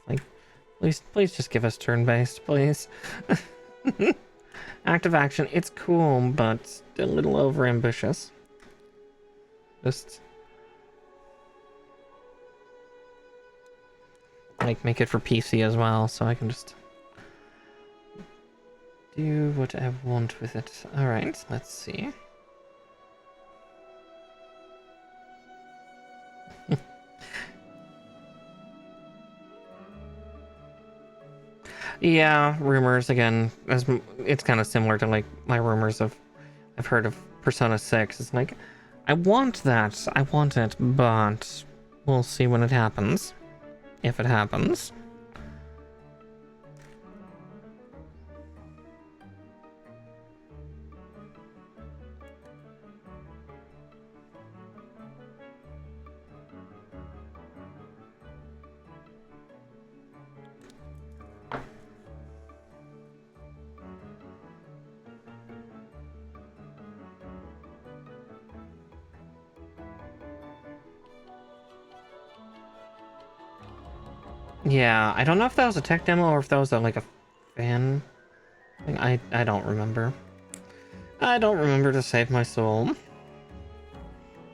Like, please just give us turn-based, please. Active action, it's cool, but a little over-ambitious. Just... like, make it for PC as well, so I can just do what I want with it. Alright, let's see. Yeah, rumors again. It's kind of similar to like my rumors of I've heard of Persona 6. It's like I want that. I want it, but we'll see when it happens. If it happens. Yeah, I don't know if that was a tech demo or if that was like a fan thing. I don't remember. I don't remember to save my soul.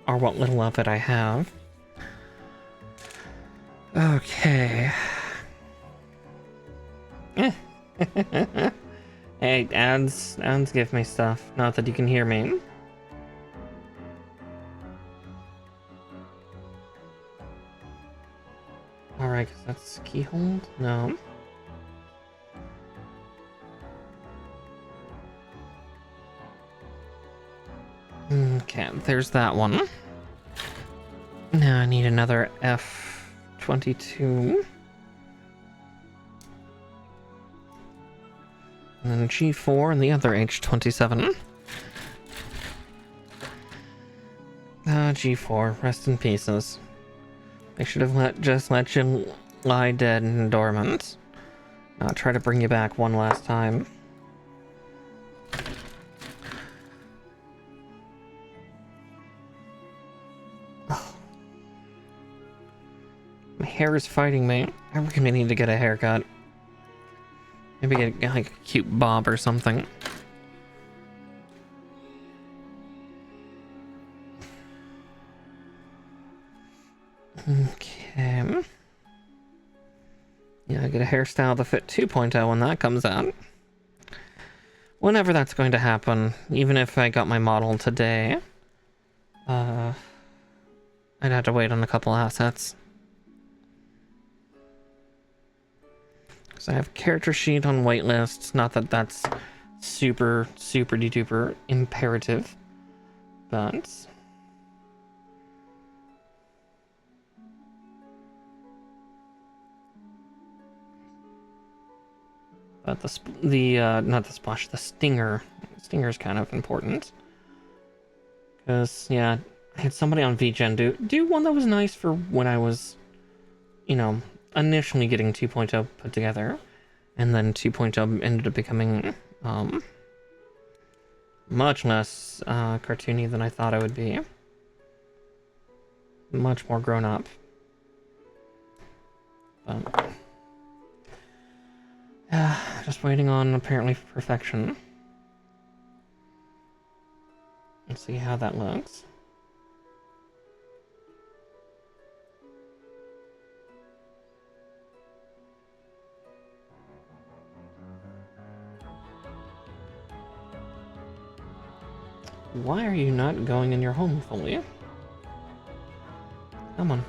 Or what little of it I have. Okay. Hey, ads give me stuff. Not that you can hear me. Alright, because that's keyhold? No. Okay, there's that one. Now I need another F22. And then G4 and the other H27. G4, rest in pieces. They should have just let you lie dead and dormant. Not try to bring you back one last time. My hair is fighting me. I really need to get a haircut. Maybe get like a cute bob or something. Okay. Yeah, I get a hairstyle to fit 2.0 when that comes out. Whenever that's going to happen, even if I got my model today, I'd have to wait on a couple assets. So I have character sheet on whitelist. Not that that's super duper imperative, but not the splash, the stinger. Stinger is kind of important. Because, yeah, I had somebody on VGen do one that was nice for when I was, you know, initially getting 2.0 put together. And then 2.0 ended up becoming, much less, cartoony than I thought it would be. Much more grown up. But just waiting on, apparently, perfection. Let's see how that looks. Why are you not going in your home fully? Come on.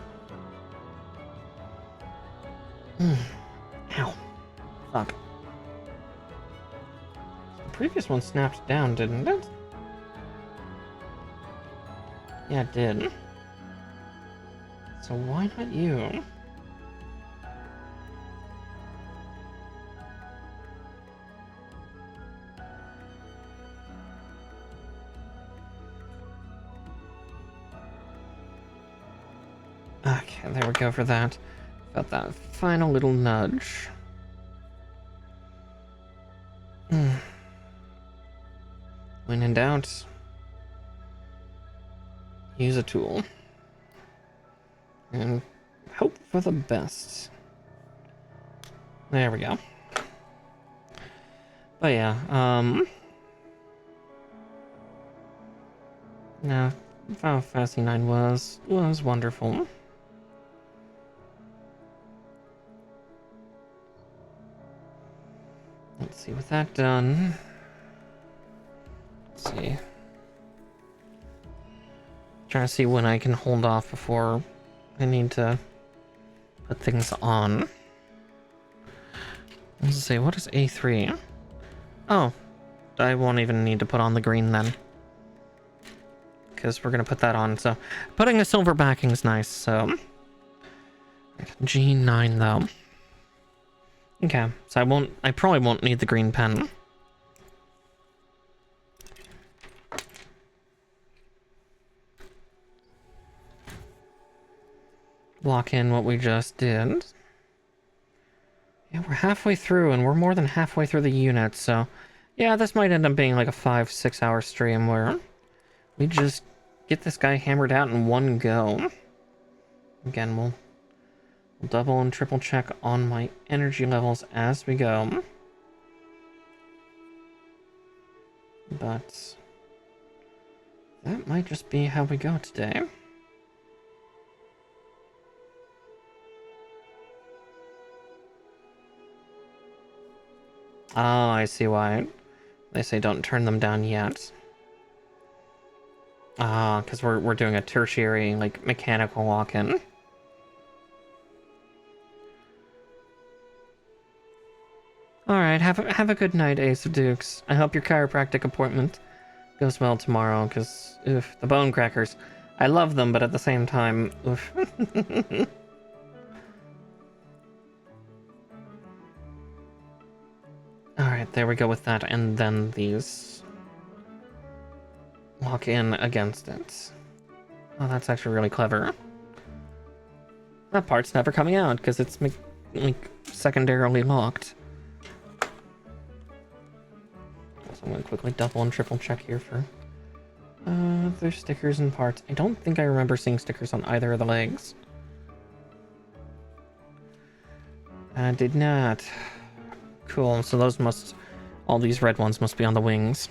Ow. Fuck. The previous one snapped down, didn't it? Yeah, it did. So why not you? Okay, there we go for that. Got that final little nudge. When in doubt, use a tool. And hope for the best. There we go. But yeah, no, Final Fantasy 9 was wonderful. Let's see, with that done, let's see. Trying to see when I can hold off before I need to put things on. Let's see, what is A3? Oh, I won't even need to put on the green then. Because we're going to put that on, so... Putting a silver backing is nice, so... G9, though. Okay, so I probably won't need the green pen. Lock in what we just did. Yeah, we're halfway through, and we're more than halfway through the unit, so... Yeah, this might end up being like a 5-6 hour stream where we just get this guy hammered out in one go. Again, we'll double and triple check on my energy levels as we go. But that might just be how we go today. Oh, I see why they say don't turn them down yet. Ah, because we're doing a tertiary, like, mechanical lock-in. Alright, have a good night, Ace of Dukes. I hope your chiropractic appointment goes well tomorrow, because, oof, the bone crackers. I love them, but at the same time, oof. Alright, there we go with that, and then these lock in against it. Oh, that's actually really clever. That part's never coming out, because it's, like, secondarily locked. So I'm going to quickly double and triple check here for other stickers and parts. I don't think I remember seeing stickers on either of the legs. I did not. Cool, so those all these red ones must be on the wings.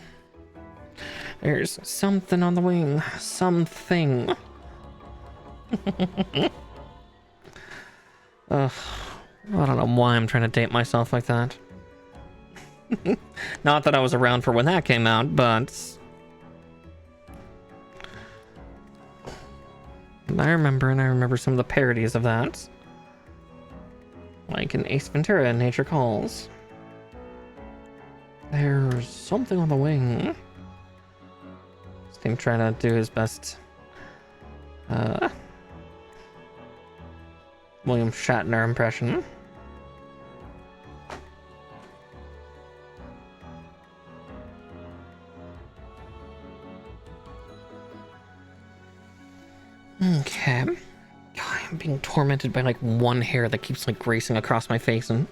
There's something on the wing. Something. Ugh. I don't know why I'm trying to date myself like that. Not that I was around for when that came out, but... I remember some of the parodies of that. Like in Ace Ventura, Nature Calls. There's something on the wing. This team trying to do his best. William Shatner impression. Okay. God, I'm being tormented by like one hair that keeps like racing across my face and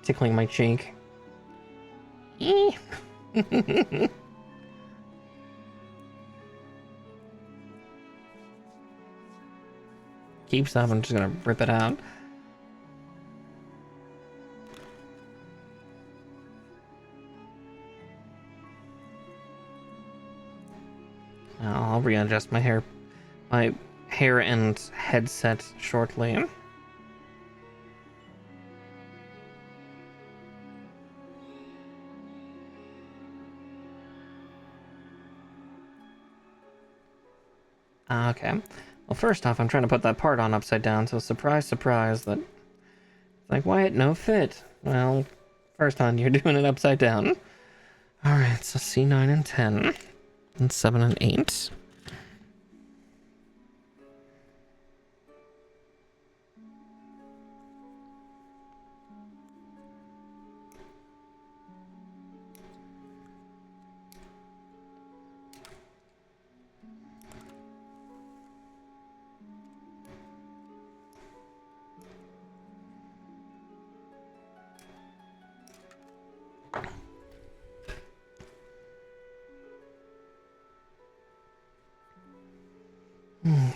tickling my cheek. Keeps up, I'm just gonna rip it out. I'll readjust my hair and headset shortly. Okay. Well, first off, I'm trying to put that part on upside down, so surprise, surprise, that... Like, Wyatt, no fit. Well, first on, you're doing it upside down. Alright, so C9 and 10. And 7 and 8.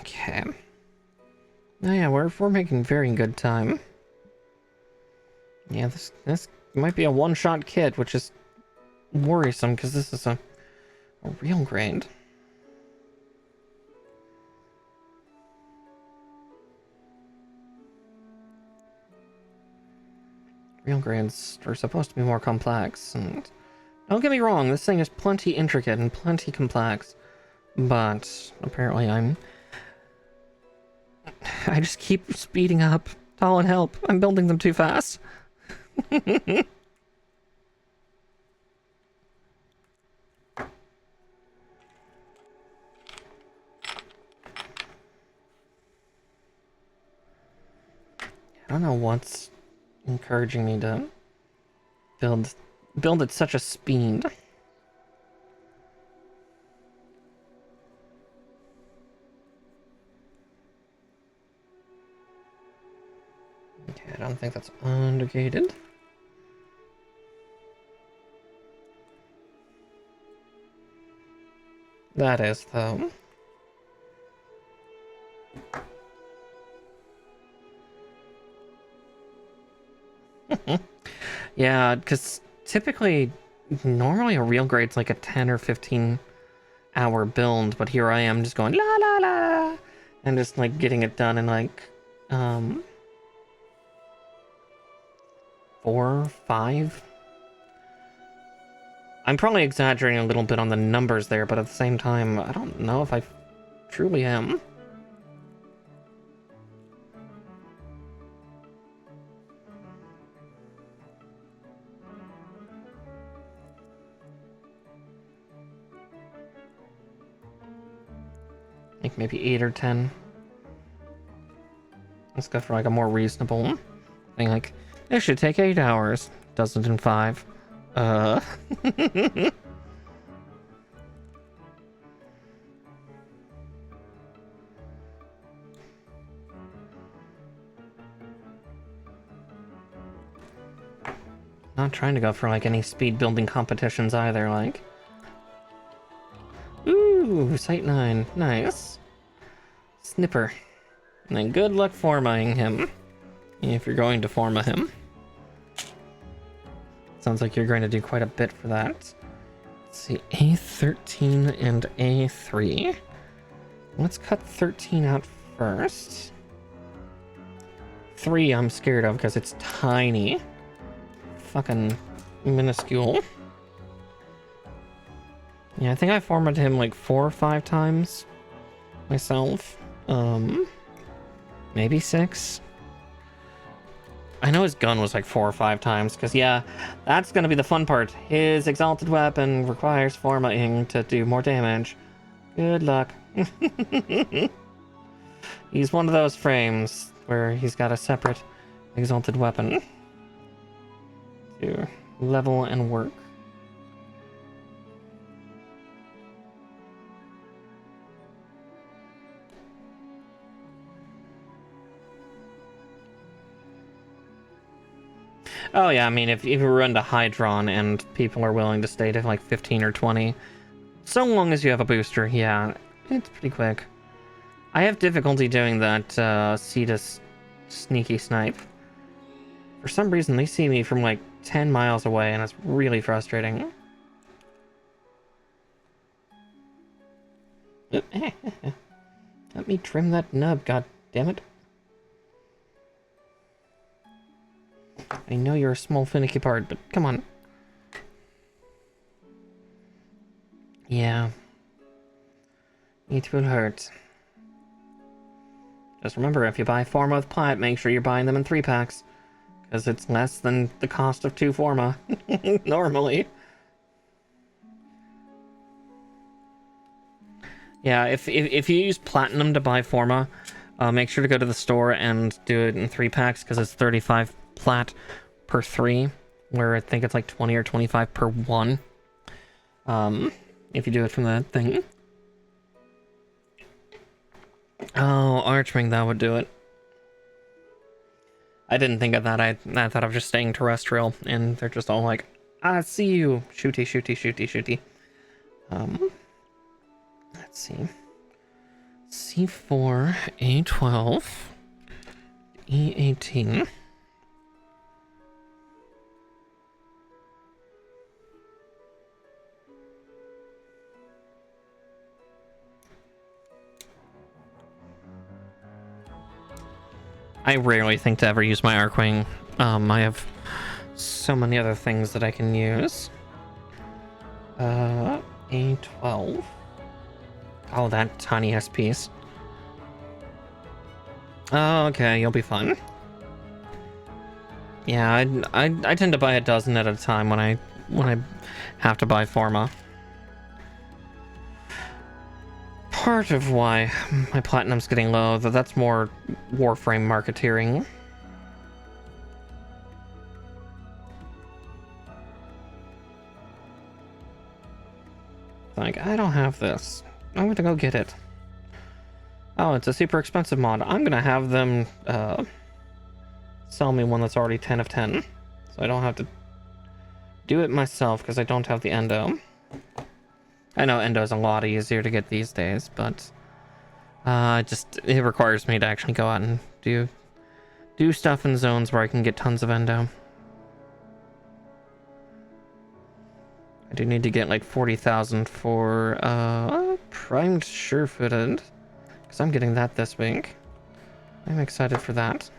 Okay. Oh yeah, we're making very good time. Yeah, this might be a one-shot kit, which is worrisome because this is a real grade. Real grades are supposed to be more complex, and don't get me wrong, this thing is plenty intricate and plenty complex, but apparently I just keep speeding up. Talon, help. I'm building them too fast. don't know what's encouraging me to build at such a speed. Okay, I don't think that's undergated. That is, though. Yeah, because typically, normally a real grade's like a 10 or 15 hour build, but here I am just going la la la and just like getting it done in like 4, 5. I'm probably exaggerating a little bit on the numbers there, but at the same time, I don't know if I truly am. Like maybe 8 or 10. Let's go for like a more reasonable thing. Like, this should take 8 hours. Does it in 5. Not trying to go for like any speed building competitions either, like. Ooh, Site 9. Nice. Snipper. And then good luck formaing him. If you're going to forma him. Sounds like you're going to do quite a bit for that. Let's see, A13 and A3. Let's cut 13 out first. 3 I'm scared of because it's tiny. Fucking minuscule. Yeah, I think I formatted him like 4 or 5 times myself. Maybe 6. I know his gun was like 4 or 5 times, because yeah, that's gonna be the fun part. His exalted weapon requires formatting to do more damage. Good luck. He's one of those frames where he's got a separate exalted weapon to level and work. Oh yeah, I mean, if you run to Hydron and people are willing to stay to like 15 or 20, so long as you have a booster, yeah, it's pretty quick. I have difficulty doing that Cetus sneaky snipe. For some reason, they see me from like 10 miles away, and it's really frustrating. Let me trim that nub, god damn it. I know you're a small finicky part, but come on. Yeah. It will hurt. Just remember, if you buy Forma with Plat, make sure you're buying them in 3 packs. Because it's less than the cost of 2 Forma. Normally. Yeah, if you use Platinum to buy Forma, make sure to go to the store and do it in 3 packs, because it's 35 Plat per 3, where I think it's like 20 or 25 per 1. If you do it from that thing. Oh, Archwing, that would do it. I didn't think of that. I thought of just staying terrestrial, and they're just all like, I see you. Shooty, shooty, shooty, shooty. Let's see. C4, A12, E18. I rarely think to ever use my Archwing. I have so many other things that I can use. A12. Oh, that tiny ass piece. Oh, okay, you'll be fun. Yeah, I tend to buy a dozen at a time when I have to buy Forma. Part of why my platinum's getting low, though that's more Warframe marketeering. Like, I don't have this. I'm gonna go get it. Oh, it's a super expensive mod. I'm gonna have them sell me one that's already 10 of 10. So I don't have to do it myself because I don't have the endo. I know endo's a lot easier to get these days, but it requires me to actually go out and do stuff in zones where I can get tons of endo. I do need to get like 40,000 for primed sure-footed, because I'm getting that this week. I'm excited for that.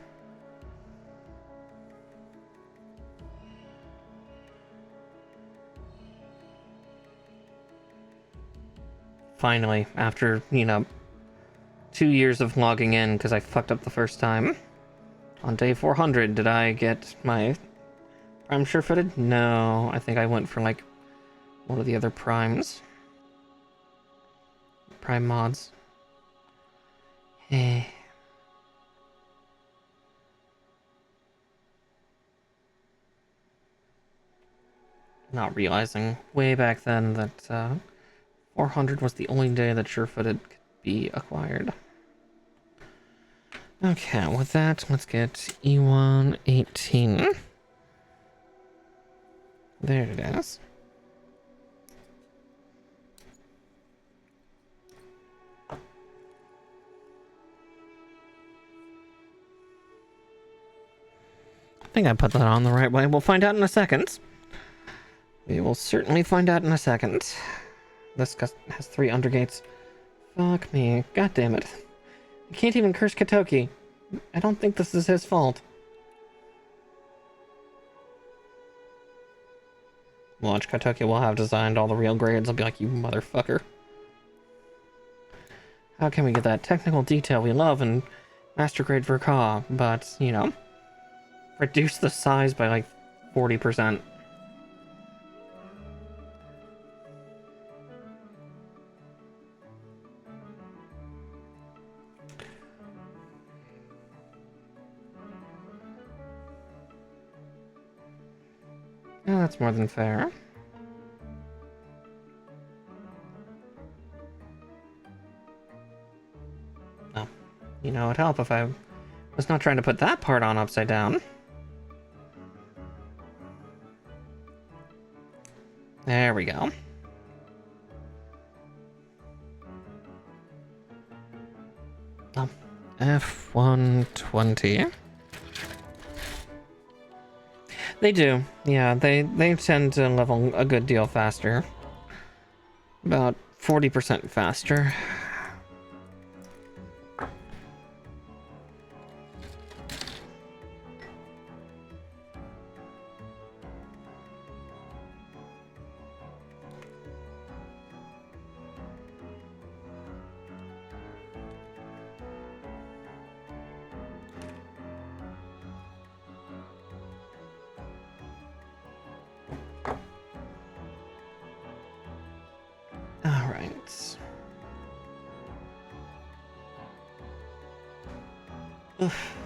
Finally, after, 2 years of logging in because I fucked up the first time. On day 400, did I get my prime sure-footed? No, I think I went for like one of the other primes. Prime mods. Eh. Not realizing way back then that 400 was the only day that sure-footed could be acquired. Okay, with that, let's get E1 18. There it is. I think I put that on the right way. We'll find out in a second. We will certainly find out in a second. This has 3 undergates. Fuck me. God damn it. I can't even curse Katoki. I don't think this is his fault. Watch, Katoki will have designed all the real grades. I'll be like, you motherfucker. How can we get that technical detail we love in Master Grade for Ka, but, reduce the size by like 40%. Yeah, that's more than fair. Oh, it'd help if I was not trying to put that part on upside down. There we go. Oh, F120. They do. Yeah, they tend to level a good deal faster. About 40% faster.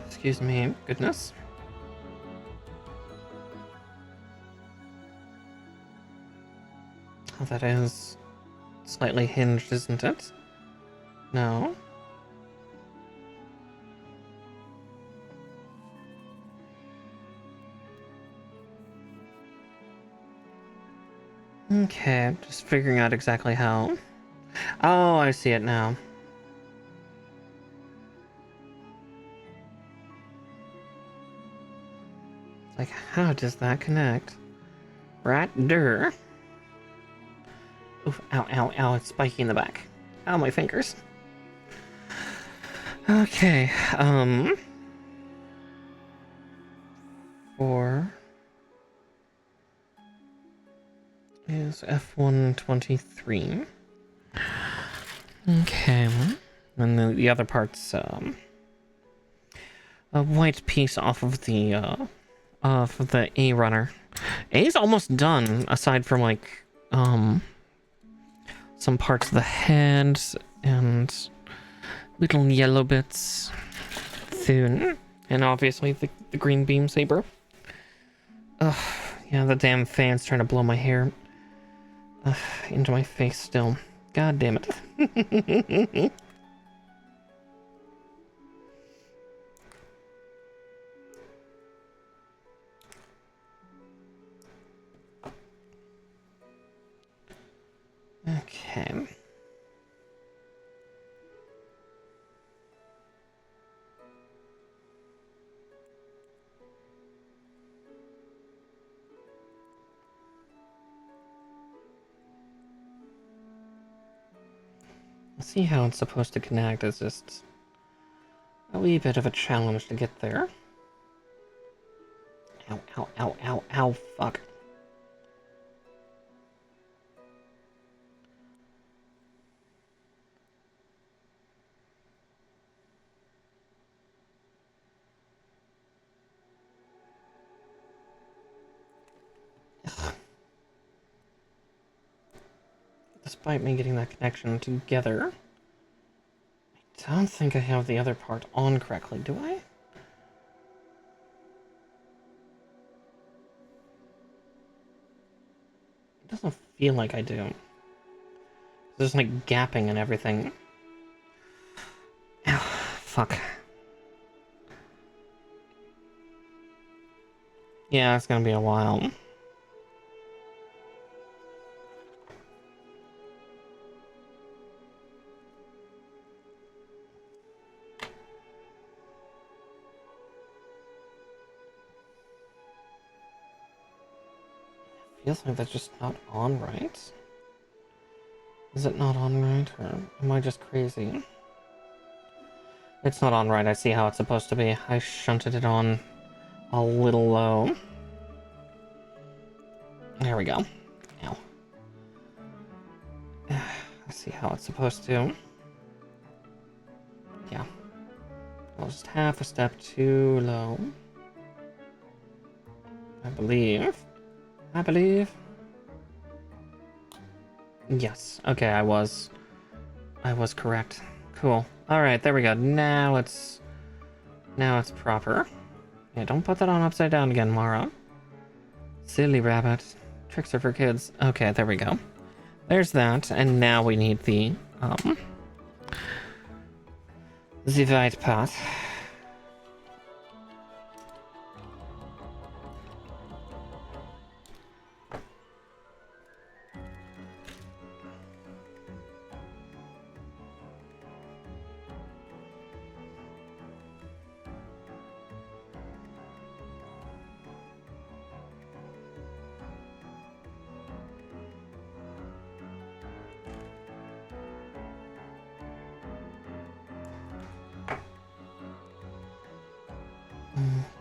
Excuse me, goodness. Oh, that is slightly hinged, isn't it? No. Okay, just figuring out exactly how. Oh, I see it now. Like, how does that connect? Right there. Oof, ow, ow, ow, it's spiky in the back. Ow, my fingers. Okay, four is F123. Okay, and then the other part's, a white piece off of the A runner. A's almost done, aside from like some parts of the head and little yellow bits soon, and obviously the green beam saber. Ugh, yeah, the damn fan's trying to blow my hair. Ugh, into my face still. God damn it. Okay. See how it's supposed to connect. It's just a wee bit of a challenge to get there. Ow, ow, ow, ow, ow, fuck. Despite me getting that connection together, I don't think I have the other part on correctly, do I? It doesn't feel like I do. There's like gapping and everything. Ow, fuck. Yeah, it's gonna be a while. Feels like that's just not on right. Is it not on right, or am I just crazy? It's not on right, I see how it's supposed to be. I shunted it on a little low. There we go. Ow. I see how it's supposed to. Yeah. I was just half a step too low. I believe. Yes. Okay, I was correct. Cool. Alright, there we go. Now it's proper. Yeah, don't put that on upside down again, Mara. Silly rabbit. Tricks are for kids. Okay, there we go. There's that, and now we need the right part.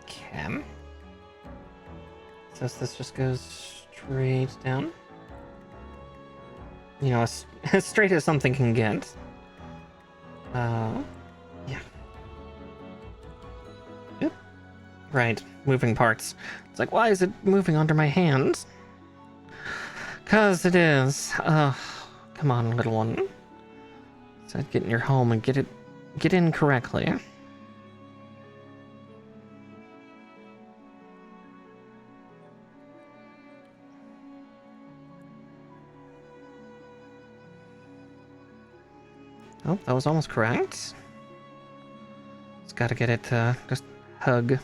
Okay. So this just goes straight down. You know, as straight as something can get. Yeah. Yep. Right, moving parts. It's like, why is it moving under my hands? 'Cause it is. Come on, little one. So get in your home and get in correctly. Oh, that was almost correct. Just gotta get it to just hug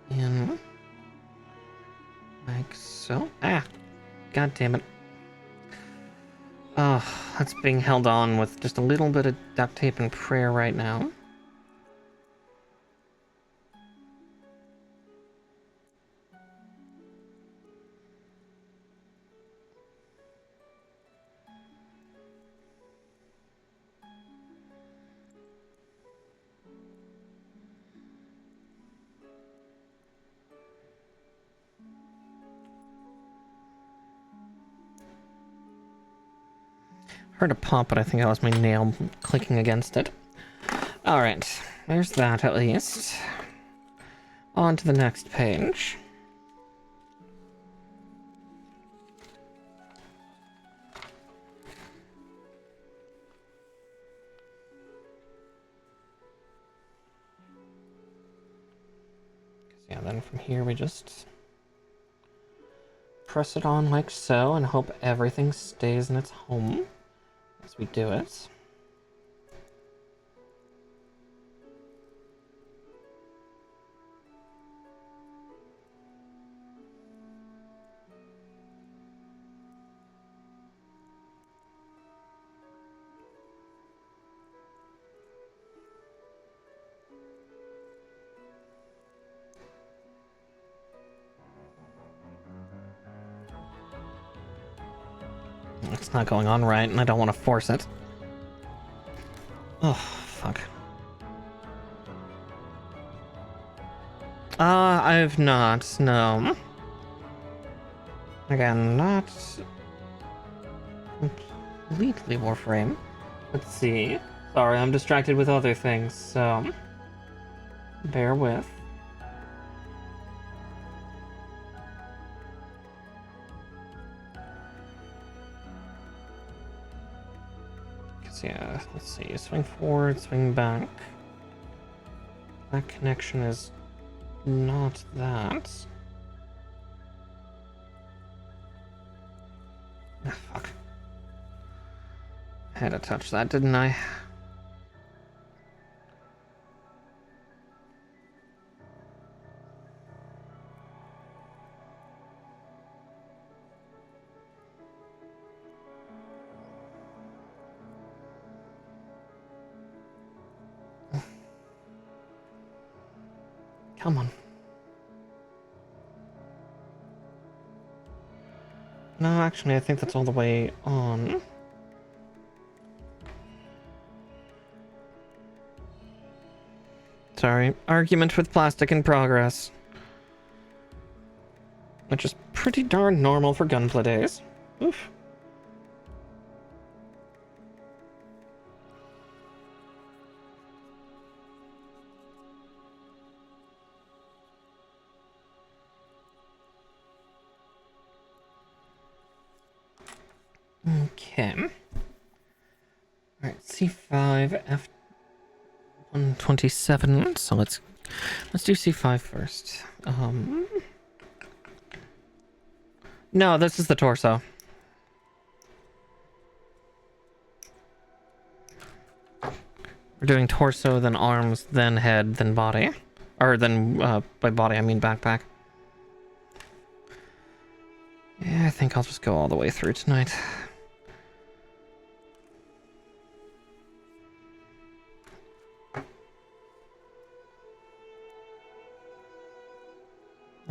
in like so. Ah, god damn it. Oh, that's being held on with just a little bit of duct tape and prayer right now. Heard a pop, but I think that was my nail clicking against it. Alright, there's that at least. On to the next page. Yeah, then from here we just press it on like so and hope everything stays in its home as we do it. It's not going on right, and I don't want to force it. Oh, fuck. I've not, no. Again, not completely Warframe. Let's see. Sorry, I'm distracted with other things, so bear with. Yeah, let's see. Swing forward, swing back. That connection is not that. Ah, fuck. I had to touch that, didn't I? Come on. No, actually, I think that's all the way on. Sorry. Argument with plastic in progress. Which is pretty darn normal for Gunpla days. Oof. Okay. Alright, C5, F127. So let's do C5 first. No, this is the torso. We're doing torso, then arms, then head, then body. Or then, by body I mean backpack. Yeah, I think I'll just go all the way through tonight.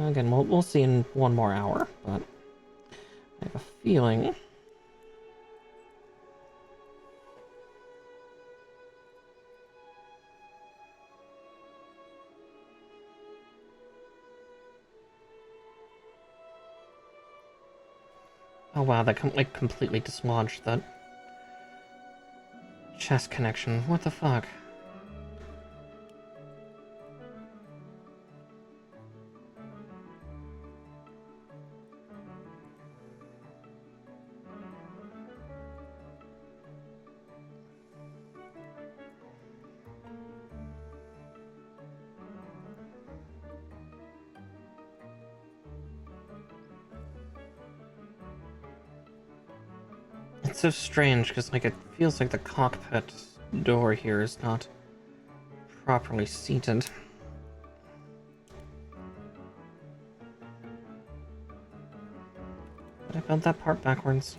Again, we'll see in one more hour, but I have a feeling... Oh wow, that completely dislodged that chest connection. What the fuck? It's so strange, because, like, it feels like the cockpit door here is not properly seated. But I built that part backwards.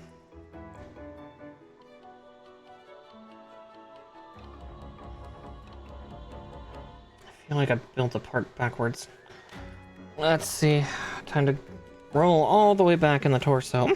I feel like I built a part backwards. Let's see. Time to roll all the way back in the torso.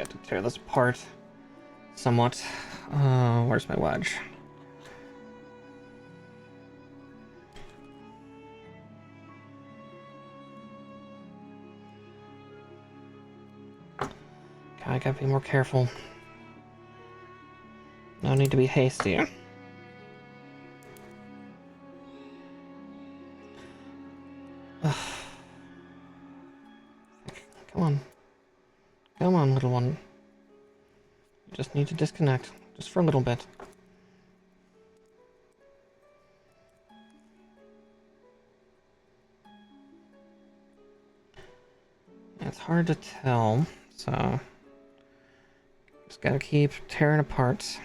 get to tear this apart somewhat. Where's my wedge? I gotta be more careful. No need to be hasty. Come on. Come on, little one. You just need to disconnect. Just for a little bit. It's hard to tell, so... just gotta keep tearing apart.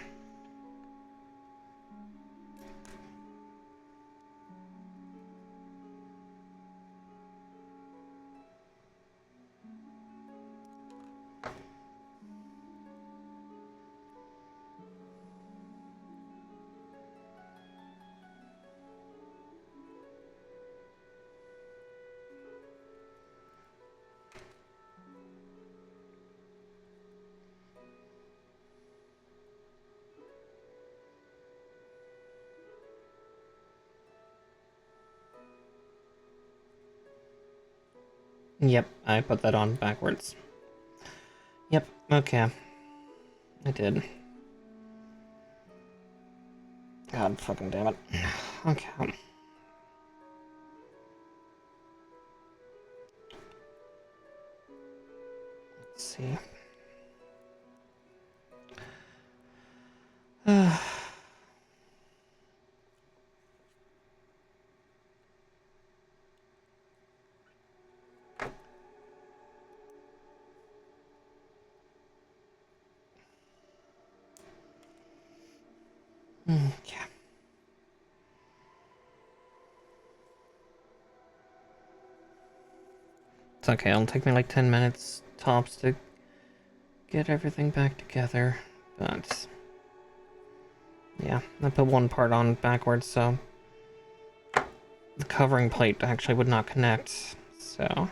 Yep, I put that on backwards. Yep, okay. I did. God fucking damn it. Okay. Let's see. Okay. It's okay, it'll take me like 10 minutes tops to get everything back together, but... yeah, I put one part on backwards, so... the covering plate actually would not connect, so...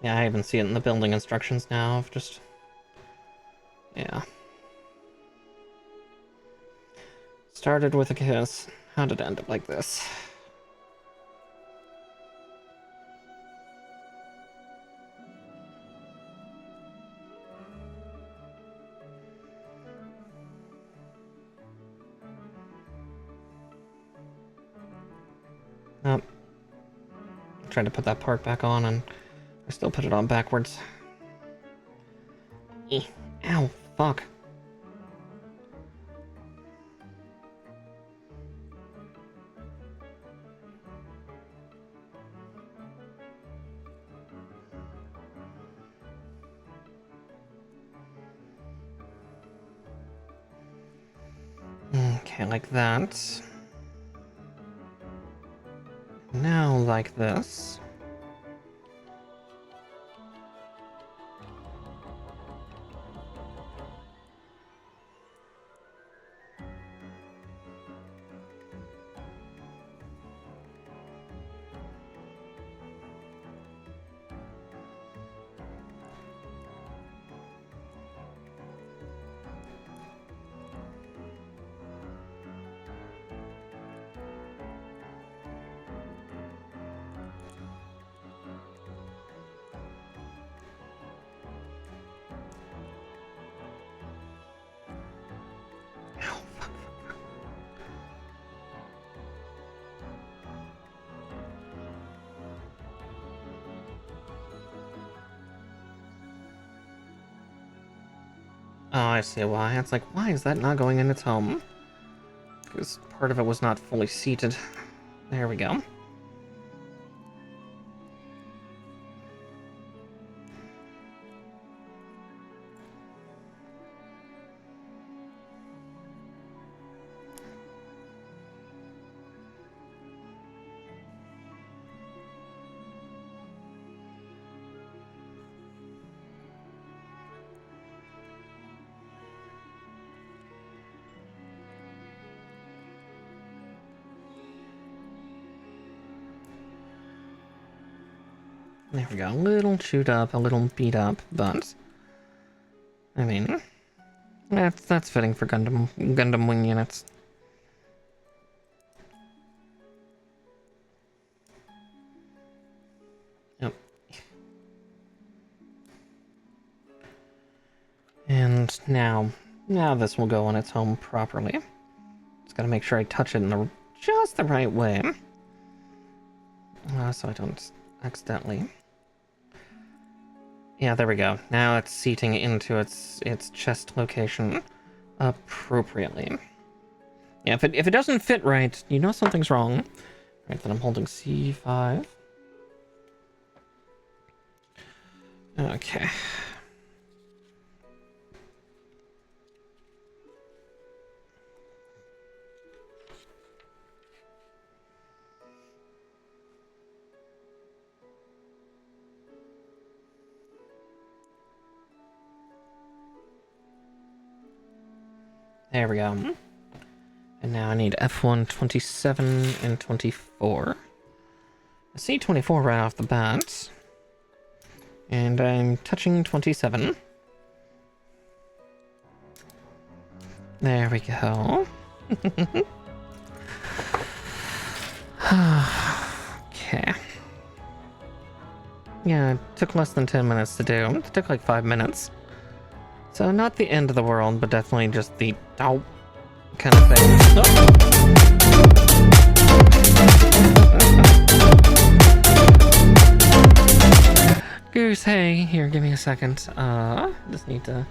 yeah, I even see it in the building instructions now, of just... yeah. Started with a kiss. How did it end up like this? Nope. I tried to put that part back on and I still put it on backwards. Ow, fuck. Okay, like that. Now like this. Oh, I see why. It's like, why is that not going in its home? Because part of it was not fully seated. There we go. There we go. A little chewed up, a little beat up, but I mean, that's fitting for Gundam wing units. Yep. And now this will go on its home properly. Just gotta make sure I touch it in just the right way, so I don't accidentally. Yeah, there we go. Now it's seating into its chest location appropriately. Yeah, if it doesn't fit right, you know something's wrong. Right, then I'm holding C5. Okay. There we go. And now I need F1, 27, and 24. I see 24 right off the bat. And I'm touching 27. There we go. Okay. Yeah, it took less than 10 minutes to do. It took like 5 minutes. So not the end of the world, but definitely just the kind of thing. Oh. Goose, hey, here, give me a second. Just need to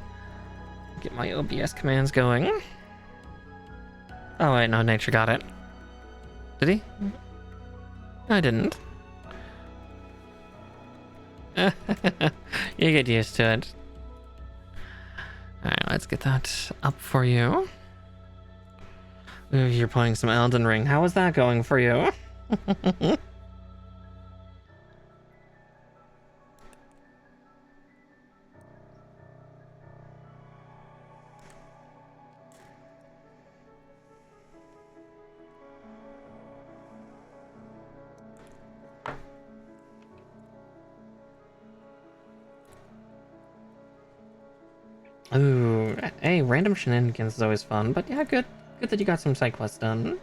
get my OBS commands going. Oh wait, no, Nature got it. Did he? I didn't. You get used to it. Alright, let's get that up for you. Ooh, you're playing some Elden Ring. How is that going for you? Ooh, hey, random shenanigans is always fun, but yeah, good that you got some side quests done.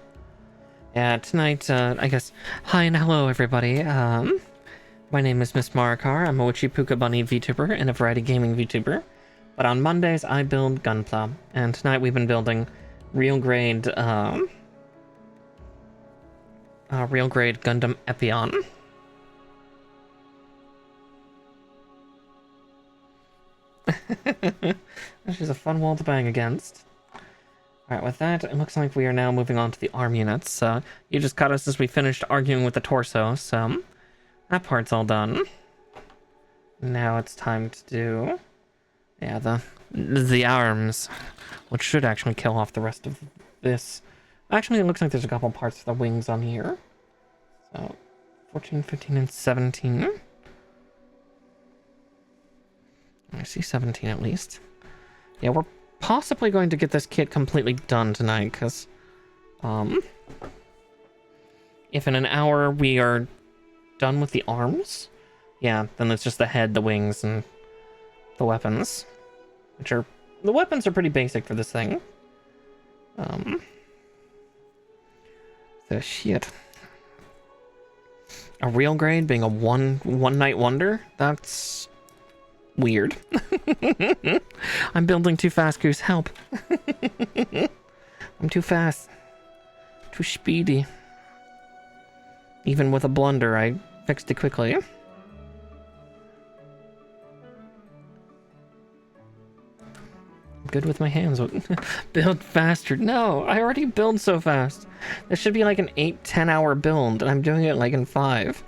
Yeah, tonight, I guess, hi and hello everybody, my name is Miss Marikar. I'm a Witchy Puka Bunny VTuber and a variety gaming VTuber, but on Mondays I build Gunpla, and tonight we've been building real grade Gundam Epyon. She's a fun wall to bang against. Alright, with that, it looks like we are now moving on to the arm units. You just caught us as we finished arguing with the torso, so that part's all done. Now it's time to do, yeah, the arms, which should actually kill off the rest of this. Actually, it looks like there's a couple parts of the wings on here. So, 14, 15, and 17. I see 17 at least. Yeah, we're possibly going to get this kit completely done tonight, because, if in an hour we are done with the arms, yeah, then it's just the head, the wings, and the weapons. The weapons are pretty basic for this thing. The shit. A real grade being a one night wonder? That's weird. I'm building too fast, Goose. Help. I'm too fast. Too speedy. Even with a blunder, I fixed it quickly. Good with my hands. Build faster. No, I already build so fast. This should be like an 8-10 hour build, and I'm doing it like in 5.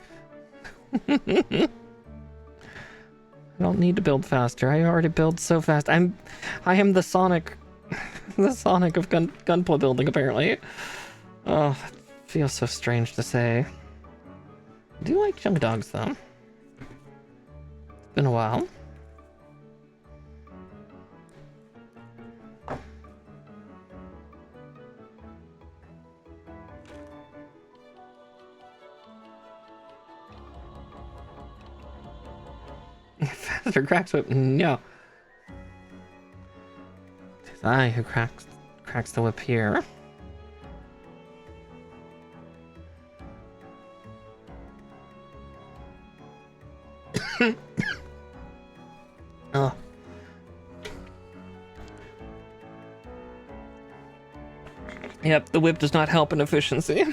I don't need to build faster. I already build so fast. I am the Sonic, the Sonic of gunpla building, apparently. Oh, that feels so strange to say. I do like chunk dogs, though. It's been a while. Master cracks whip. No. It's I who cracks the whip here. Oh. Yep, the whip does not help in efficiency.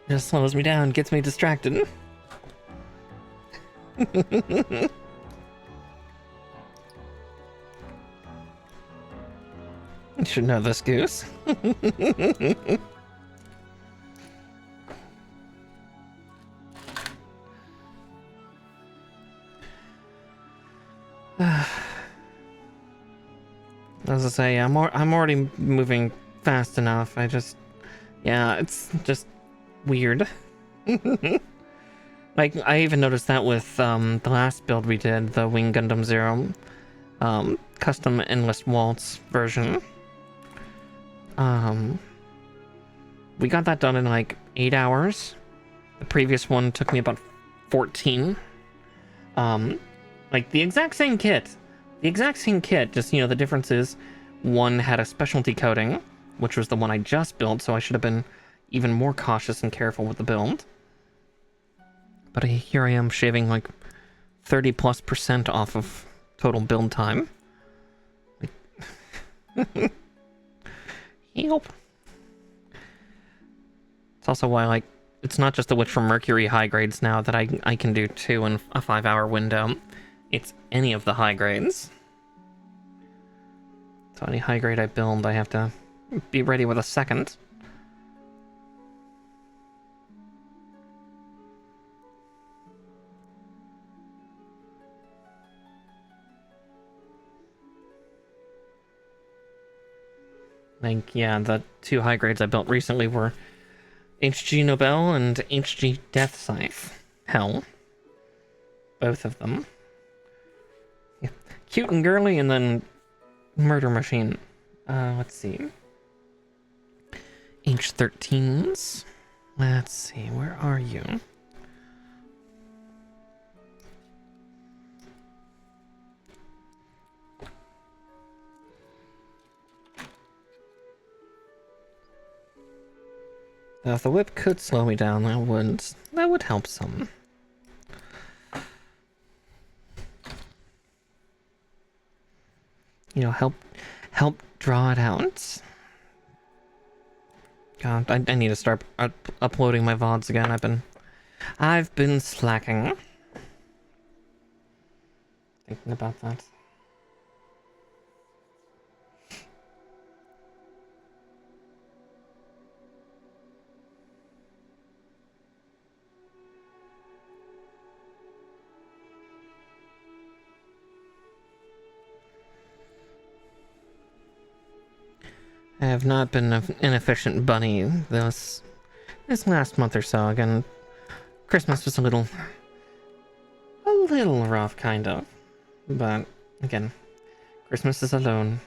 Just slows me down, gets me distracted. You should know this, Goose. As I say, I'm already moving fast enough. It's just weird. Like, I even noticed that with the last build we did, the Wing Gundam Zero, custom endless waltz version. We got that done in like 8 hours. The previous one took me about 14. Like the exact same kit, just, you know, the difference is one had a specialty coating, which was the one I just built, so I should have been even more cautious and careful with the build. But here I am shaving like 30+% off of total build time. Help. It's also why, like, it's not just the Witch from Mercury high grades now that I can do 2 in a 5-hour window. It's any of the high grades. So any high grade I build, I have to be ready with a second. Like, yeah, the 2 high grades I built recently were HG Nobel and HG Death Scythe. Hell. Both of them. Yeah. Cute and girly, and then Murder Machine. Let's see. H13s. Let's see, where are you? Now, if the whip could slow me down, that would help some. You know, help draw it out. God, I need to start uploading my VODs again. I've been slacking. Thinking about that. I have not been an efficient bunny this last month or so. Again, Christmas was a little rough, kind of. But again, Christmas is alone.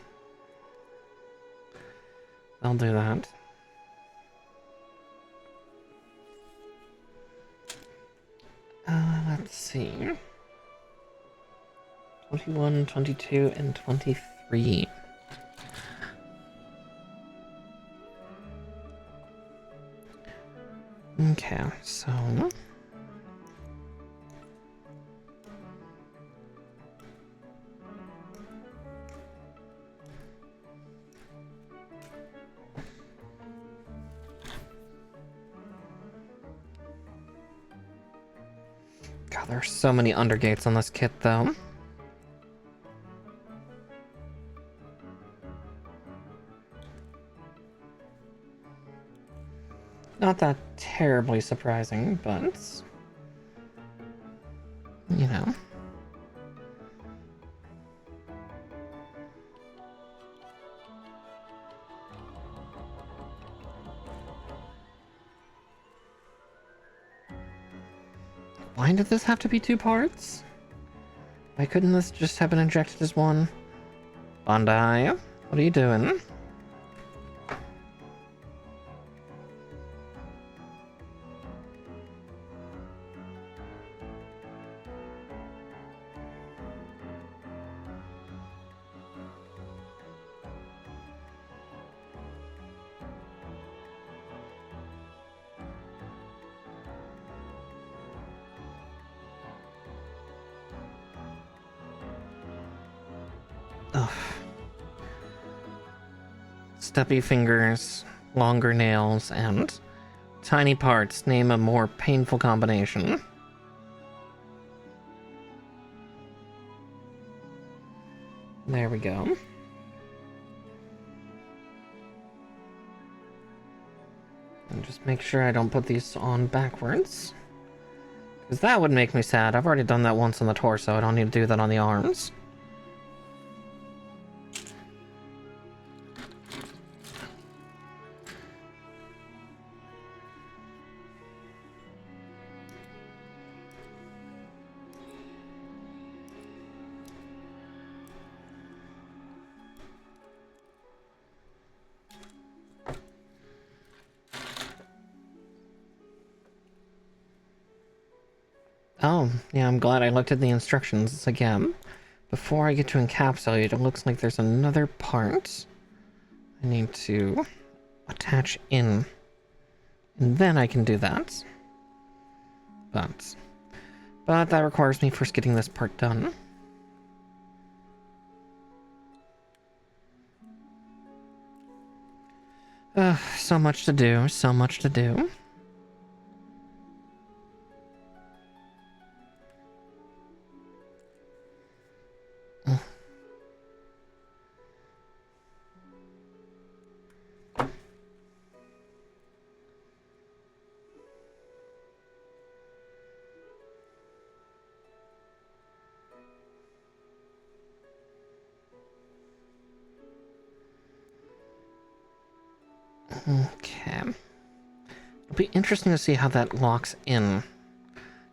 I'll do that. Let's see. 21, 22, and 23. Okay, so... God, there are so many undergates on this kit, though. Not that terribly surprising, but... you know. Why did this have to be 2 parts? Why couldn't this just have been injected as one? Bandai, what are you doing? Ugh. Stubby fingers, longer nails, and tiny parts. Name a more painful combination. There we go. And just make sure I don't put these on backwards. Because that would make me sad. I've already done that once on the torso. I don't need to do that on the arms. Oh, yeah, I'm glad I looked at the instructions again. Before I get to encapsulate, it looks like there's another part I need to attach in. And then I can do that. But that requires me first getting this part done. So much to do, so much to do. Okay. It'll be interesting to see how that locks in.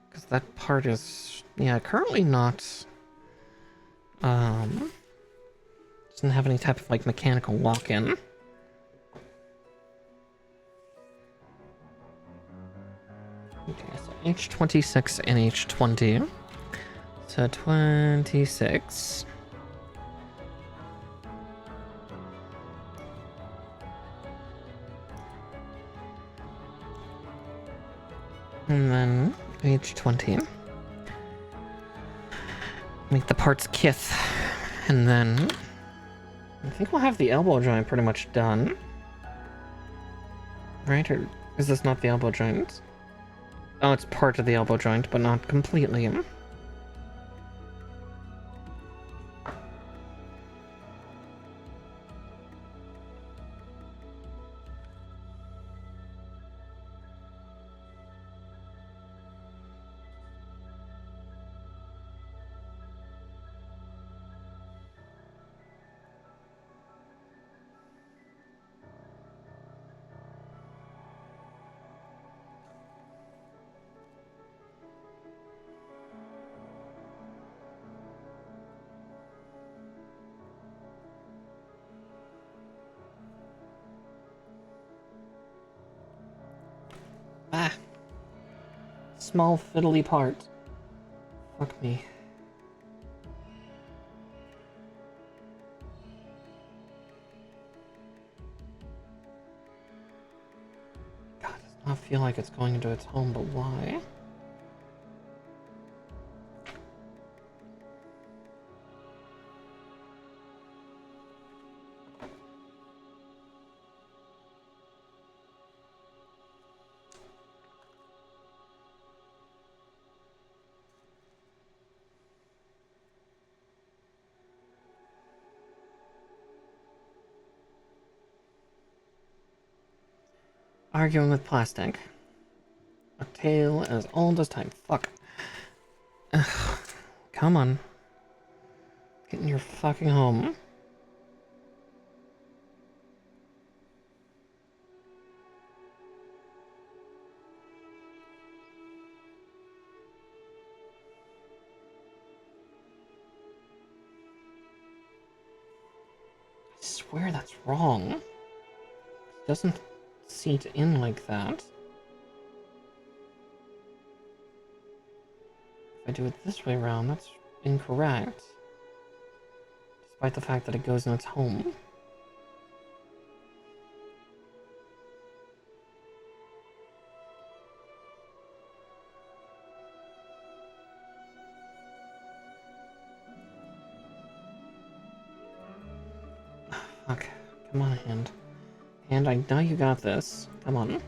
Because that part is, yeah, currently not, doesn't have any type of, like, mechanical lock-in. Okay, so H26 and H20. So 26. And then H20. Make the parts kith. And then I think we'll have the elbow joint pretty much done. Right? Or is this not the elbow joint? Oh, it's part of the elbow joint, but not completely. Ah. Small fiddly part. Fuck me. God, it does not feel like it's going into its home, but why? Arguing with plastic. A tale as old as time. Fuck. Ugh. Come on. Get in your fucking home. I swear that's wrong. It doesn't seat in like that. If I do it this way around, that's incorrect. Despite the fact that it goes in its home. Okay, come on, hand. Hand, I know you got this. Come on.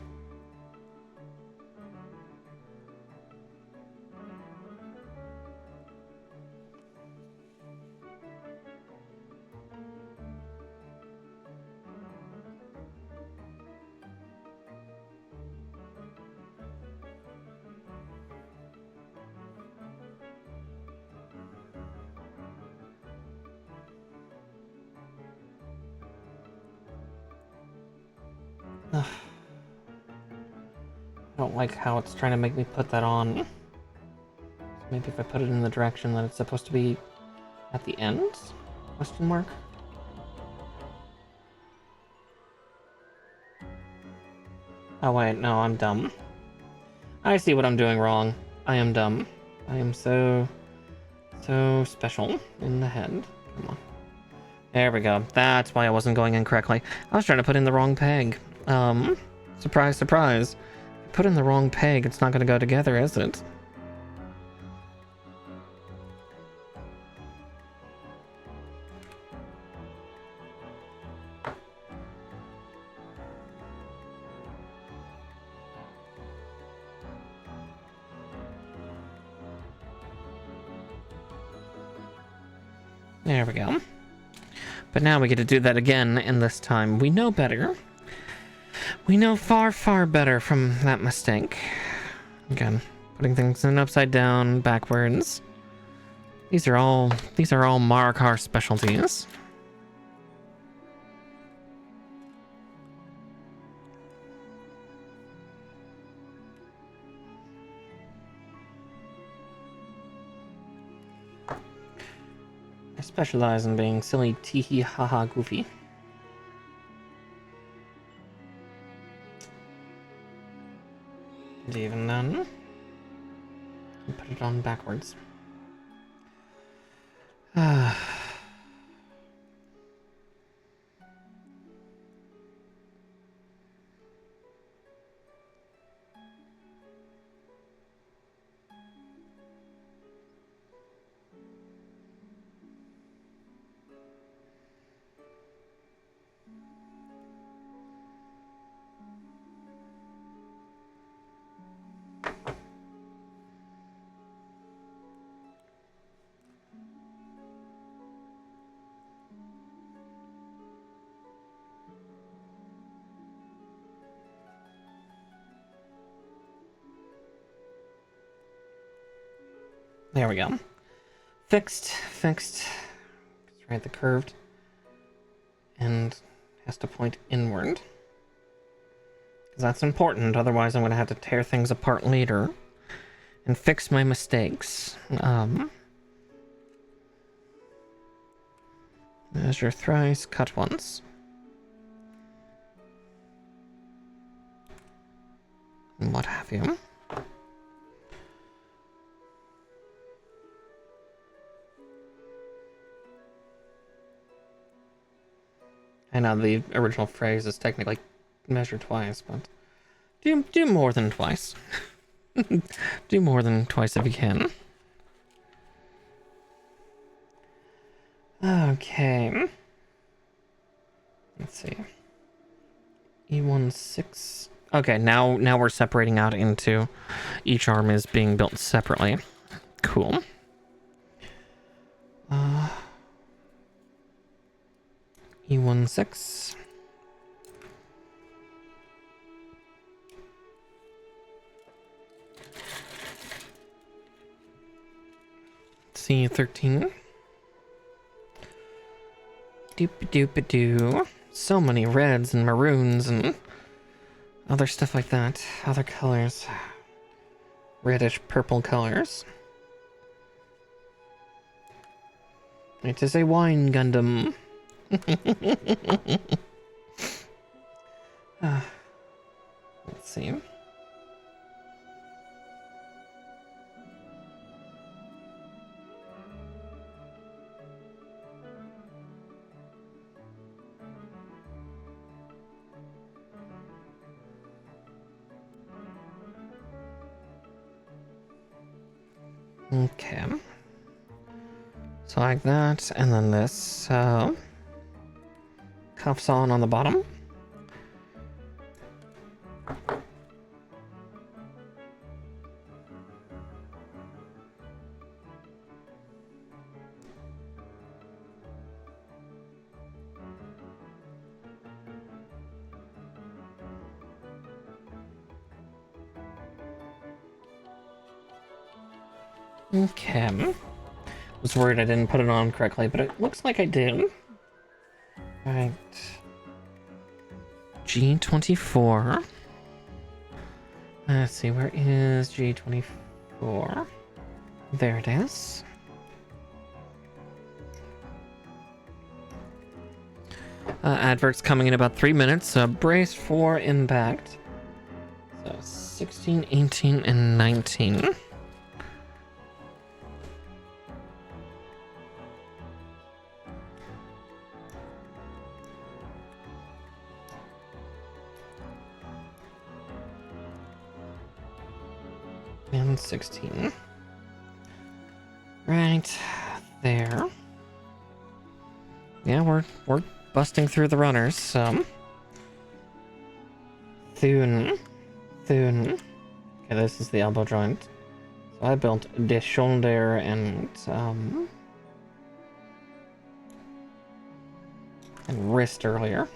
Ugh. I don't like how it's trying to make me put that on. Maybe if I put it in the direction that it's supposed to be at the end? Question mark? Oh wait, no, I'm dumb. I see what I'm doing wrong. I am dumb. I am so special in the head. Come on. There we go. That's why I wasn't going in correctly. I was trying to put in the wrong peg. Surprise, surprise. Put in the wrong peg, it's not gonna go together, is it? There we go. But now we get to do that again, and this time we know better. We know far, far better from that mistake. Again, putting things in upside down, backwards. These are all Marikar specialties. I specialize in being silly, tee-hee, ha-ha, goofy. And even then, put it on backwards. There we go. Fixed. Right, the curved and has to point inward. Because that's important, otherwise I'm going to have to tear things apart later and fix my mistakes. Measure thrice, cut once. And what have you. I know the original phrase is technically measure twice, but do more than twice. Do more than twice if you can. Okay. Let's see. E16. Okay, now we're separating out into each arm is being built separately. Cool. E16. C13. Doop-a-doop-a-doo. So many reds and maroons and other stuff like that. Other colors. Reddish purple colors. It is a wine Gundam. Let's see. Okay. So like that, and then this, cuffs on the bottom. Okay. Was worried I didn't put it on correctly, but it looks like I did. Right. G24. Let's see, where is G24? There it is. Adverts coming in about 3 minutes, brace for impact. So 16, 18, and 19. And 16. Right there. Yeah, we're busting through the runners, so. Thun. Okay, this is the elbow joint. So I built the shoulder and wrist earlier.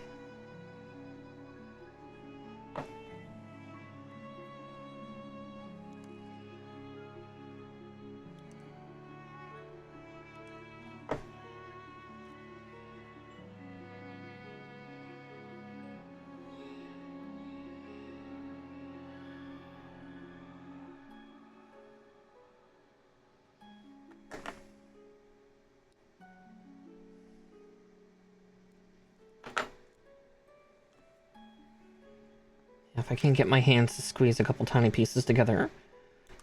If I can get my hands to squeeze a couple tiny pieces together,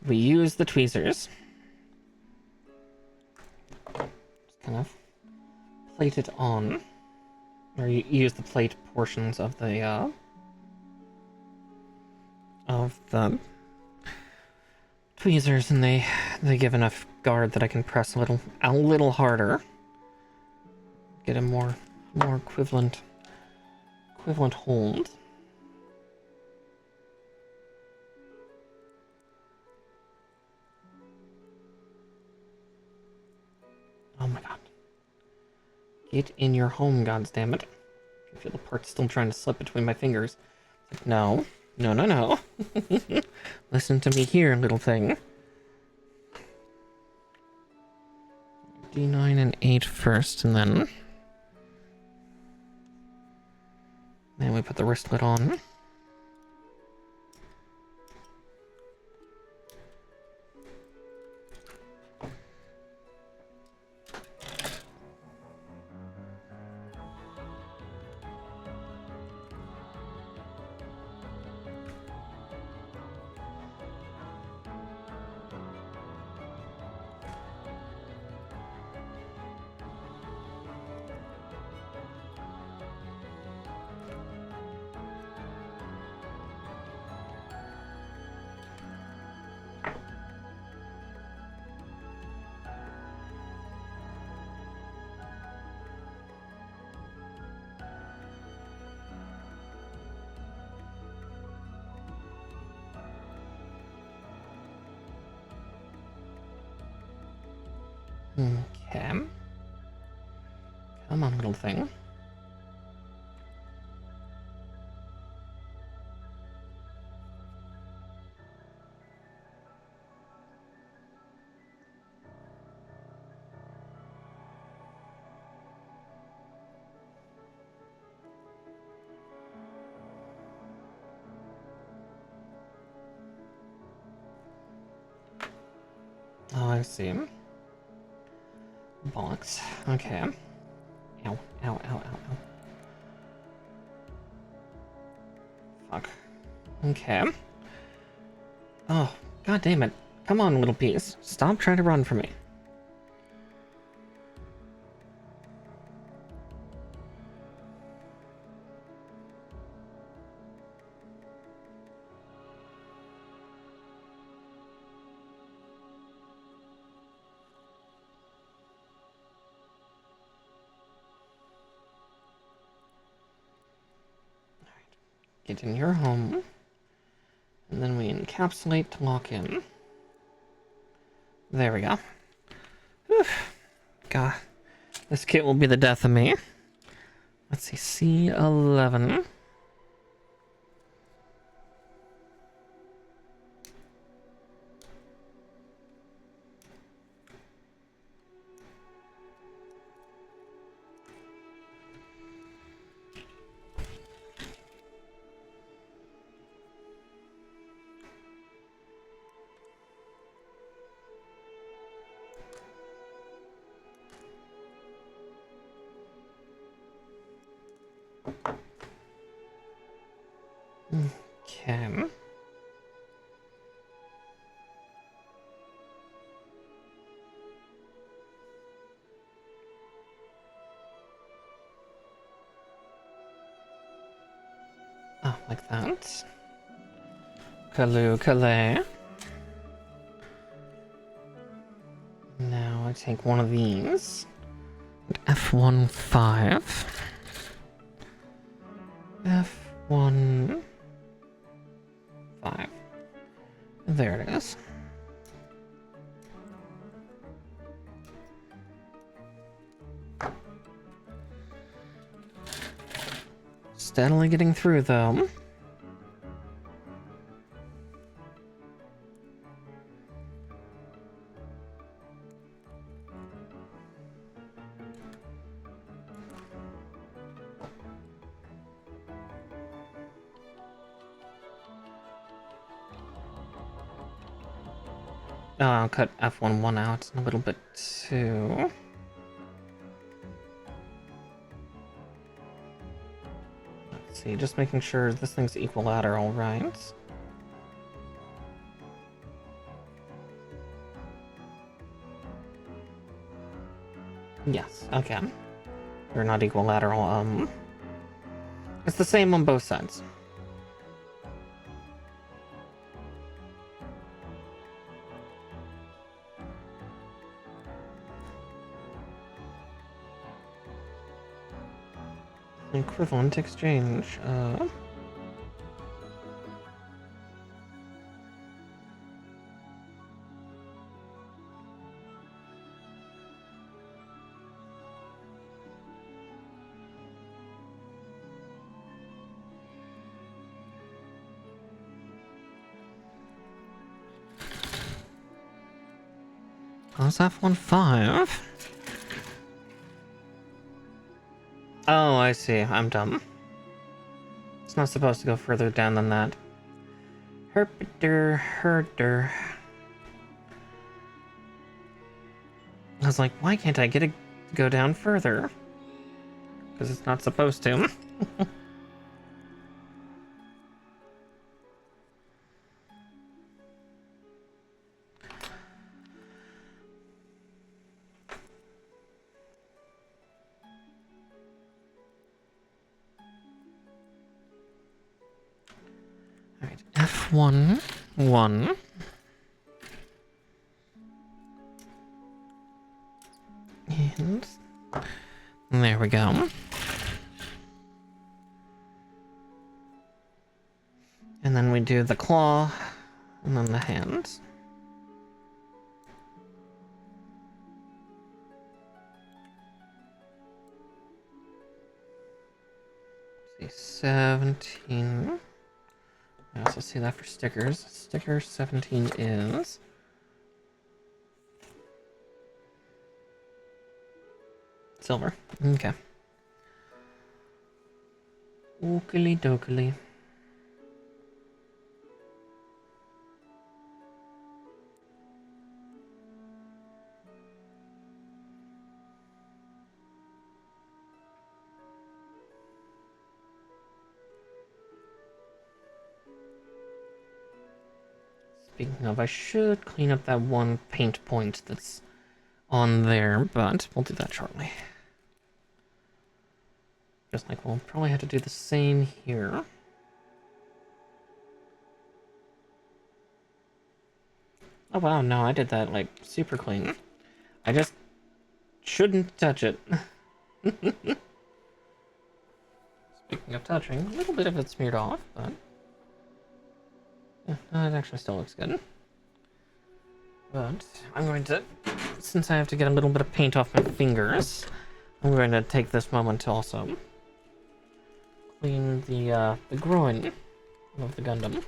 we use the tweezers. Just kind of plate it on, or you use the plate portions of the tweezers, and they give enough guard that I can press a little harder, get a more equivalent hold. Oh my god. Get in your home, goddammit. I feel the part still trying to slip between my fingers. Like, no. No. Listen to me here, little thing. D9 and 8 first, and then we put the wristlet on. Okay. Come on, little thing. Oh, I see. Bollocks. Okay. Ow. Fuck. Okay. Oh, god damn it. Come on, little piece. Stop trying to run from me. Get in your home. And then we encapsulate to lock in. There we go. Whew. God. This kit will be the death of me. Let's see, C11. Okay. Oh, like that. Calais. Now I take one of these. F15. F15. There it is. Steadily getting through, though. Oh, I'll cut F11 out a little bit too. Let's see, just making sure this thing's equilateral, right? Yes, okay. They're not equilateral, it's the same on both sides. Equivalent exchange, How's F15? Oh, I see. I'm dumb. It's not supposed to go further down than that. Herder. I was like, why can't I get it to go down further? Because it's not supposed to. Alright, F1, 1. And there we go. And then we do the claw, and then the hands. Let's see, 17. I also see that for stickers. Sticker 17 is... silver. Okay. Oakley dokley. Speaking of, I should clean up that one paint point that's on there, but we'll do that shortly. Just like we'll probably have to do the same here. Oh wow, no, I did that like super clean. I just shouldn't touch it. Speaking of touching, a little bit of it smeared off, but yeah, it actually still looks good. But I'm going to, since I have to get a little bit of paint off my fingers, I'm going to take this moment to also clean the groin of the Gundam.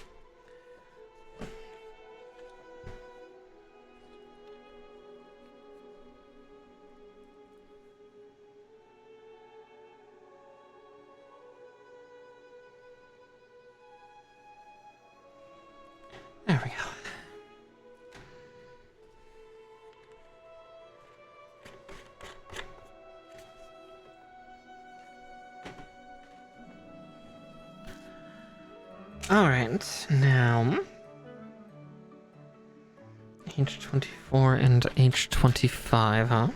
There we go. Alright, now H24 and H25, huh?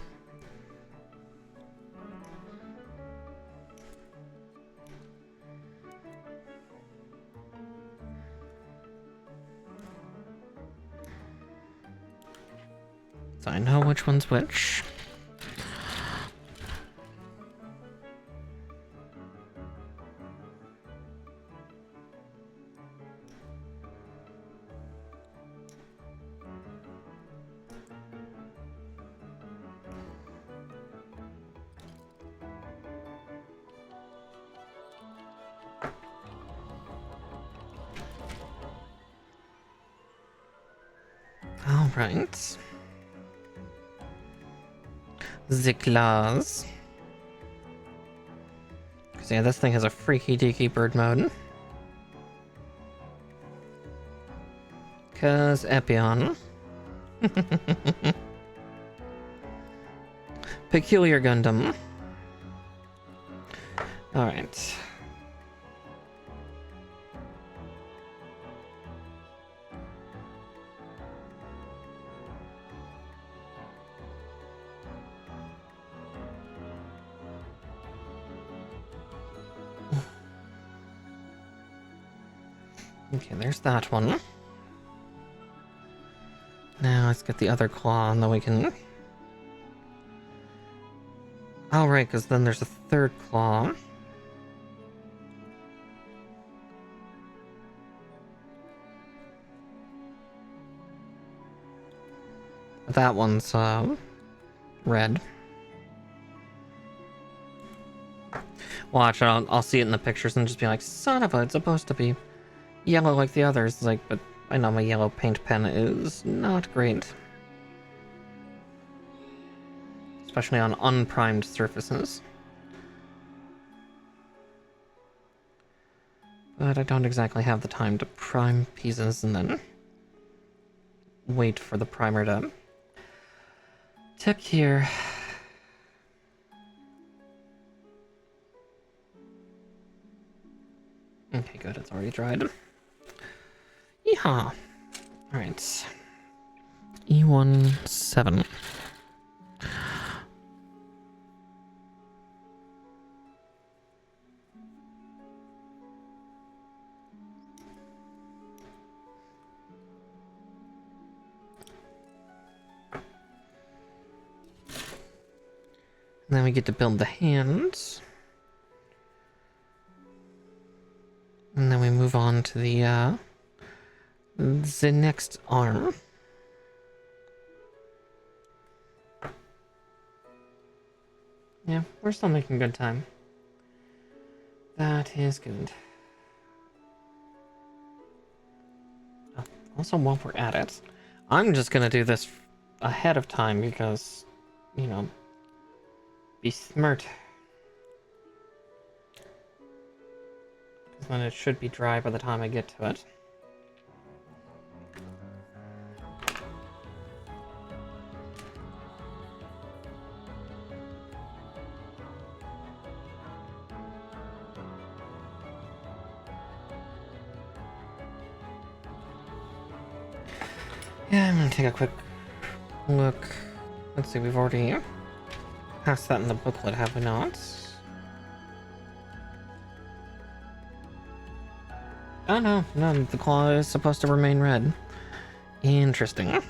So I know which one's which. All right. The claws. Cause yeah, this thing has a freaky deaky bird mode. Cause Epyon. Peculiar Gundam. Alright. Okay, there's that one. Now let's get the other claw and then we can... Oh, right, because then there's a third claw. That one's, red. Watch, I'll see it in the pictures and just be like, son of a, it's supposed to be yellow like the others. Like, but I know my yellow paint pen is not great. Especially on unprimed surfaces. But I don't exactly have the time to prime pieces and then wait for the primer to tip here. Okay, good, it's already dried. Yeehaw! Alright. E17. And then we get to build the hands. And then we move on to the next arm. Yeah, we're still making good time. That is good. Oh, also, while we're at it, I'm just gonna do this ahead of time because, you know, be smart. Because then it should be dry by the time I get to it. Yeah, I'm gonna take a quick look. Let's see, we've already passed that in the booklet, have we not? Oh no, no, the claw is supposed to remain red. Interesting.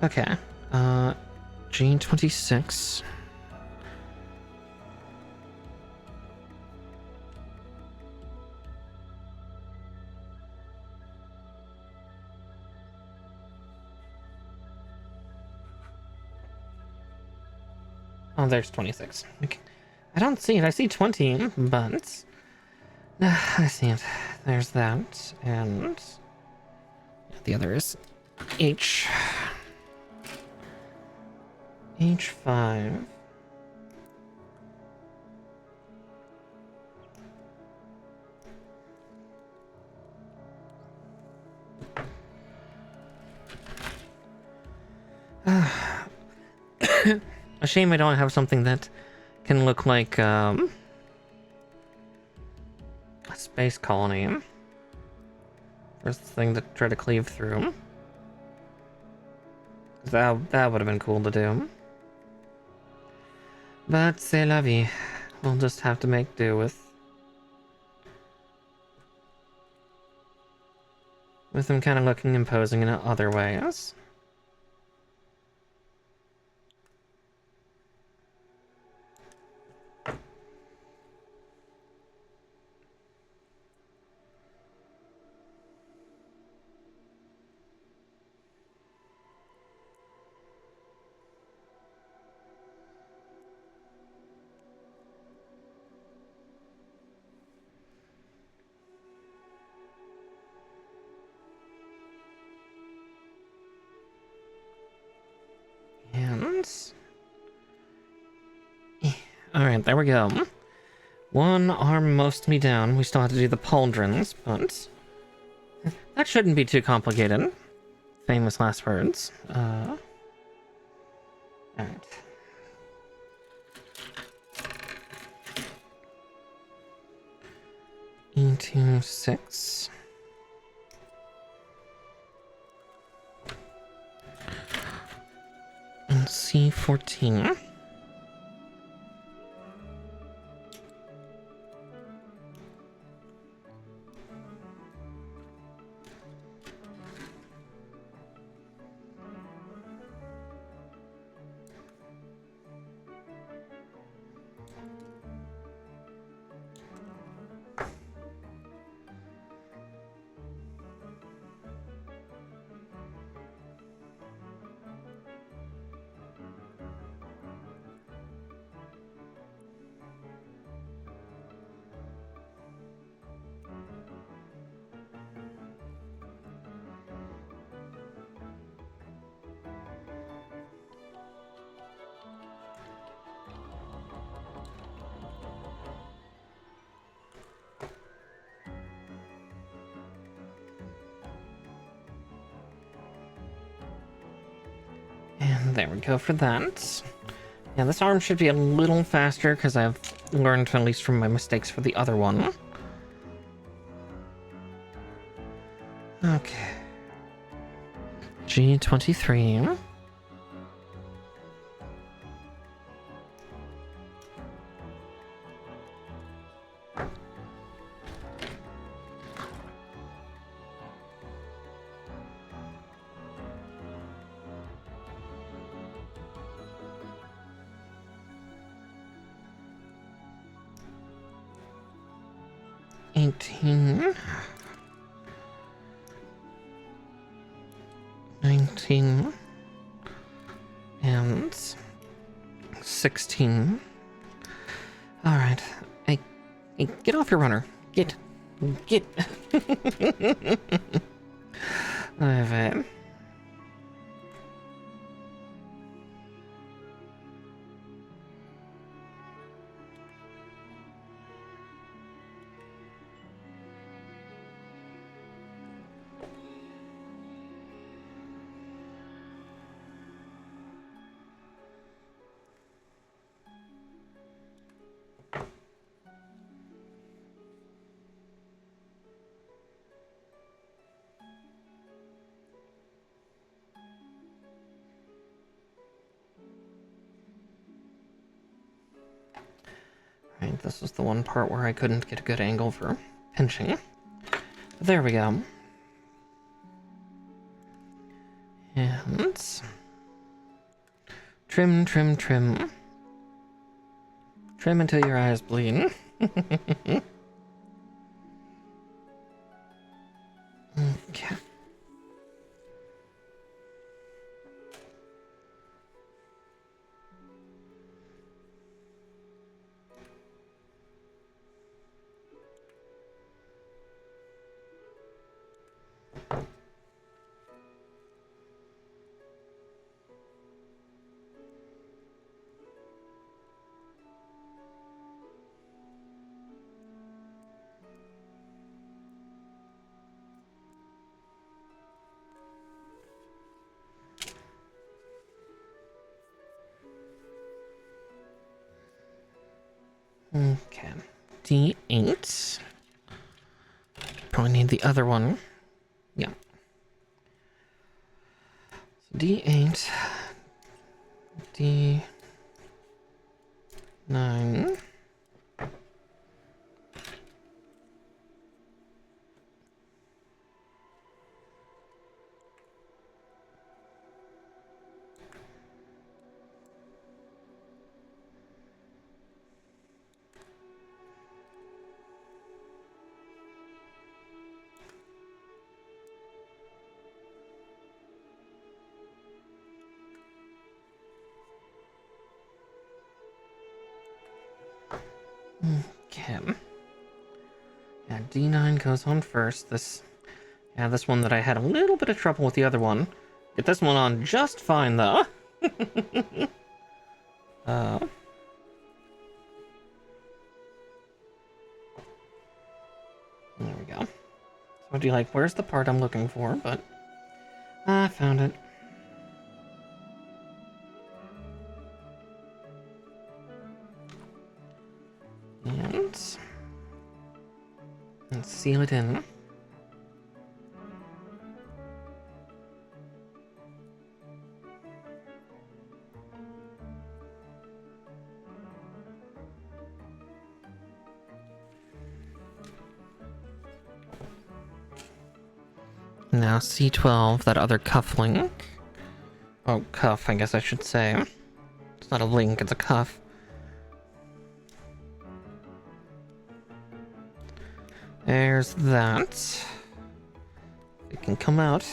Okay, G26. Oh, there's 26. Okay. I don't see it. I see 20, but... I see it. There's that, and... the other is H. H5. A shame I don't have something that can look like a space colony. First thing to try to cleave through. That would have been cool to do. But c'est la vie. We'll just have to make do with them kind of looking imposing in other ways. Alright, there we go. One arm mostly down. We still have to do the pauldrons, but... that shouldn't be too complicated. Famous last words. Alright. E26. And C14. And there we go for that. Yeah, this arm should be a little faster because I've learned at least from my mistakes for the other one. Okay. G23. $18. 19 and 16. All right. Hey, get off your runner. Get. All right. Right, this is the one part where I couldn't get a good angle for pinching. There we go. And trim, trim, trim. Trim until your eyes bleed. Okay. Okay. D8. Probably need the other one. Yeah. So D8. D9. Okay. Yeah, D9 goes on first. This one that I had a little bit of trouble with the other one. Get this one on just fine, though. uh, there we go. So I'd be like, where's the part I'm looking for? But I found it. And seal it in. Now C12, that other cuff link. Oh, cuff, I guess I should say. It's not a link, it's a cuff. There's that. It can come out.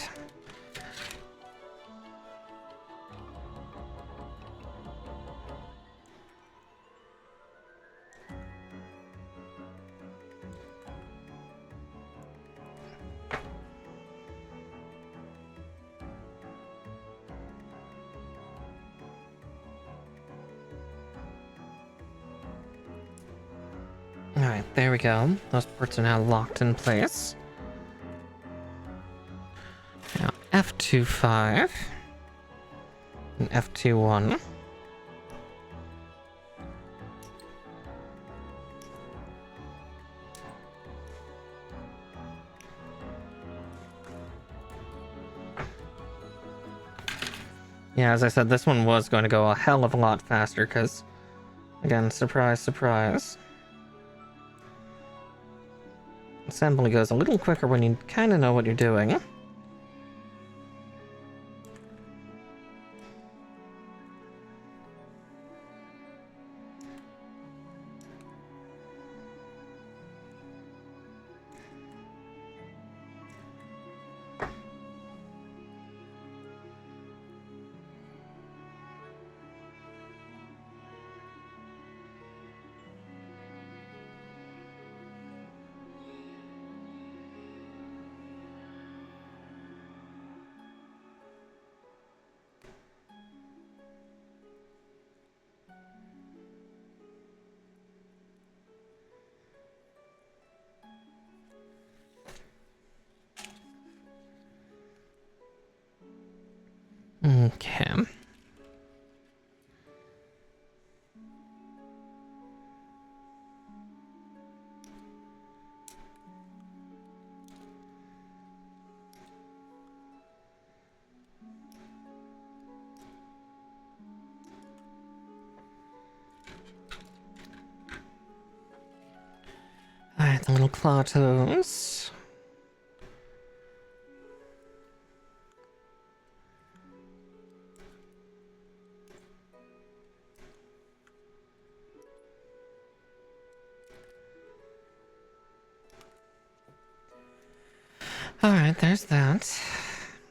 Alright, there we go. Those ports are now locked in place. Now F25 and F21. Yeah, as I said, this one was going to go a hell of a lot faster because, again, surprise, surprise. Assembly goes a little quicker when you kind of know what you're doing. Okay. Alright, the little claw toes. Alright, there's that.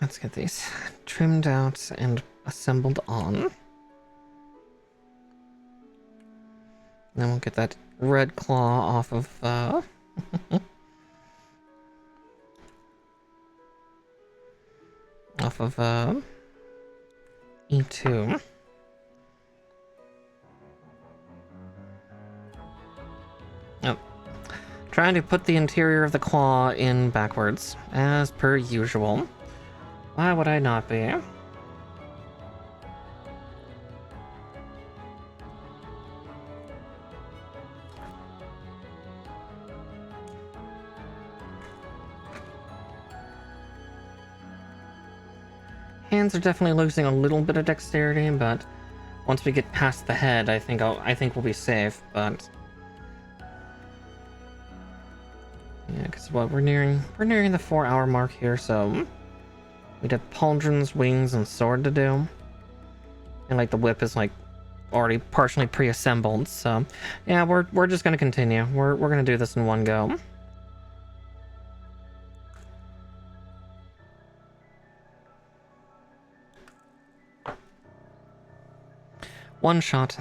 Let's get these trimmed out and assembled on. Then we'll get that red claw off of, off of, E2. Oh. Trying to put the interior of the claw in backwards, as per usual. Why would I not be? Hands are definitely losing a little bit of dexterity, but once we get past the head, I think we'll be safe. But yeah, because what we're nearing the 4-hour mark here, so we'd have pauldrons, wings, and sword to do, and like the whip is like already partially pre-assembled. So yeah, we're just gonna continue. We're gonna do this in one go. One shot.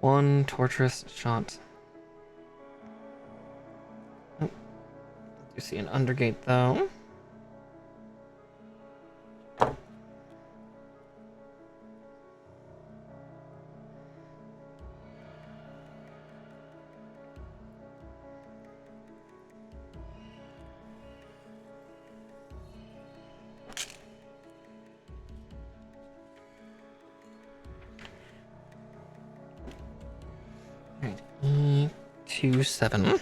One torturous shot. Oh, you see an undergate though. Right, E27.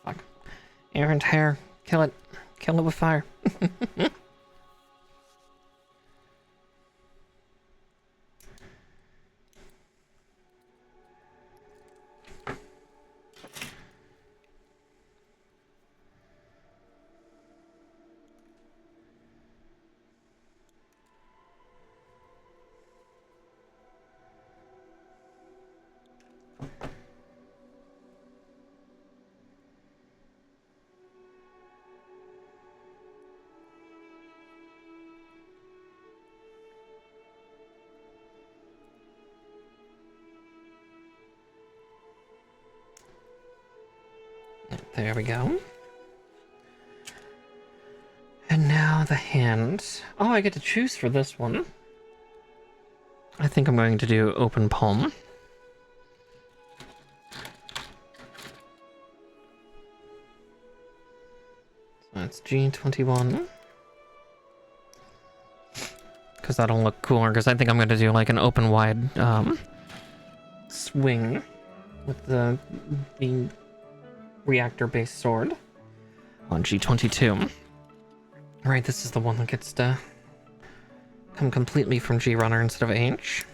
Fuck. Errant hair. Kill it. Kill it with fire. There we go. And now the hand. Oh, I get to choose for this one. I think I'm going to do open palm. So that's G21. Because that'll look cooler, because I think I'm going to do like an open wide swing with the reactor-based sword on G22. Right, this is the one that gets to come completely from G-Runner instead of H.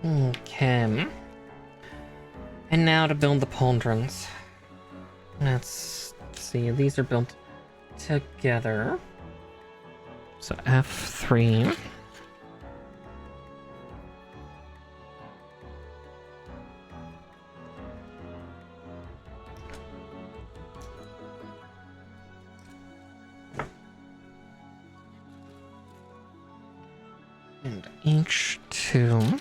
Okay. And now to build the pauldrons. Let's see, these are built together. So F3. And H2.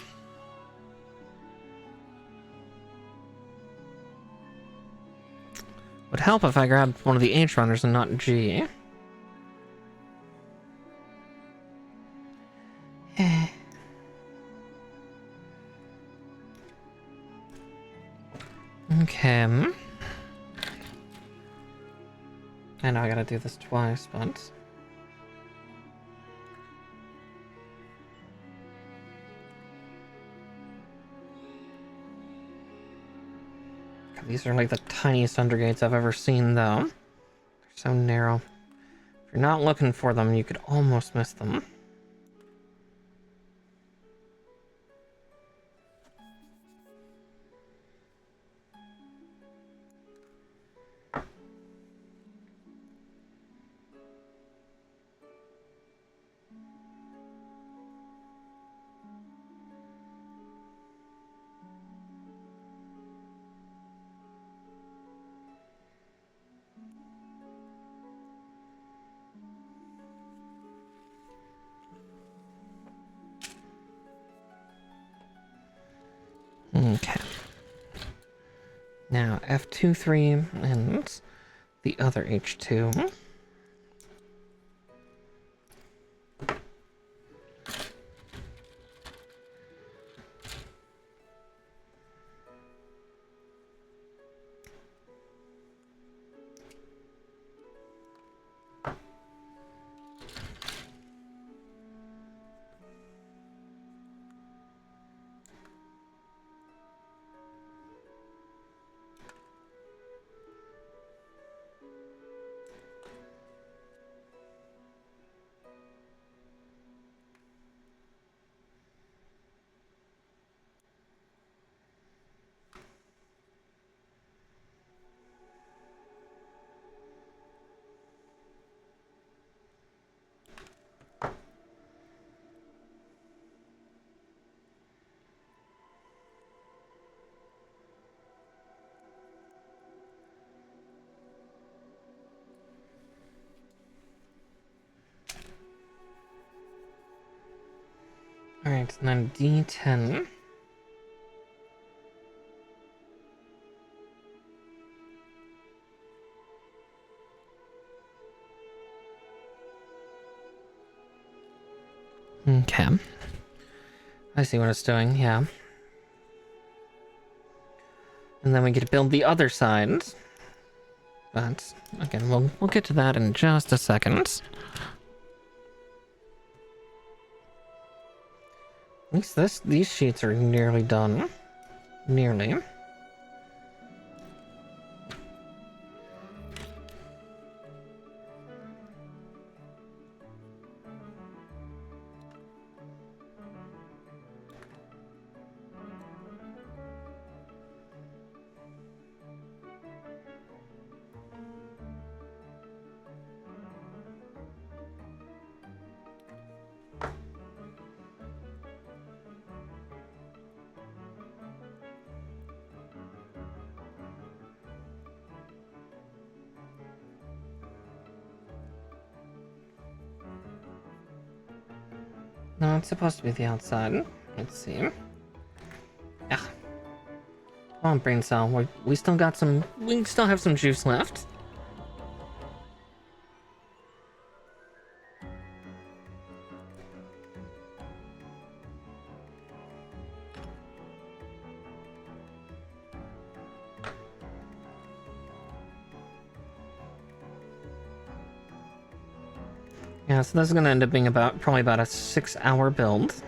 Would help if I grabbed one of the H runners and not G. Okay. I know I gotta do this twice, but... These are like the tiniest undergates I've ever seen, though. They're so narrow. If you're not looking for them, you could almost miss them. Okay. Now F2, 3, and the other H2. Alright, and then D10. Okay. I see what it's doing, yeah. And then we get to build the other side. But, again, we'll get to that in just a second. At least these sheets are nearly done. Nearly. No, it's supposed to be the outside. Let's see. Yeah. Come on, brain cell. We still got some. We still have some juice left. Yeah, so this is gonna end up being probably about a 6-hour build. So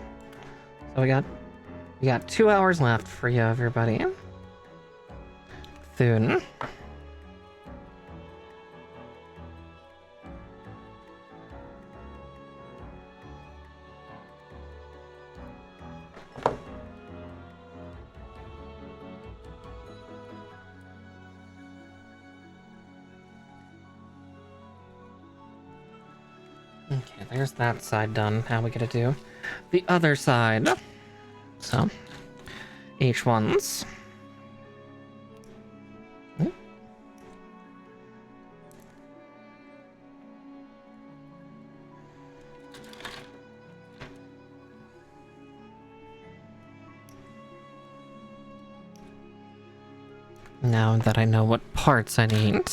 we got 2 hours left for you, everybody. Soon. Okay, there's that side done. How we gonna do the other side? So, H1s. Now that I know what parts I need.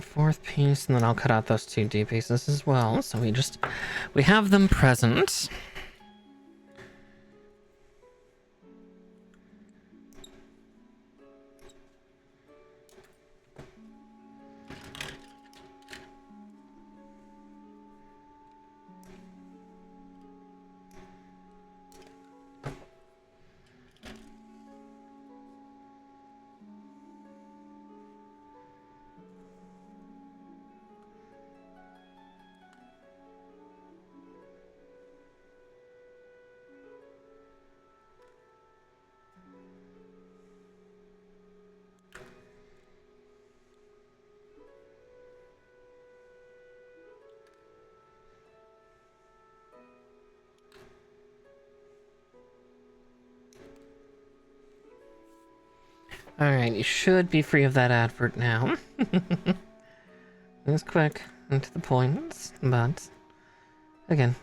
Fourth piece, and then I'll cut out those 2 D pieces as well, so we have them present. Alright, you should be free of that advert now. It's quick and to the point, but again,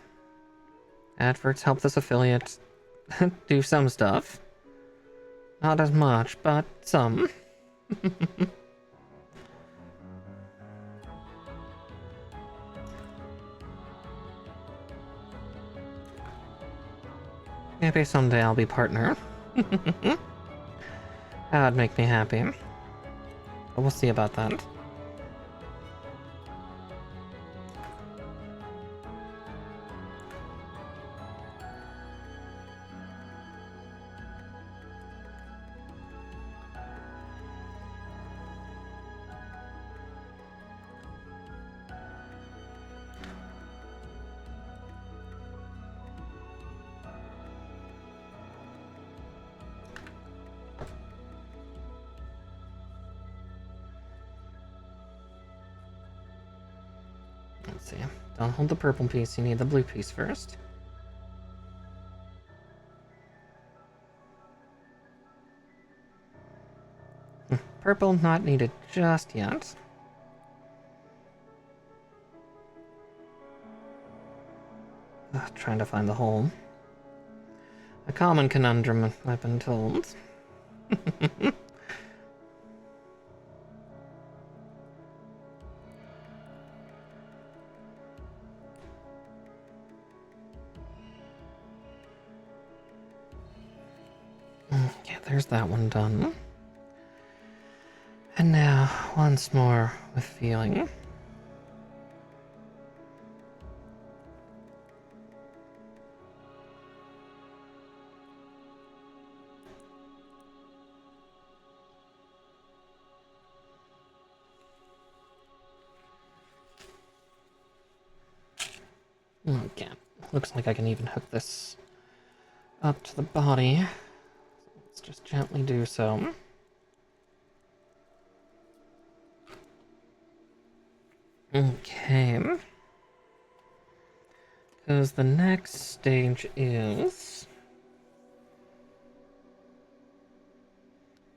adverts help this affiliate do some stuff. Not as much, but some. Maybe someday I'll be partner. That would make me happy. But we'll see about that. Let's see. Don't hold the purple piece, you need the blue piece first. Purple not needed just yet. Trying to find the hole. A common conundrum, I've been told. Okay, there's that one done. And now, once more with feeling. Okay, looks like I can even hook this up to the body. Let's just gently do so. Okay. Because the next stage is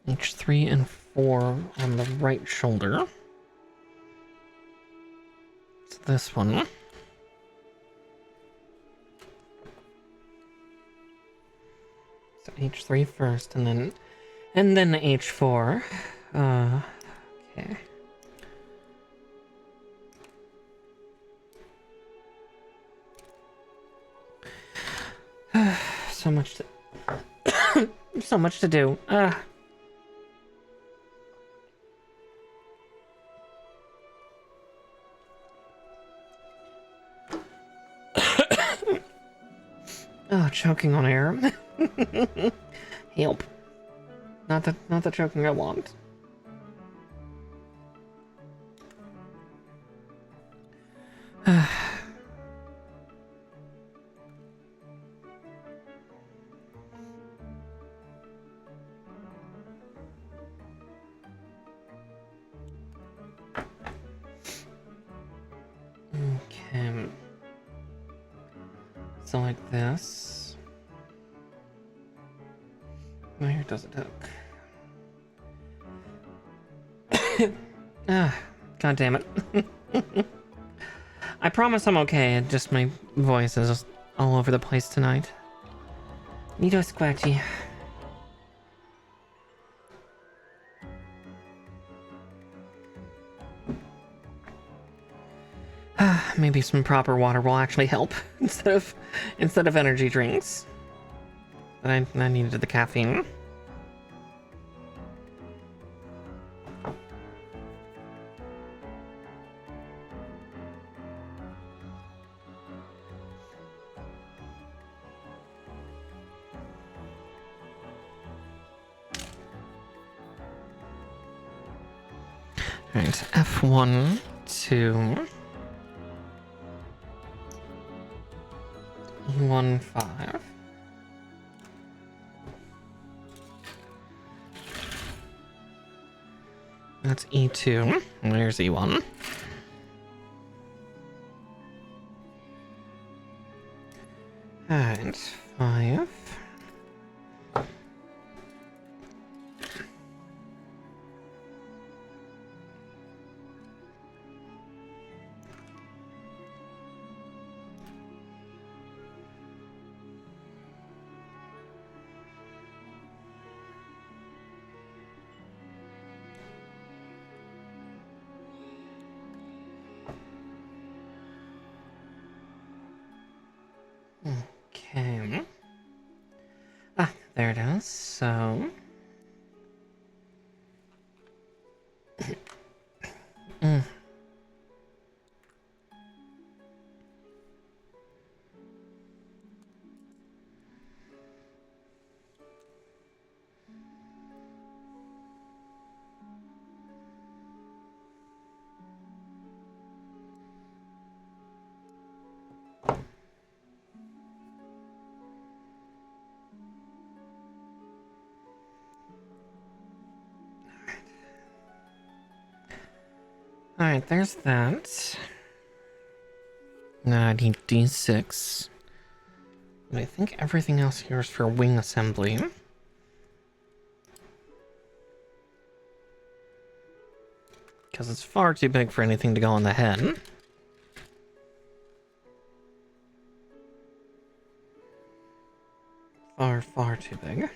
H3 and 4 on the right shoulder. It's this one. So H3 first, and then H4. Okay. So much to so much to do. Oh, choking on air. Help. Not the choking I want. Okay. So like this. Where does it hook? God damn it. I promise I'm okay, just my voice is all over the place tonight. Need a scratchy. Maybe some proper water will actually help instead of energy drinks. But I needed the caffeine. Alright, F1, 2, 1, 5. That's E2. There's E1. And 5. so... mm. Alright, there's that. Now I need D6. But I think everything else here is for wing assembly. Because it's far too big for anything to go on the head. Far, far too big.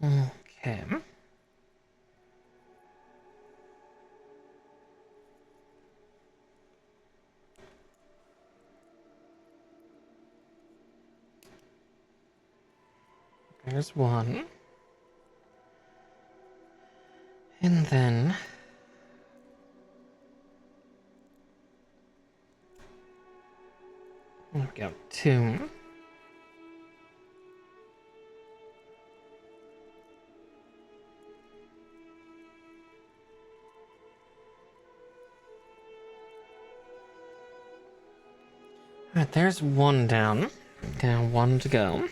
Okay. There's one. And then... we've got two. Alright, there's one down. Down one to go.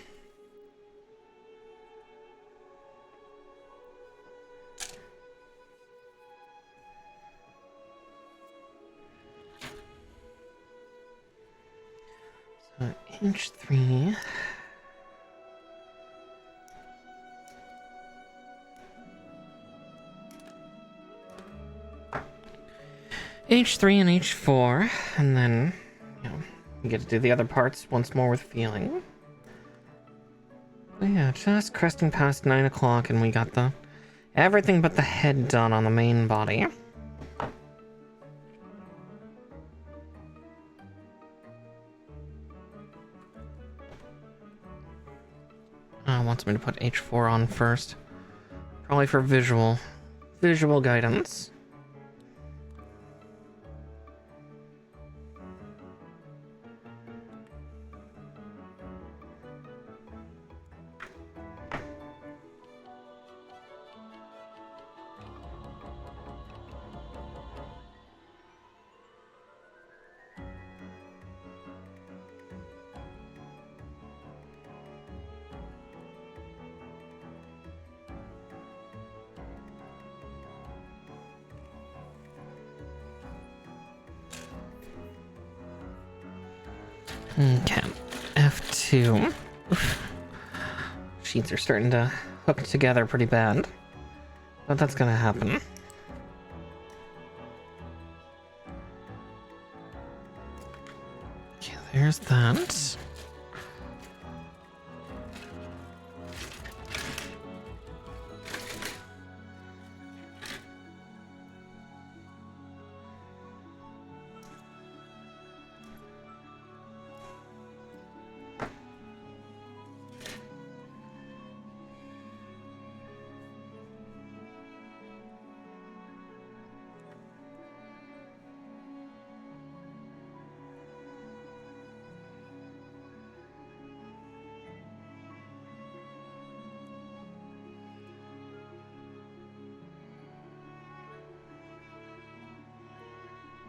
So H3. H3 and H4, and then, you know, you get to do the other parts once more with feeling. But yeah, just cresting past 9 o'clock, and we got the everything but the head done on the main body. Wants me to put H4 on first. Probably for visual guidance. Okay, F2. Oof. Sheets are starting to hook together pretty bad, but that's gonna happen. Okay, there's that.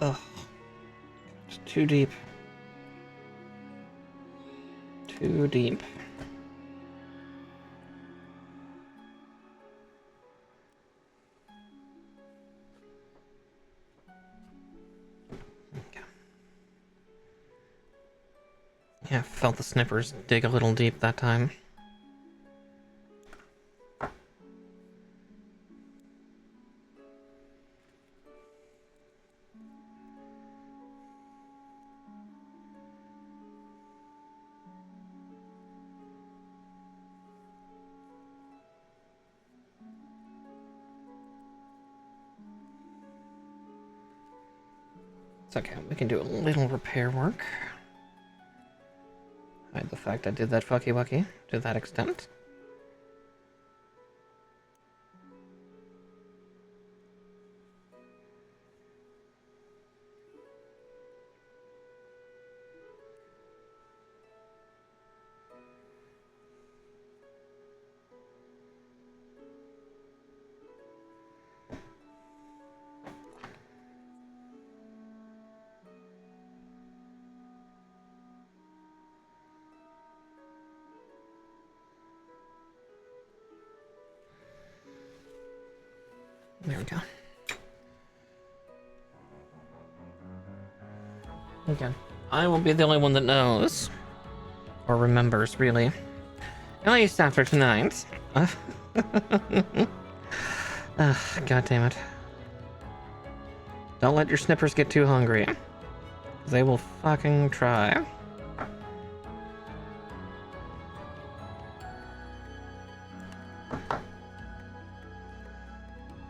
Ugh. It's too deep. Too deep. Okay. Yeah, felt the snippers dig a little deep that time. okay. We can do a little repair work. Hide the fact I did that fucky wucky to that extent. There we go. Okay. I will be the only one that knows. Or remembers, really. At least after tonight. Ugh, God damn it. Don't let your snippers get too hungry. They will fucking try.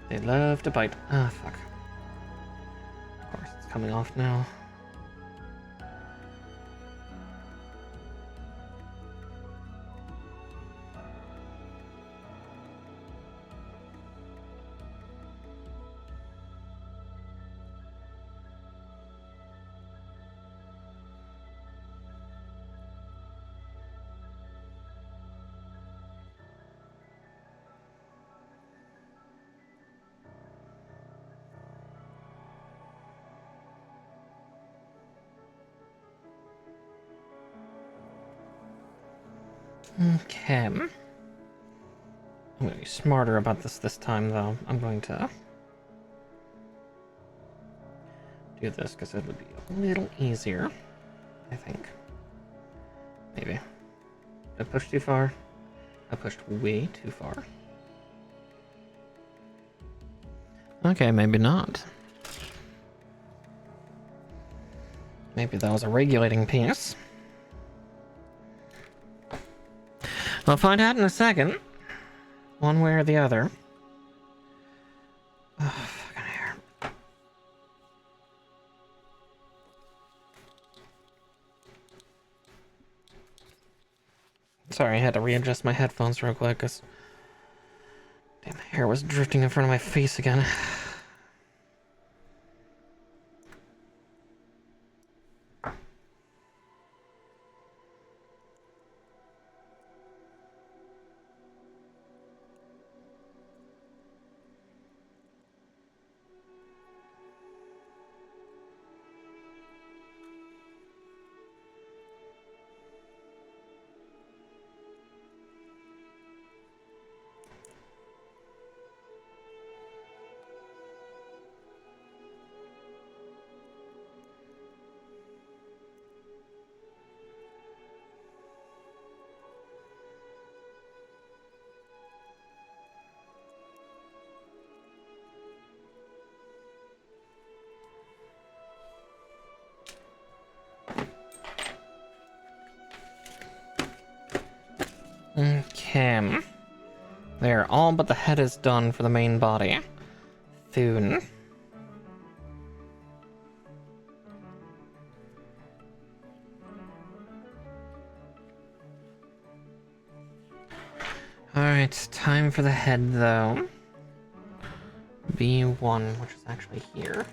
They love to bite. Ah, fuck. Of course, it's coming off now. Okay. I'm gonna be smarter about this time, though. I'm going to do this because it would be a little easier, I think. Maybe. Did I push too far? I pushed way too far. Okay, maybe not. Maybe that was a regulating piece. We'll find out in a second. One way or the other. Oh, fucking hair. Sorry, I had to readjust my headphones real quick because damn hair was drifting in front of my face again. Okay. There, all but the head is done for the main body. Thune. Alright, time for the head, though. B1, which is actually here.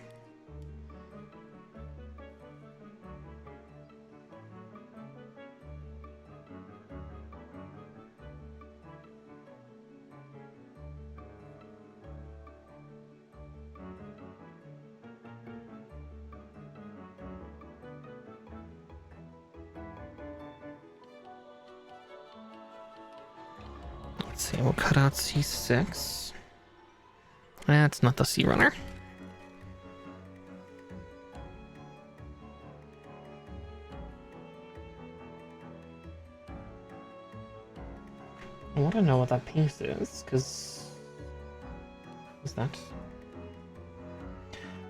Let's see, we'll cut out C6. That's not the C runner. I want to know what that piece is, because... Is that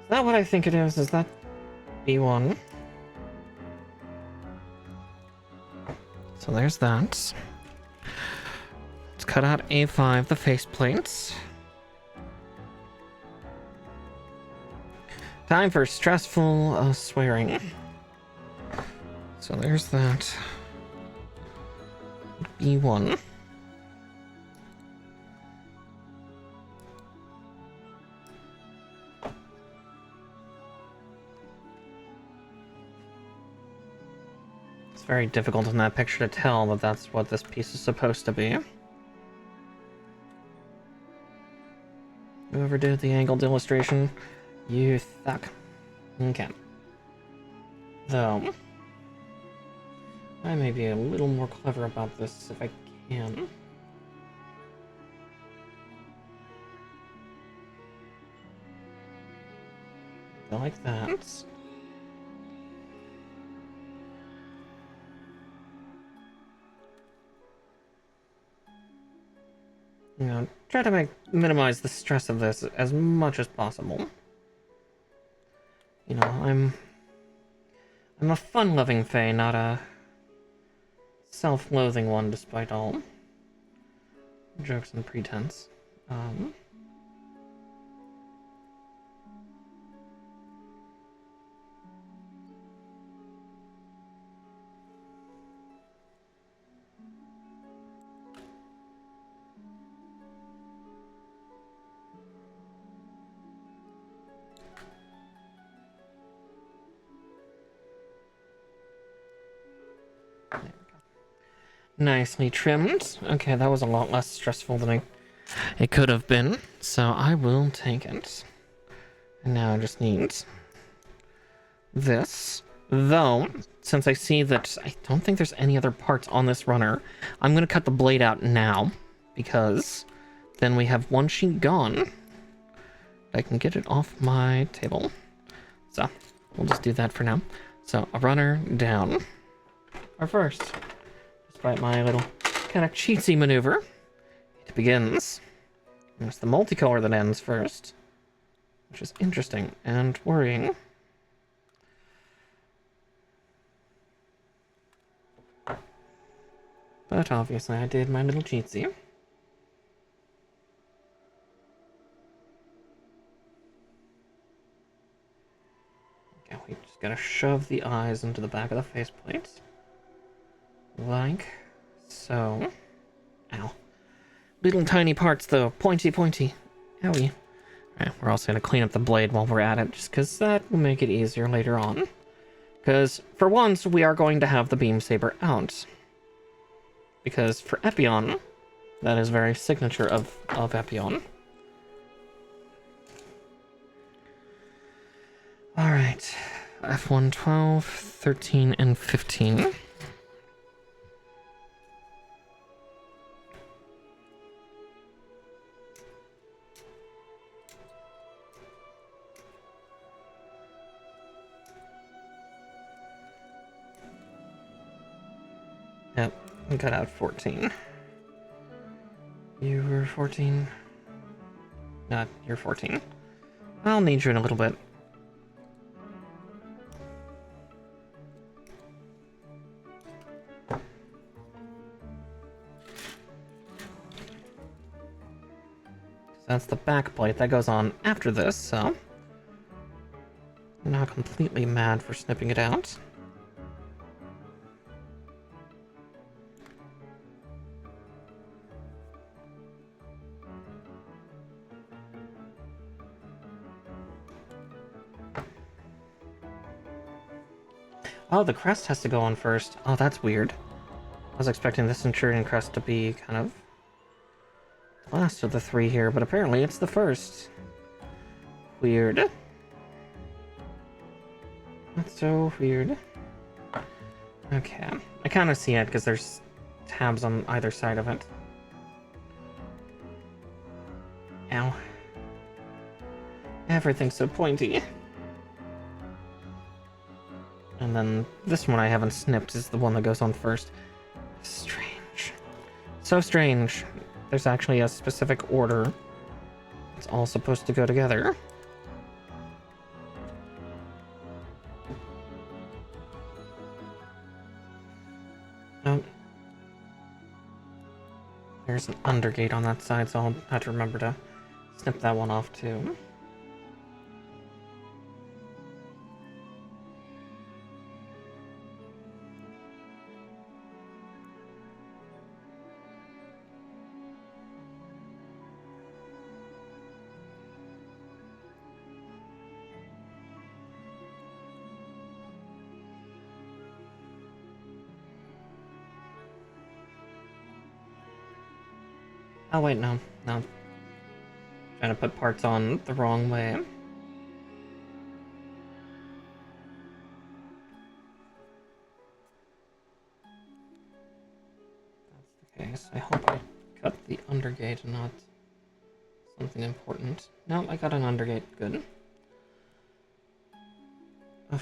what I think it is? Is that B1? So there's that. Let's cut out A5, the faceplates. Time for stressful swearing. So there's that. B1. It's very difficult in that picture to tell that that's what this piece is supposed to be. Whoever did the angled illustration, you suck. Okay. Though, I may be a little more clever about this if I can. Go like that. You know, try to minimize the stress of this as much as possible. You know, I'm a fun-loving fae, not a self-loathing one, despite all jokes and pretense. Nicely trimmed. Okay, that was a lot less stressful than it could have been, so I will take it. And now I just need this. Though, since I see that I don't think there's any other parts on this runner, I'm going to cut the blade out now, because then we have one sheet gone. I can get it off my table. So, we'll just do that for now. So, a runner down. Our first. Despite my little kind of cheatsy maneuver, it begins. And it's the multicolor that ends first, which is interesting and worrying. But obviously I did my little cheatsy. Okay, we just gotta shove the eyes into the back of the faceplate. Like so. Ow. Little tiny parts though. Pointy. Owie. Alright, we're also gonna clean up the blade while we're at it, just because that will make it easier later on. Because, for once, we are going to have the beam saber out. Because for Epyon, that is very signature of Epyon. Alright. F1, 12, 13, and 15. Yep, we got out 14. You were 14? No, you're 14. I'll need you in a little bit. That's the back plate that goes on after this, so I'm not completely mad for snipping it out. Oh, the crest has to go on first. Oh, that's weird. I was expecting the Centurion crest to be kind of the last of the three here, but apparently it's the first. Weird. That's so weird. Okay. I kind of see it because there's tabs on either side of it. Ow. Everything's so pointy. And then this one I haven't snipped is the one that goes on first. Strange. So strange. There's actually a specific order. It's all supposed to go together. Oh. There's an undergate on that side, so I'll have to remember to snip that one off too. Oh wait, no. Trying to put parts on the wrong way. That's the case. I hope I cut the undergate and not something important. No, I got an undergate. Good. Ugh.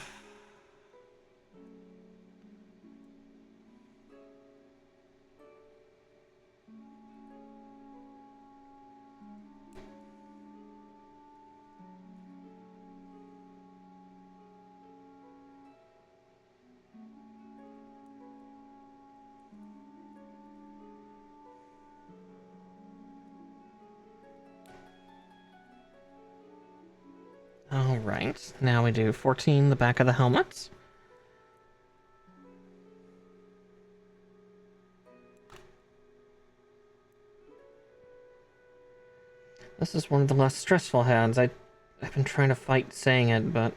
Alright, now we do 14, the back of the helmet. This is one of the less stressful hands. I've been trying to fight saying it, but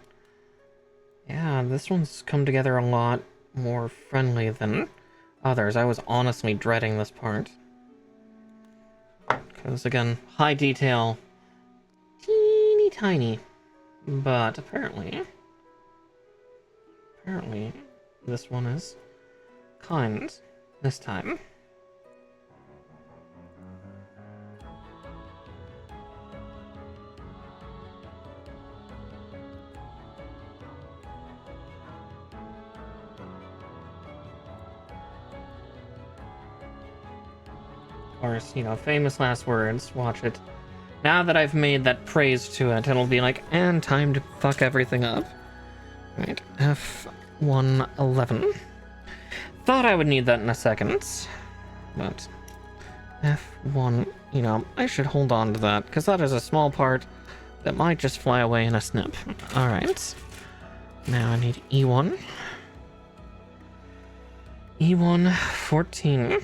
yeah, this one's come together a lot more friendly than others. I was honestly dreading this part. Because again, high detail, teeny tiny. But apparently this one is kind this time. Of course, you know, famous last words, watch it. Now that I've made that praise to it, it'll be like, and time to fuck everything up. Right, F111. Thought I would need that in a second, but F1, you know, I should hold on to that, because that is a small part that might just fly away in a snip. Alright, now I need E1. E1 14.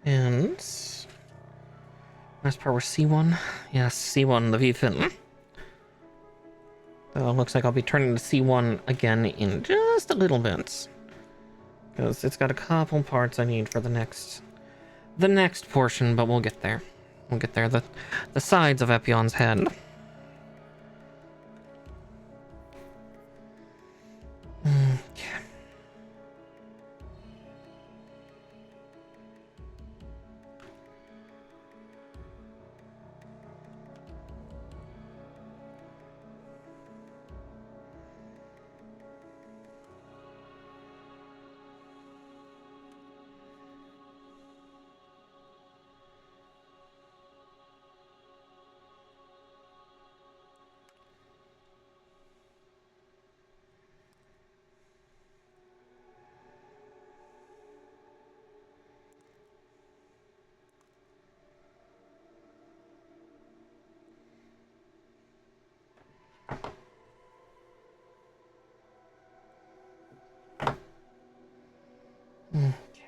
And last part was C1. Yes, C1, the V-fin. So it looks like I'll be turning to C1 again in just a little bit. Because it's got a couple parts I need for the next portion, but we'll get there. We'll get there. The sides of Epyon's head. Okay.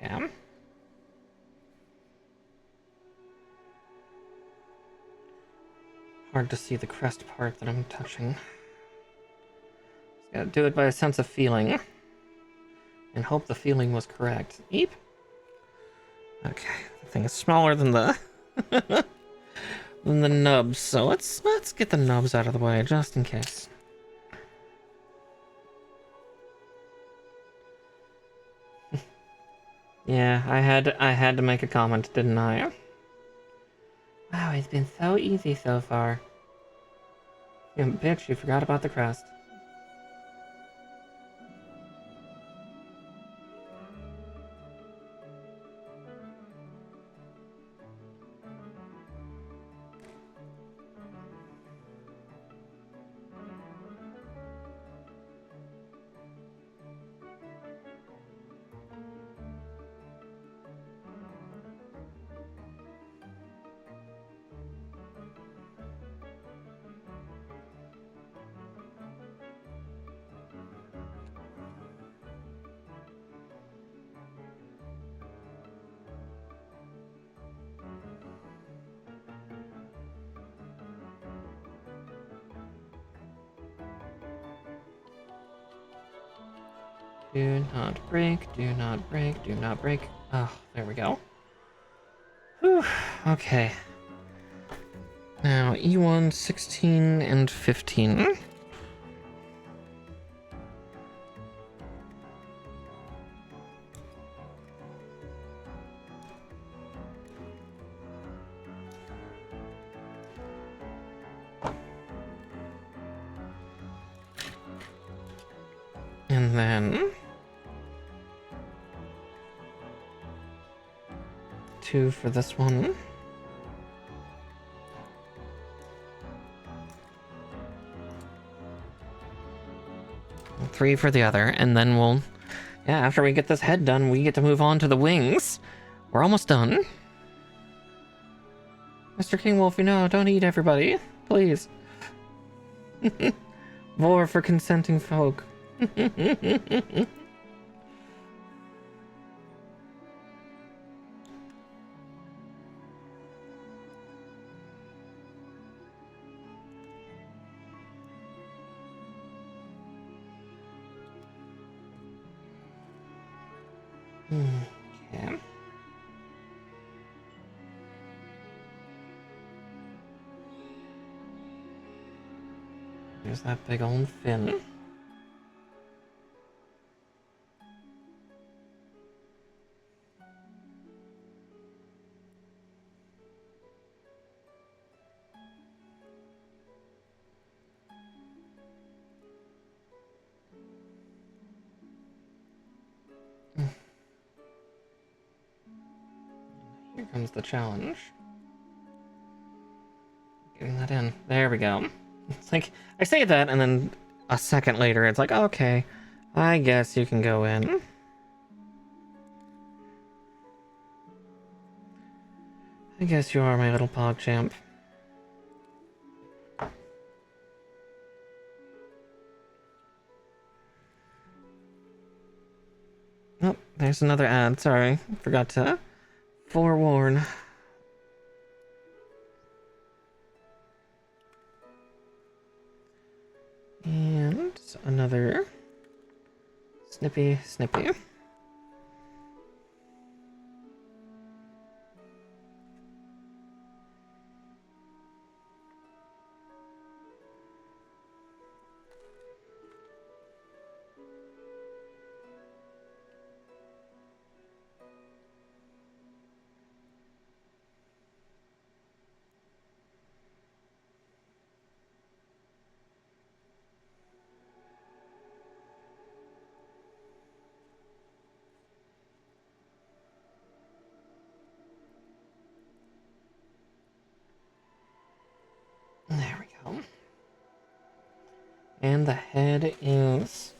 Okay. Hard to see the crest part that I'm touching. Just gotta do it by a sense of feeling. And hope the feeling was correct. Eep. Okay, the thing is smaller than the than the nubs, so let's get the nubs out of the way just in case. Yeah, I had to make a comment, didn't I? Wow, it's been so easy so far. Yeah, bitch, you forgot about the crest. Do not break, do not break, do not break. Oh, there we go. Whew, okay. Now, E1, 16, and 15. And then 2 for this one. And 3 for the other, and then we'll... Yeah, after we get this head done, we get to move on to the wings. We're almost done. Mr. King Wolf, you know, don't eat everybody. Please. Vor for consenting folk. Okay. There's that big old fin. Here comes the challenge. Getting that in. There we go. It's like, I say that, and then a second later, it's like, okay, I guess you can go in. I guess you are my little pog champ. Oh, there's another ad, sorry. Forgot to forewarn. And another snippy. There we go. And the head is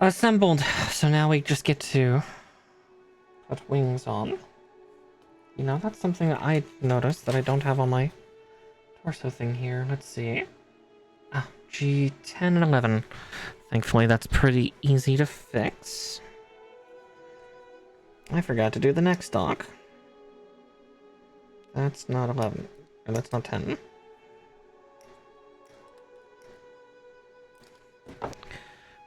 assembled. So now we just get to put wings on. You know, that's something that I noticed that I don't have on my torso thing here. Let's see. Ah, G10 and 11. Thankfully, that's pretty easy to fix. I forgot to do the next dock. That's not 11. Or that's not 10.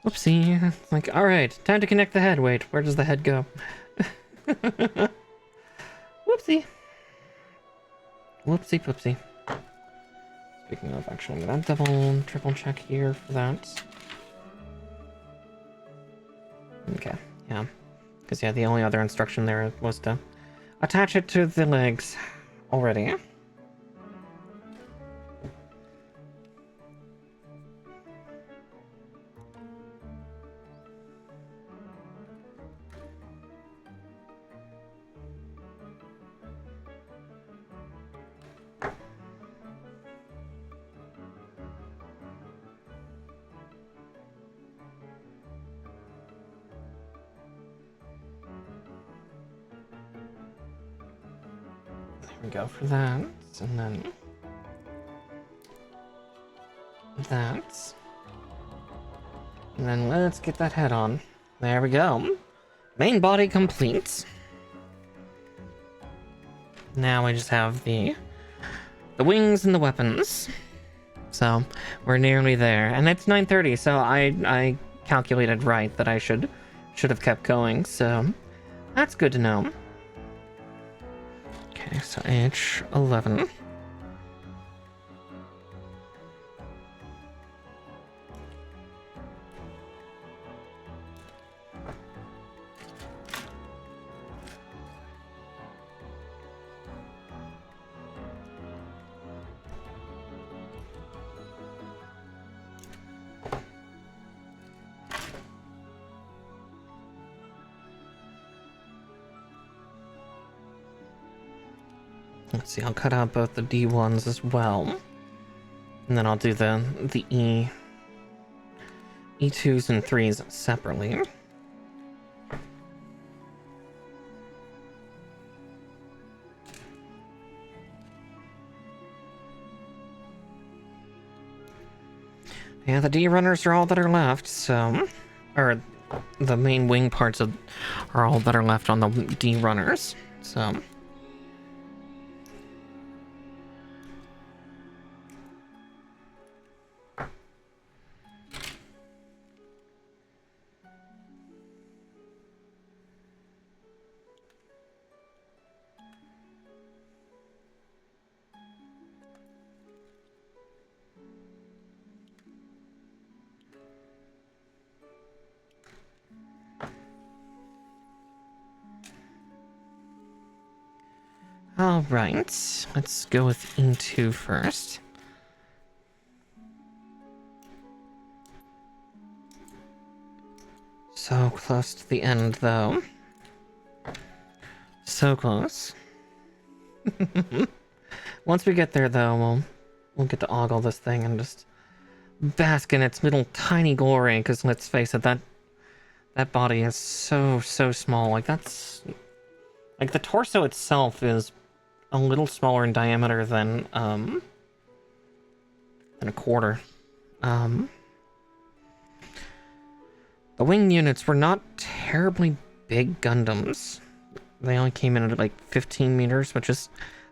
Whoopsie. It's like, alright, time to connect the head. Wait, where does the head go? Whoopsie. Whoopsie poopsie. Speaking of, actually, I'm gonna double, triple check here for that. Okay, yeah. Because, yeah, the only other instruction there was to attach it to the legs already. We go for that, and then that, and then let's get that head on. There we go. Main body complete. Now we just have the wings and the weapons. So we're nearly there, and it's 9:30. So I calculated right that I should have kept going, so that's good to know. Okay, so age 11. Let's see, I'll cut out both the D1s as well. And then I'll do the E2s and 3s separately. Yeah, the D runners are all that are left, so... Or, the main wing parts are all that are left on the D runners, so... Alright, let's go with E2 first. So close to the end, though. So close. Once we get there, though, we'll get to ogle this thing and just bask in its little tiny glory, because let's face it, that body is so small. Like, that's... Like, the torso itself is a little smaller in diameter than a quarter. The wing units were not terribly big Gundams. They only came in at like 15 meters, which is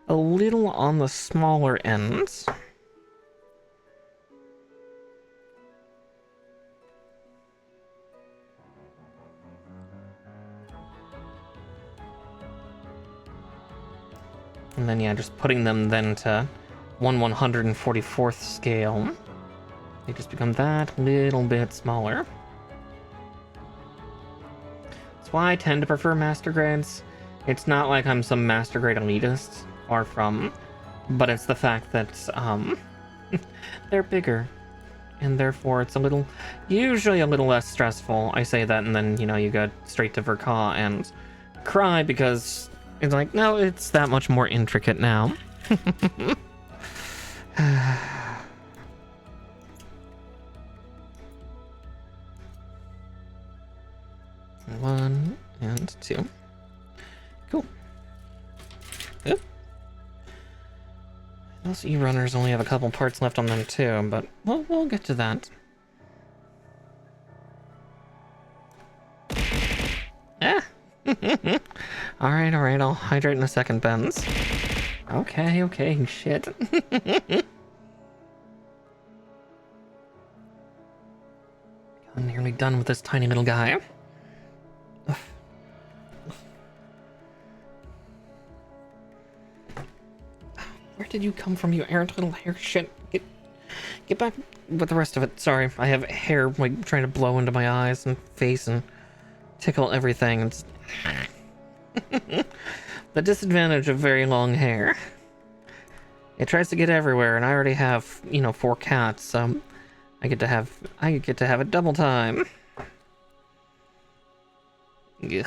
a little on the smaller end. And then, yeah, just putting them then to 1/144th scale, they just become that little bit smaller. That's why I tend to prefer master grades. It's not like I'm some master grade elitist, far from, but it's the fact that they're bigger, and therefore it's usually a little less stressful. I say that, and then, you know, you go straight to Verka and cry because it's like, no, it's that much more intricate now. One and two. Cool. Oop. Those E-runners only have a couple parts left on them too, but we'll get to that. Ah! Alright, I'll hydrate in a second, Benz. Okay, shit. I'm nearly done with this tiny little guy. Where did you come from, you errant little hair shit? Get back with the rest of it. Sorry, I have hair like trying to blow into my eyes and face and tickle everything. It's the disadvantage of very long hair. It tries to get everywhere, and I already have, you know, 4 cats, so I get to have it double time. Ugh.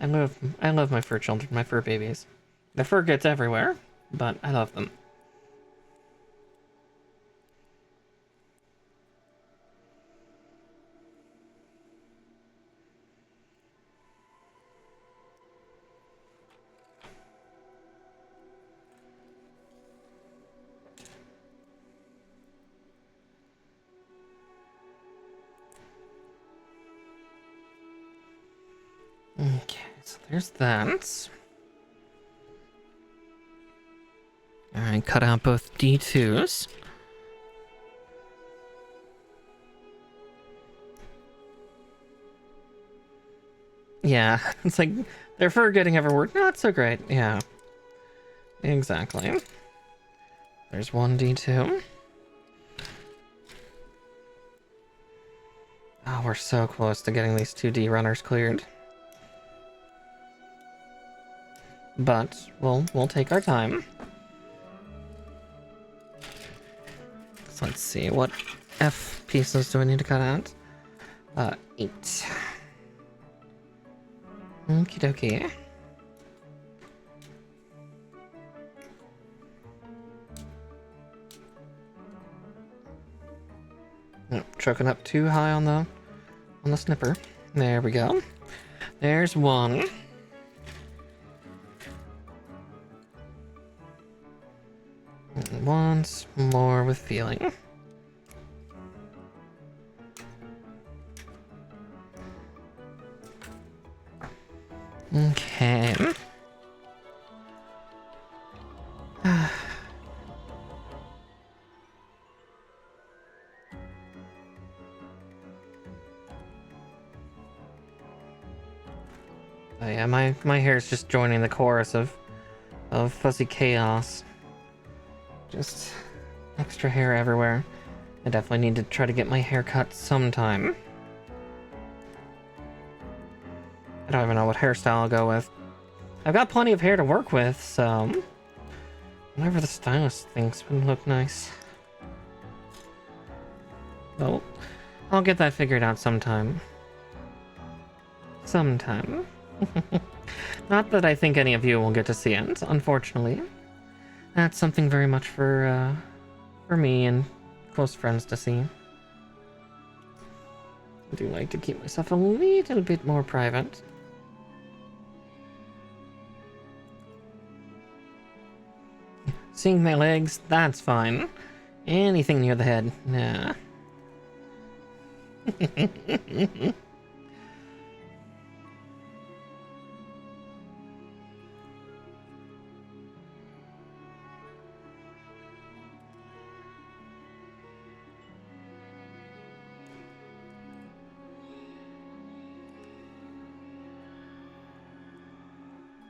I love my fur children, my fur babies. The fur gets everywhere, but I love them. Okay, so there's that. Alright, cut out both D2s. Yeah, it's like their fur getting everywhere. Not so great. Yeah. Exactly. There's 1D2. Oh, we're so close to getting these 2D runners cleared. But we'll take our time. So let's see, what F pieces do I need to cut out? 8. Okie dokie. Choking up too high on the snipper. There we go. There's 1. And once more with feeling. Okay. Oh yeah, my hair's just joining the chorus of fuzzy chaos. Just extra hair everywhere. I definitely need to try to get my hair cut sometime. I don't even know what hairstyle I'll go with. I've got plenty of hair to work with, so whatever the stylist thinks would look nice. Well, I'll get that figured out sometime. Sometime. Not that I think any of you will get to see it, unfortunately. That's something very much for me and close friends to see. I do like to keep myself a little bit more private. Seeing my legs, that's fine. Anything near the head, nah.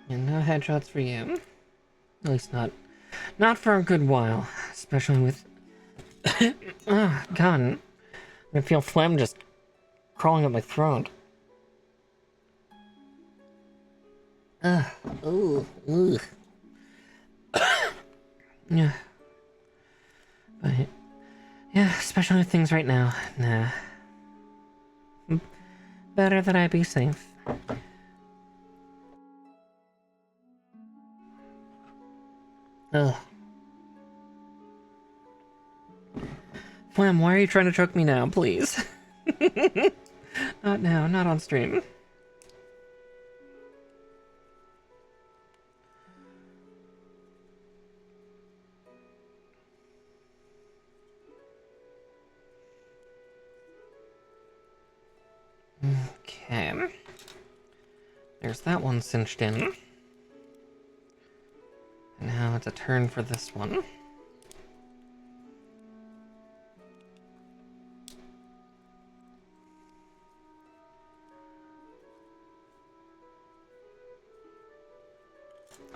And no headshots for you. At least not for a good while. Especially with God. I feel phlegm just crawling up my throat. Ooh. Yeah. But yeah, especially with things right now. Nah. Better that I be safe. Ugh. Flam, why are you trying to choke me now, please? Not now, not on stream. Okay. There's that one cinched in. And now it's a turn for this one.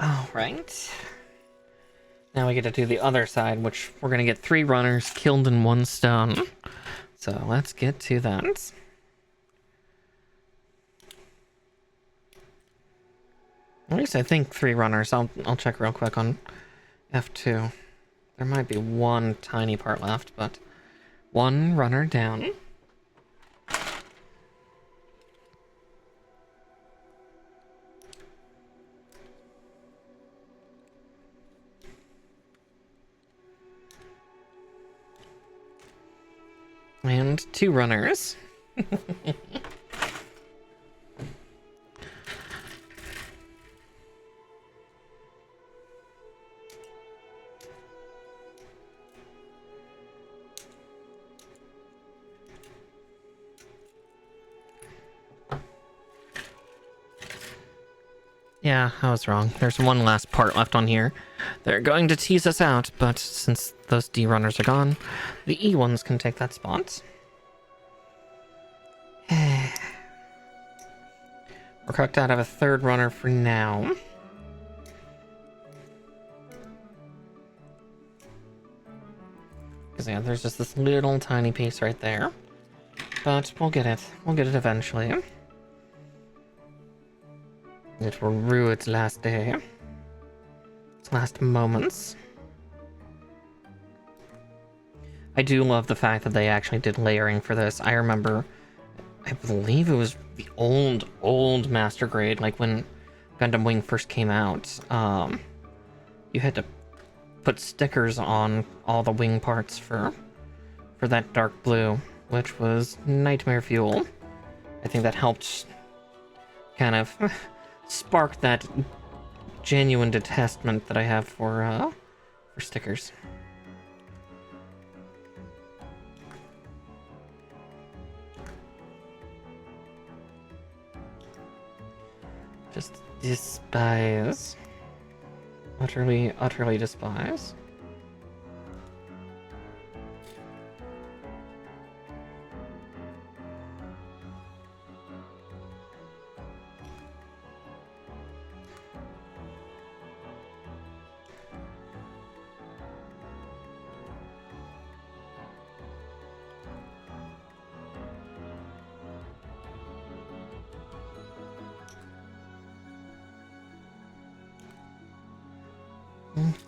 Alright. Now we get to do the other side, which we're gonna get 3 runners killed in 1 stone. So let's get to that. At least I think 3 runners. I'll check real quick on F2. There might be 1 tiny part left, but 1 runner down. And 2 runners. Yeah, I was wrong. There's 1 last part left on here. They're going to tease us out, but since those D runners are gone, the E ones can take that spot. We're cooked out of a third runner for now. Because yeah, there's just this little tiny piece right there. But we'll get it. We'll get it eventually. It will rue its last day. Its last moments. I do love the fact that they actually did layering for this. I remember, I believe it was the old Master Grade, like when Gundam Wing first came out. You had to put stickers on all the wing parts for that dark blue, which was nightmare fuel. I think that helped kind of spark that genuine detestment that I have for stickers. Just despise. Utterly, utterly despise.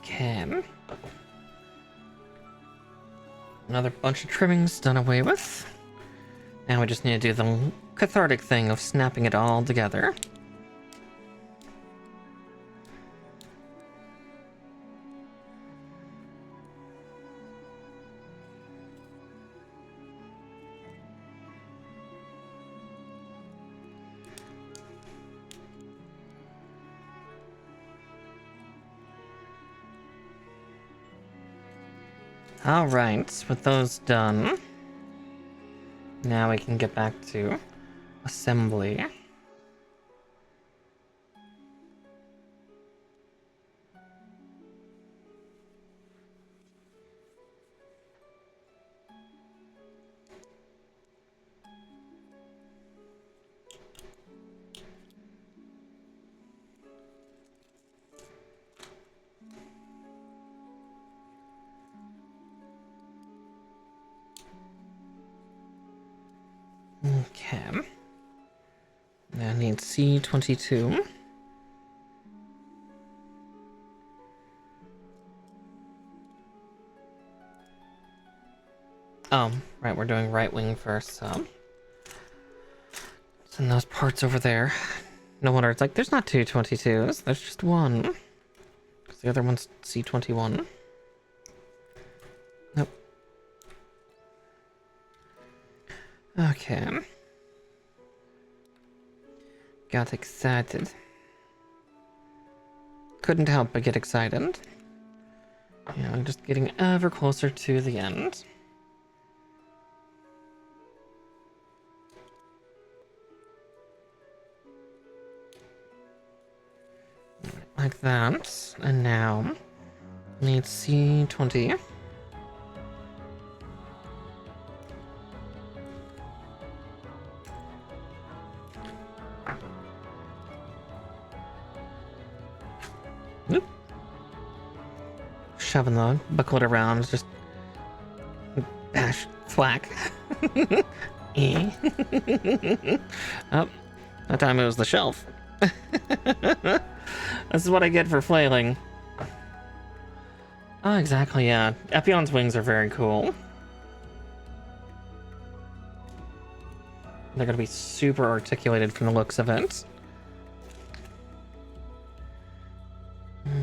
Okay. Another bunch of trimmings done away with. Now we just need to do the cathartic thing of snapping it all together. Alright, with those done, now we can get back to assembly. Okay. Now I need C22. Oh, right, we're doing right wing first, so. Send those parts over there. No wonder it's like, there's not two 22s, there's just one. Because the other one's C21. Nope. Okay. Got excited. Couldn't help but get excited. Yeah, I'm just getting ever closer to the end. Like that. And now, need C20. Nope. Shoving the booklet around, just bash, thwack. Eh. Oh, that time it was the shelf. This is what I get for flailing. Oh, exactly, yeah. Epyon's wings are very cool. They're gonna be super articulated from the looks of it.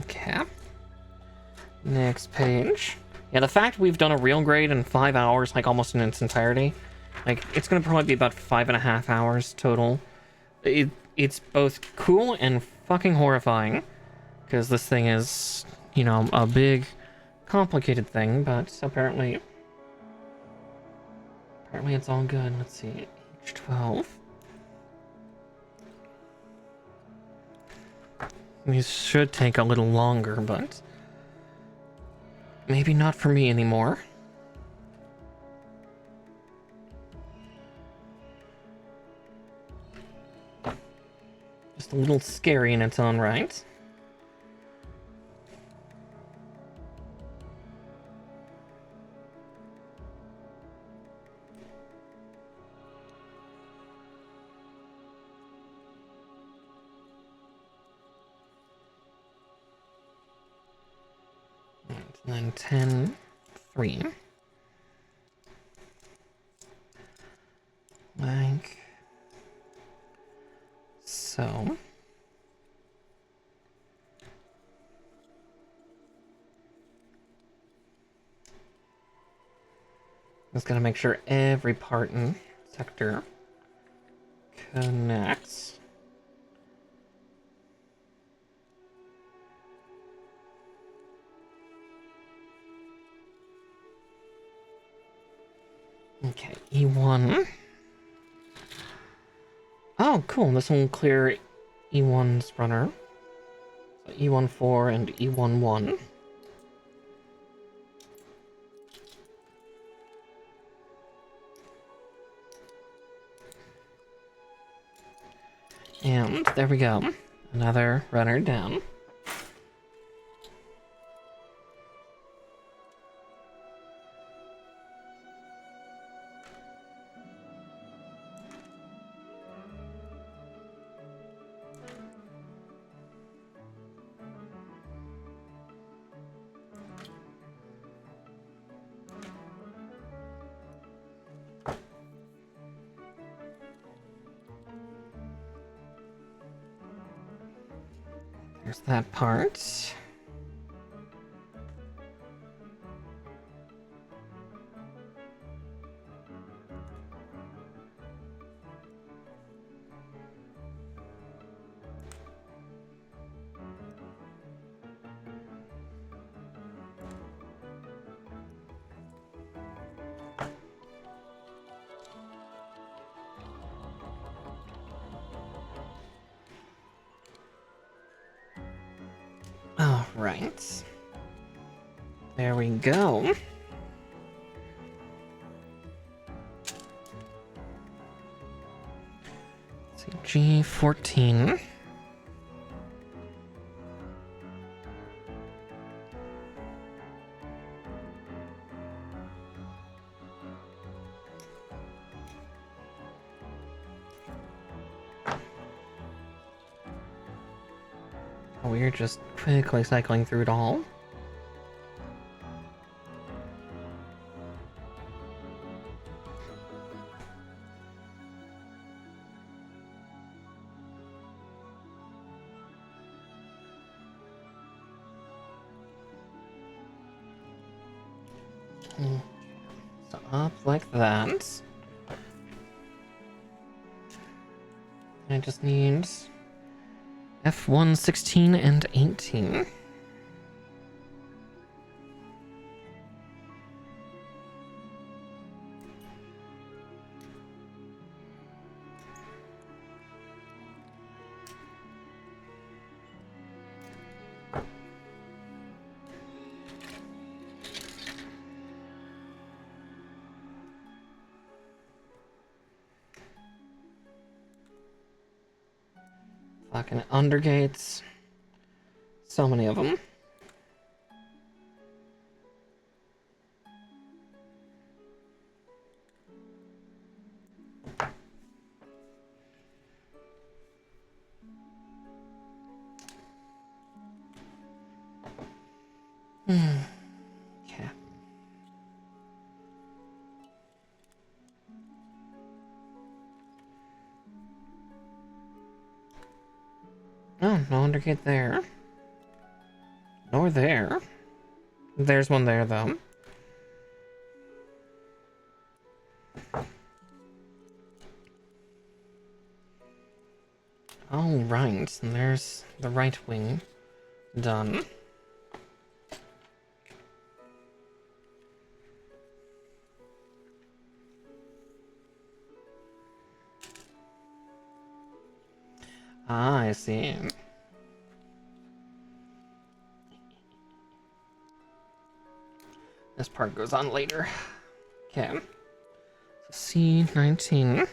Okay. Next page. Yeah, the fact we've done a real grade in 5 hours, like almost in its entirety, like it's gonna probably be about 5.5 hours total. It's both cool and fucking horrifying, because this thing is, you know, a big, complicated thing, but apparently it's all good. Let's see, H12. These should take a little longer, but maybe not for me anymore. Just a little scary in its own right. And then 10, 3. Like so. Just gotta make sure every part in sector connects. Okay, E1. Oh, cool. This will clear E1's runner. So E14 and E11. And there we go. Another runner down. There's that part. All right. There we go. Let's see, G14. We're just quickly cycling through it all. So up like that. I just need F1, 16, and 18. Fucking undergates. So many of them. Okay. Oh, no undergate there. Nor there. There's one there, though. All right, and there's the right wing done. Ah, I see. This part goes on later. Okay. So C19.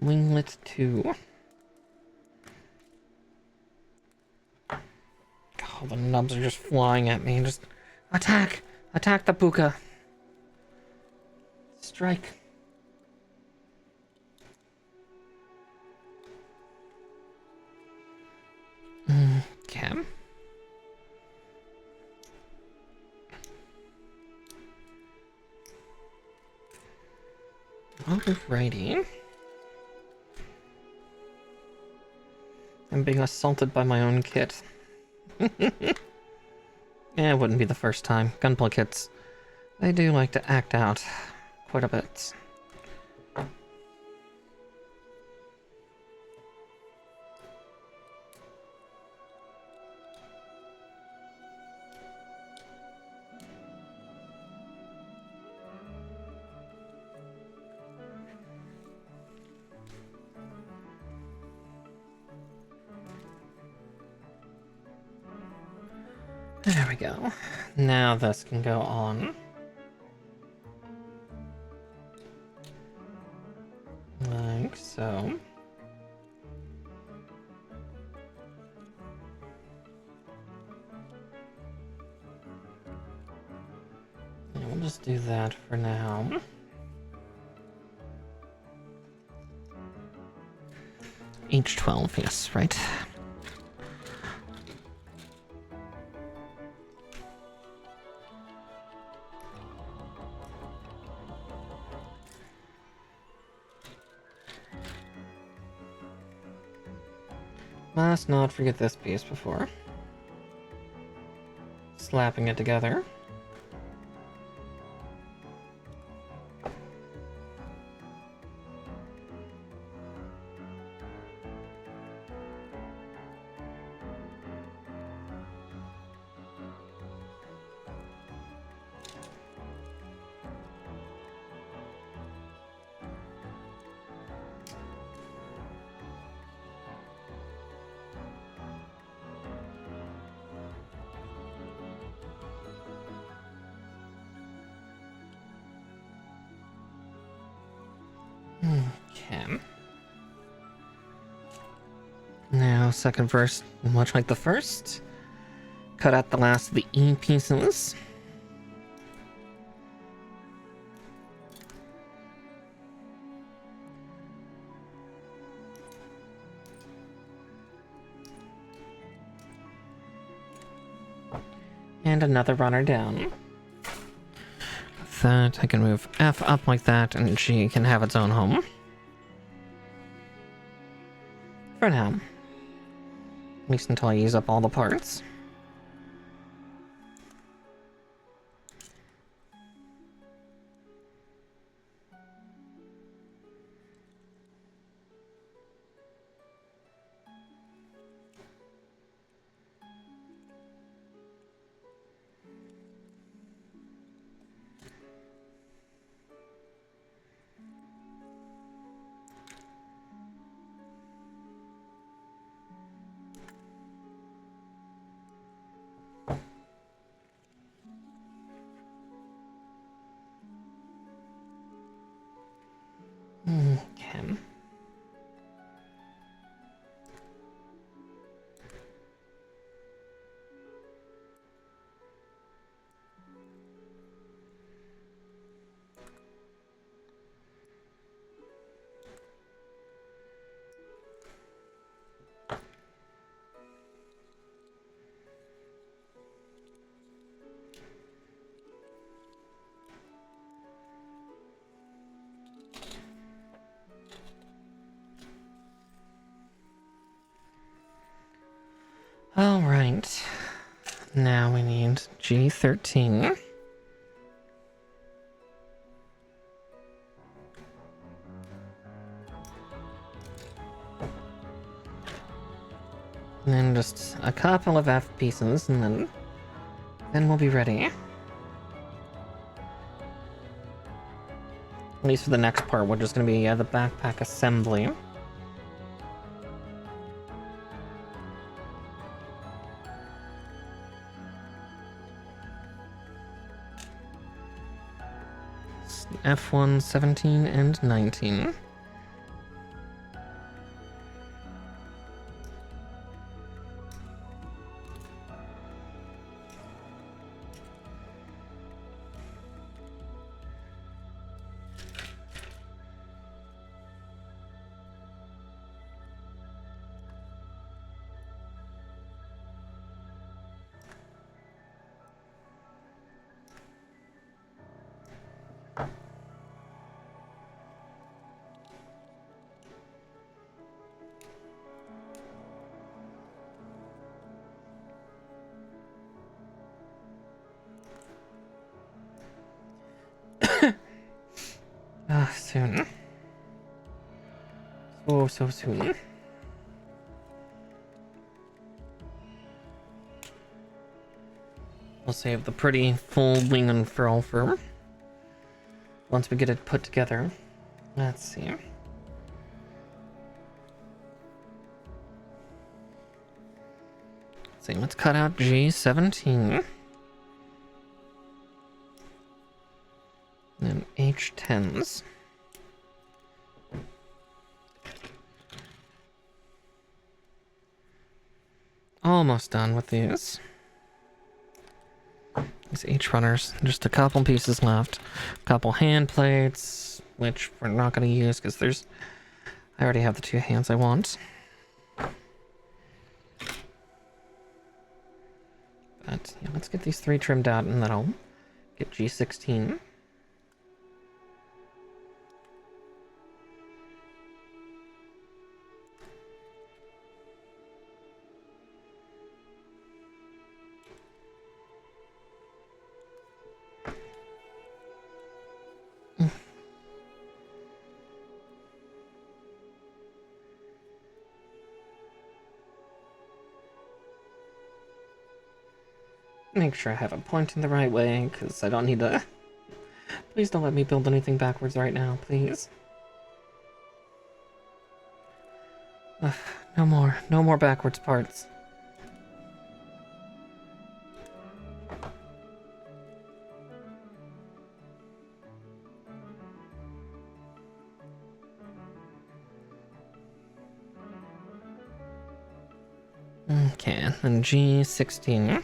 Winglet 2. God, the nubs are just flying at me. Just attack! Attack the puka! Strike. Okay. Alrighty. I'm being assaulted by my own kit. Yeah, it wouldn't be the first time. Gunpla kits, they do like to act out quite a bit. There we go. Now this can go on. Like so. Yeah, we'll just do that for now. H12, yes, right. Must not forget this piece before slapping it together. Okay. Now, second verse, much like the first, cut out the last of the E pieces. And another runner down. With that, I can move F up like that, and G can have its own home. For now. At least until I use up all the parts. Okay. Alright. Now we need G13. And then just a couple of F pieces, and then we'll be ready. At least for the next part, we're just gonna be the backpack assembly. F1, 17, and 19. Soon. So soon. We'll save the pretty full wing and furl for once we get it put together. Let's see. Let's cut out G17. And H10s. Almost done with these. These H runners. Just a couple pieces left. A couple hand plates, which we're not going to use because I already have the 2 hands I want. But yeah, let's get these 3 trimmed out and then I'll get G16. Make sure I have it pointing the right way, because I don't need to... Please don't let me build anything backwards right now, please. No more backwards parts. Okay, and G16.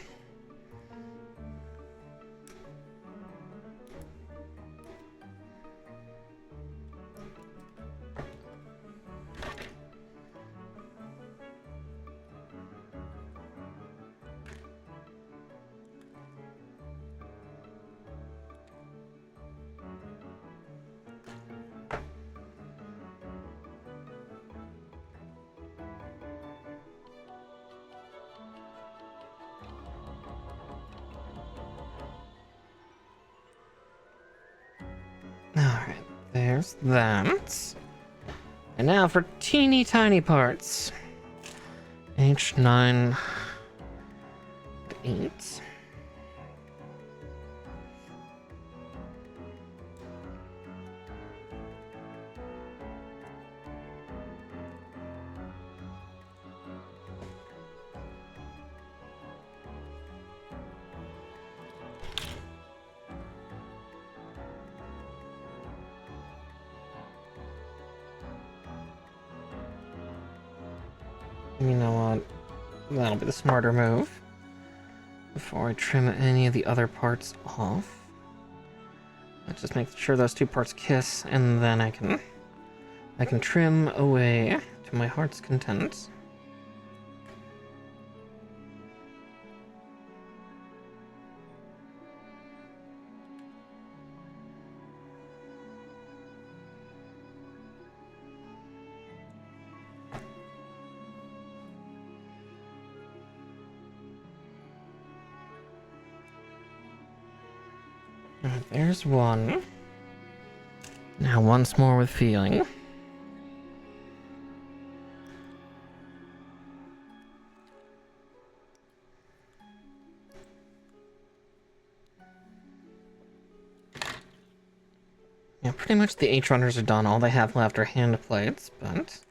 Alright, there's that. And now for teeny tiny parts. H9 to 8. You know what? That'll be the smarter move. Before I trim any of the other parts off. Let's just make sure those 2 parts kiss, and then I can trim away to my heart's content. Alright, there's one. Now once more with feeling. Yeah, pretty much the H runners are done. All they have left are hand plates, but...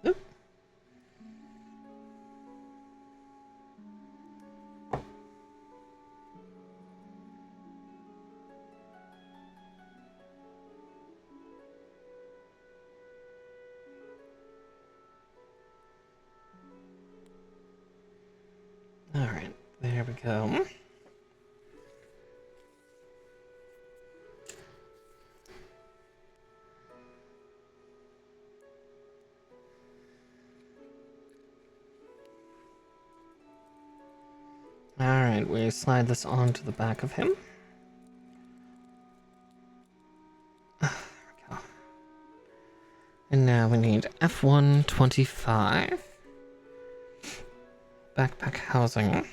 Oop. Alright, there we go. Alright, we slide this onto the back of him. And now we need F125. Backpack housing.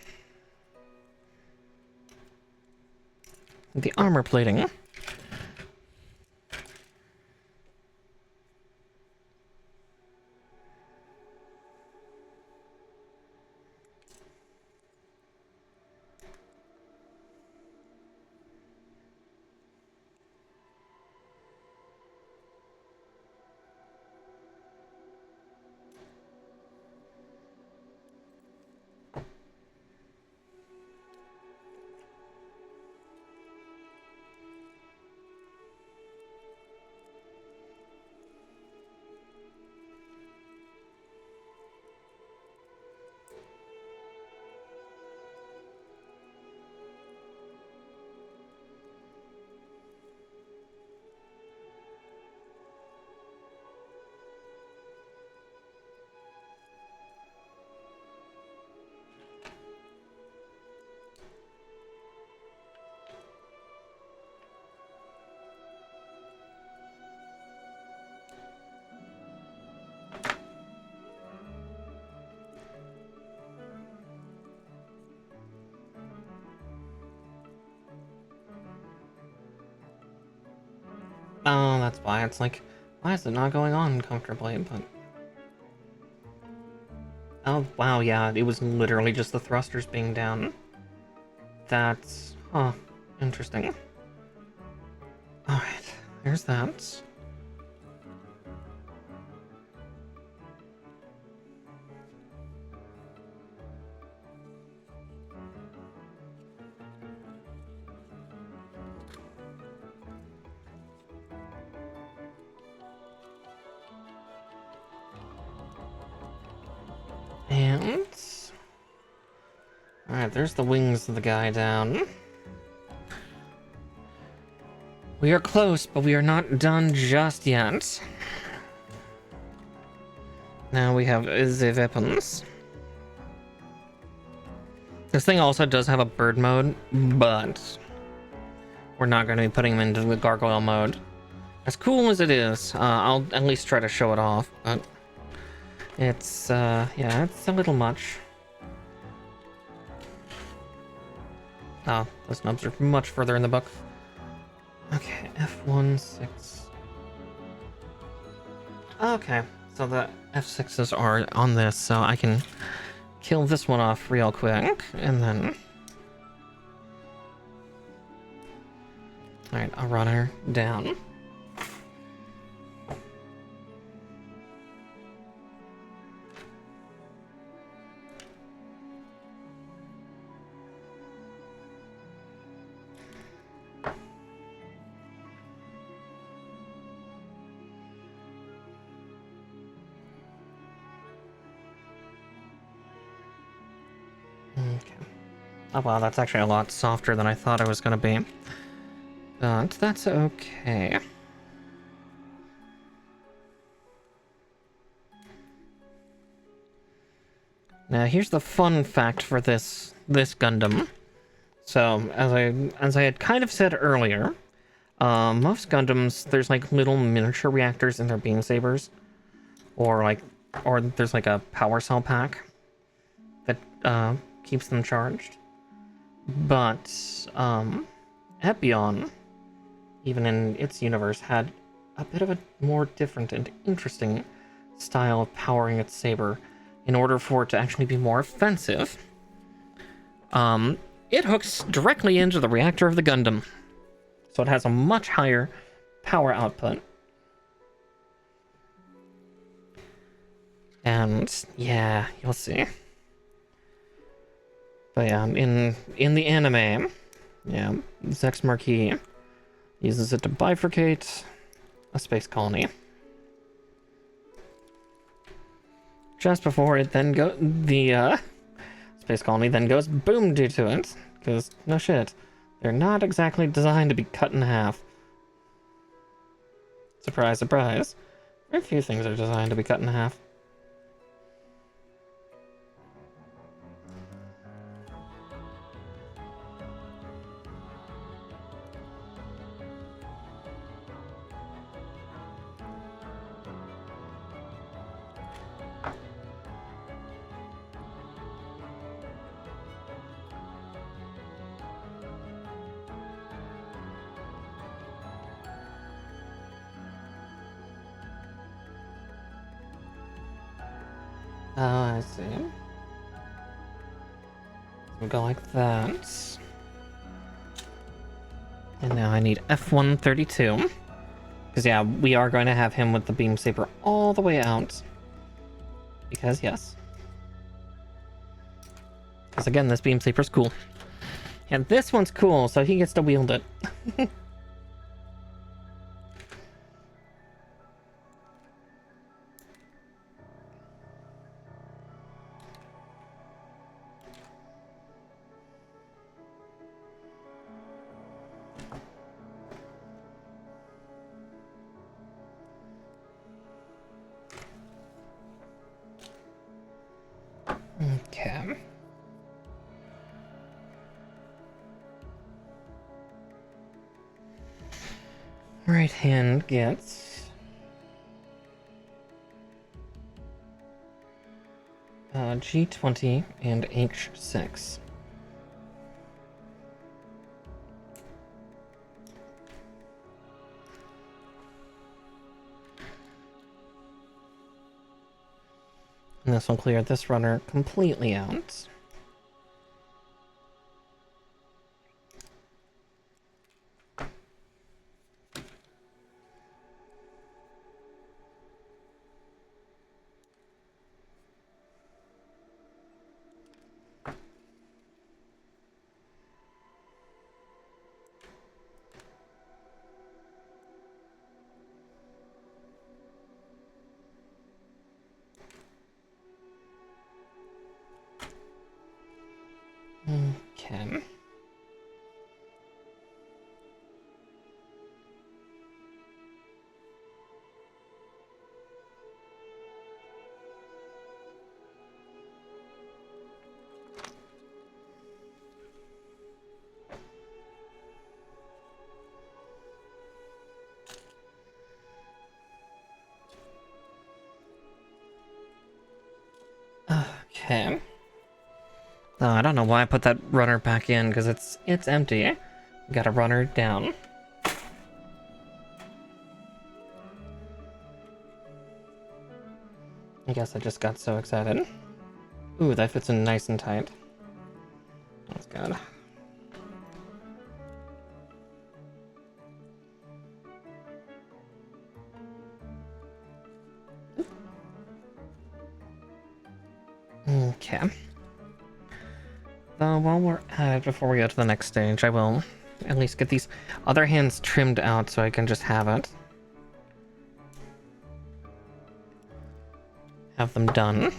The armor plating. Oh, that's why. It's like, why is it not going on comfortably? But oh, wow, yeah, it was literally just the thrusters being down. That's, huh, interesting. Alright, there's that. And alright, there's the wings of the guy down. We are close, but we are not done just yet. Now we have the weapons. This thing also does have a bird mode, but we're not going to be putting him into the gargoyle mode. As cool as it is, I'll at least try to show it off, but it's, yeah, it's a little much. Oh, those nubs are much further in the book. Okay, F16. Okay, so the F6s are on this, so I can kill this one off real quick, and then... Alright, I'll run her down. Okay. Oh wow, that's actually a lot softer than I thought it was gonna be. But that's okay. Now here's the fun fact for this Gundam. So as I had kind of said earlier, most Gundams there's like little miniature reactors in their beam sabers, or there's like a power cell pack that keeps them charged. But Epyon, even in its universe, had a bit of a more different and interesting style of powering its saber in order for it to actually be more offensive. It hooks directly into the reactor of the Gundam, so it has a much higher power output. And yeah, you'll see. But yeah, in the anime, yeah, Zex Marquis uses it to bifurcate a space colony. Just before it then the space colony then goes boom due to it, because no shit, they're not exactly designed to be cut in half. Surprise, surprise. Very few things are designed to be cut in half. Oh, I see. We'll go like that. And now I need F132. Because, yeah, we are going to have him with the beam saber all the way out. Because, yes. Because, again, this beam saber's cool. And this one's cool, so he gets to wield it. Okay. Right hand gets G20 and H6. And this will clear this runner completely out. Okay. Okay. Oh, I don't know why I put that runner back in, because it's empty. Got a runner down. I guess I just got so excited. Ooh, that fits in nice and tight. That's good. Okay. While we're at it, before we go to the next stage, I will at least get these other hands trimmed out so I can just have it. Have them done.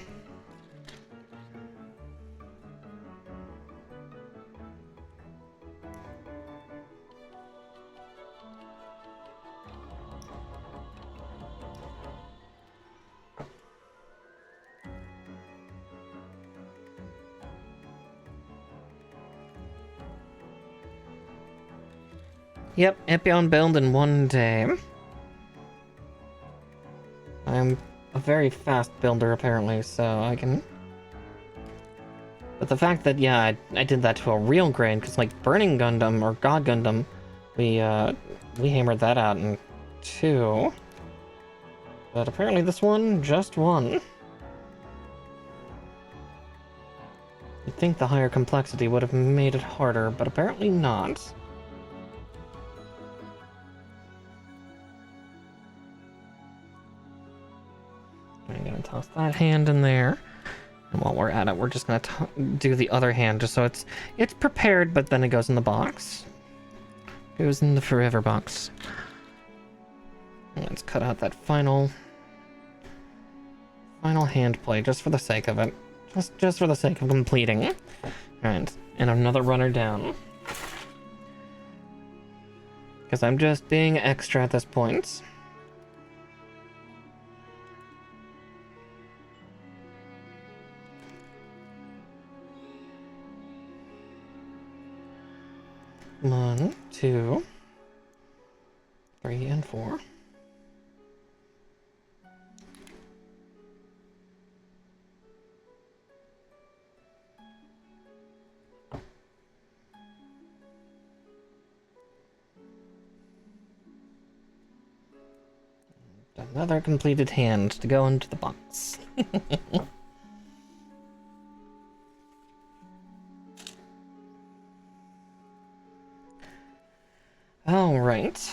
Yep, Epyon build in one day. I'm a very fast builder, apparently, so I can... But the fact that, yeah, I did that to a real grade, because, like, Burning Gundam, or God Gundam, we hammered that out in 2. But apparently this one, just 1. You'd think the higher complexity would have made it harder, but apparently not. I'm gonna toss that hand in there. And while we're at it, we're just gonna do the other hand, just so it's prepared, but then it goes in the box. Goes in the forever box. And let's cut out that final hand play, just for the sake of it. Just for the sake of completing. Alright, and another runner down. Because I'm just being extra at this point. One, 2, 3, and 4. Another completed hand to go into the box. All right.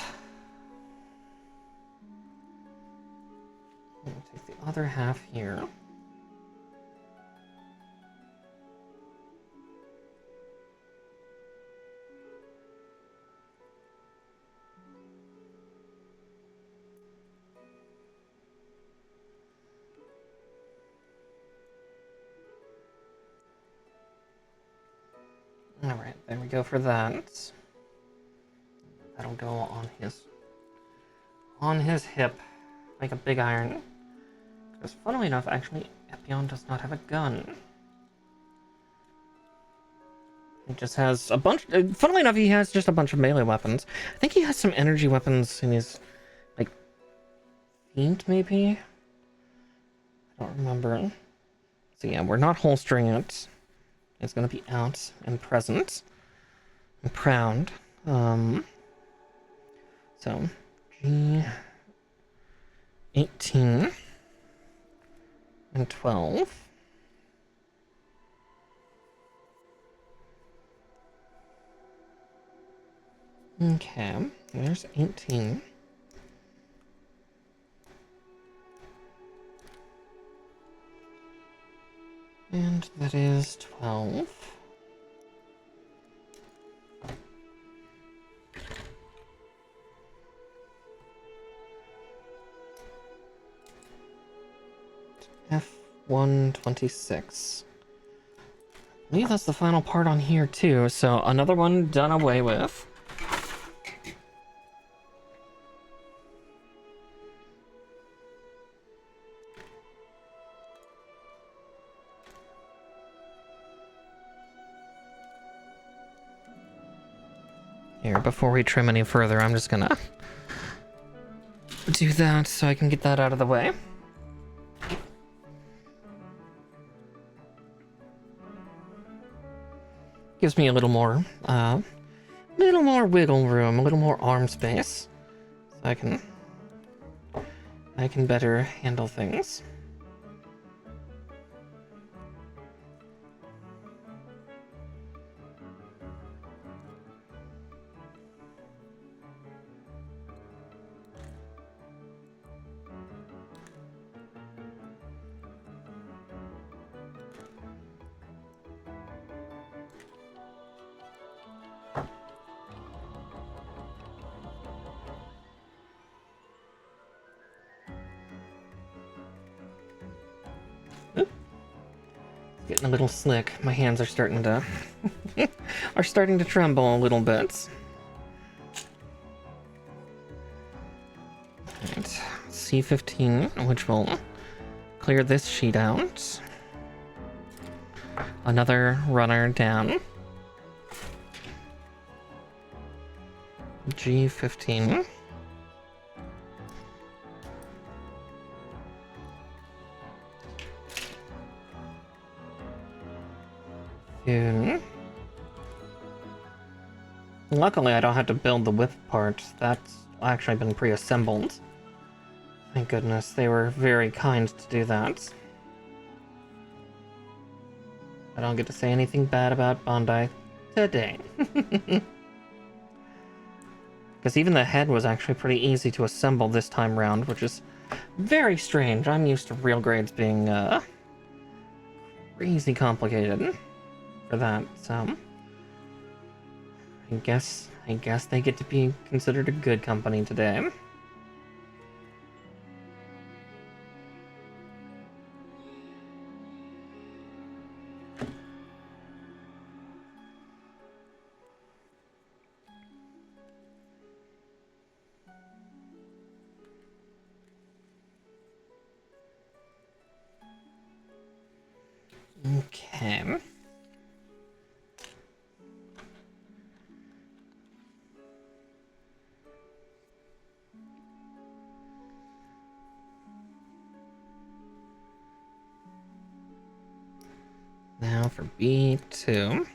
I'm gonna take the other half here. All right, there we go for that. That'll go on his hip, like a big iron. Because funnily enough, actually, Epyon does not have a gun. He just has a bunch. Funnily enough, he has just a bunch of melee weapons. I think he has some energy weapons in his, like, feet, maybe? I don't remember. So yeah, we're not holstering it. It's gonna be out and present. And proud. So, G18 and 12. Okay, there's 18. And that is 12. F126. I believe that's the final part on here too, so another one done away with. Here, before we trim any further, I'm just gonna do that so I can get that out of the way. Gives me a little more wiggle room, a little more arm space, so I can better handle things. Getting a little slick. My hands are starting to tremble a little bit. Right. C15, which will clear this sheet out. Another runner down. G15. Luckily, I don't have to build the whip part. That's actually been pre-assembled. Thank goodness, they were very kind to do that. I don't get to say anything bad about Bandai today. Because even the head was actually pretty easy to assemble this time round, which is very strange. I'm used to real grades being crazy complicated for that, so I guess they get to be considered a good company today. Okay. Now for B2.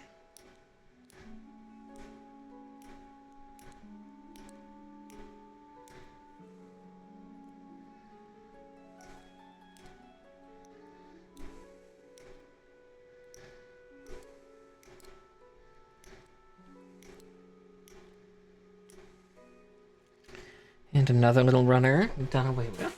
And another little runner done away with.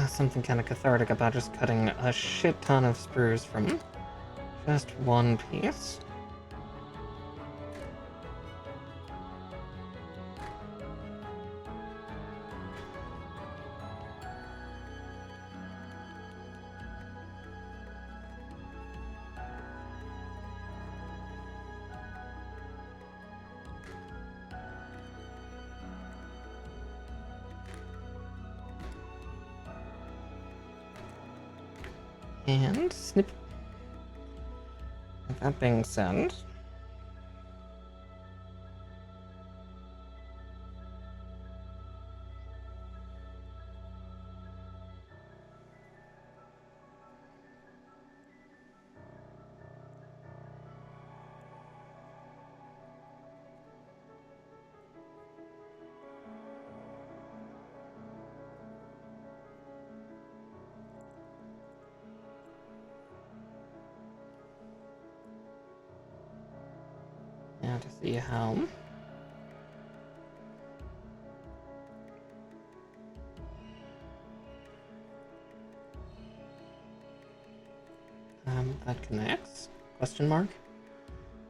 Something kind of cathartic about just cutting a shit ton of sprues from just one piece. And snip. With that being said, now to see how that connects. Question mark?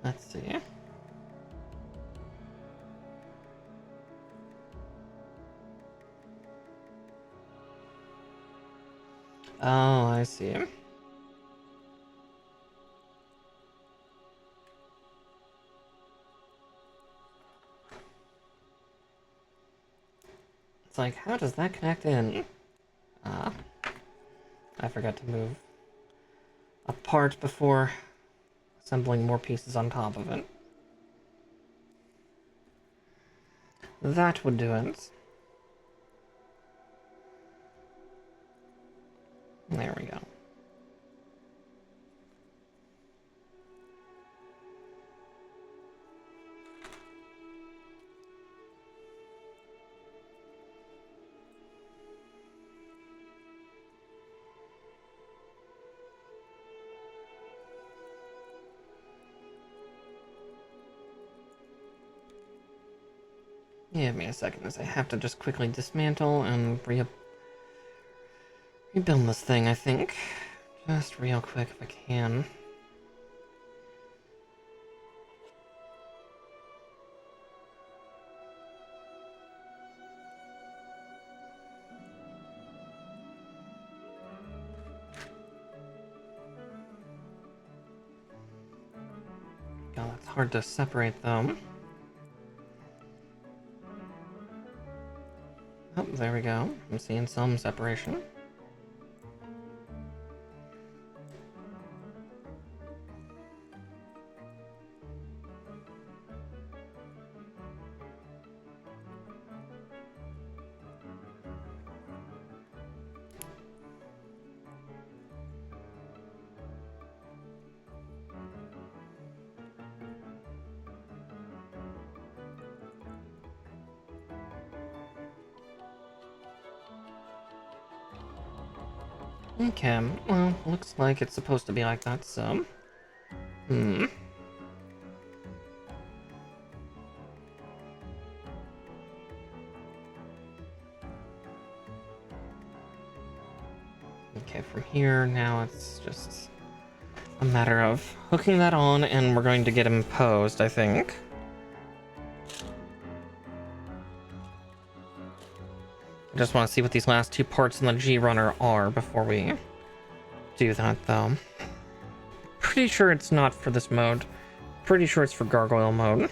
Let's see. Oh, I see. It's like, how does that connect in? Ah, I forgot to move apart before assembling more pieces on top of it. That would do it. There we go. Give me a second as I have to just quickly dismantle and rebuild this thing, I think. Just real quick if I can. God, it's hard to separate them. Oh, there we go. I'm seeing some separation. Okay, well, looks like it's supposed to be like that, so... Okay, from here, now it's just a matter of hooking that on, and we're going to get him posed, I think. I just want to see what these last two parts in the G-Runner are before we do that, though. Pretty sure it's not for this mode. Pretty sure it's for Gargoyle mode.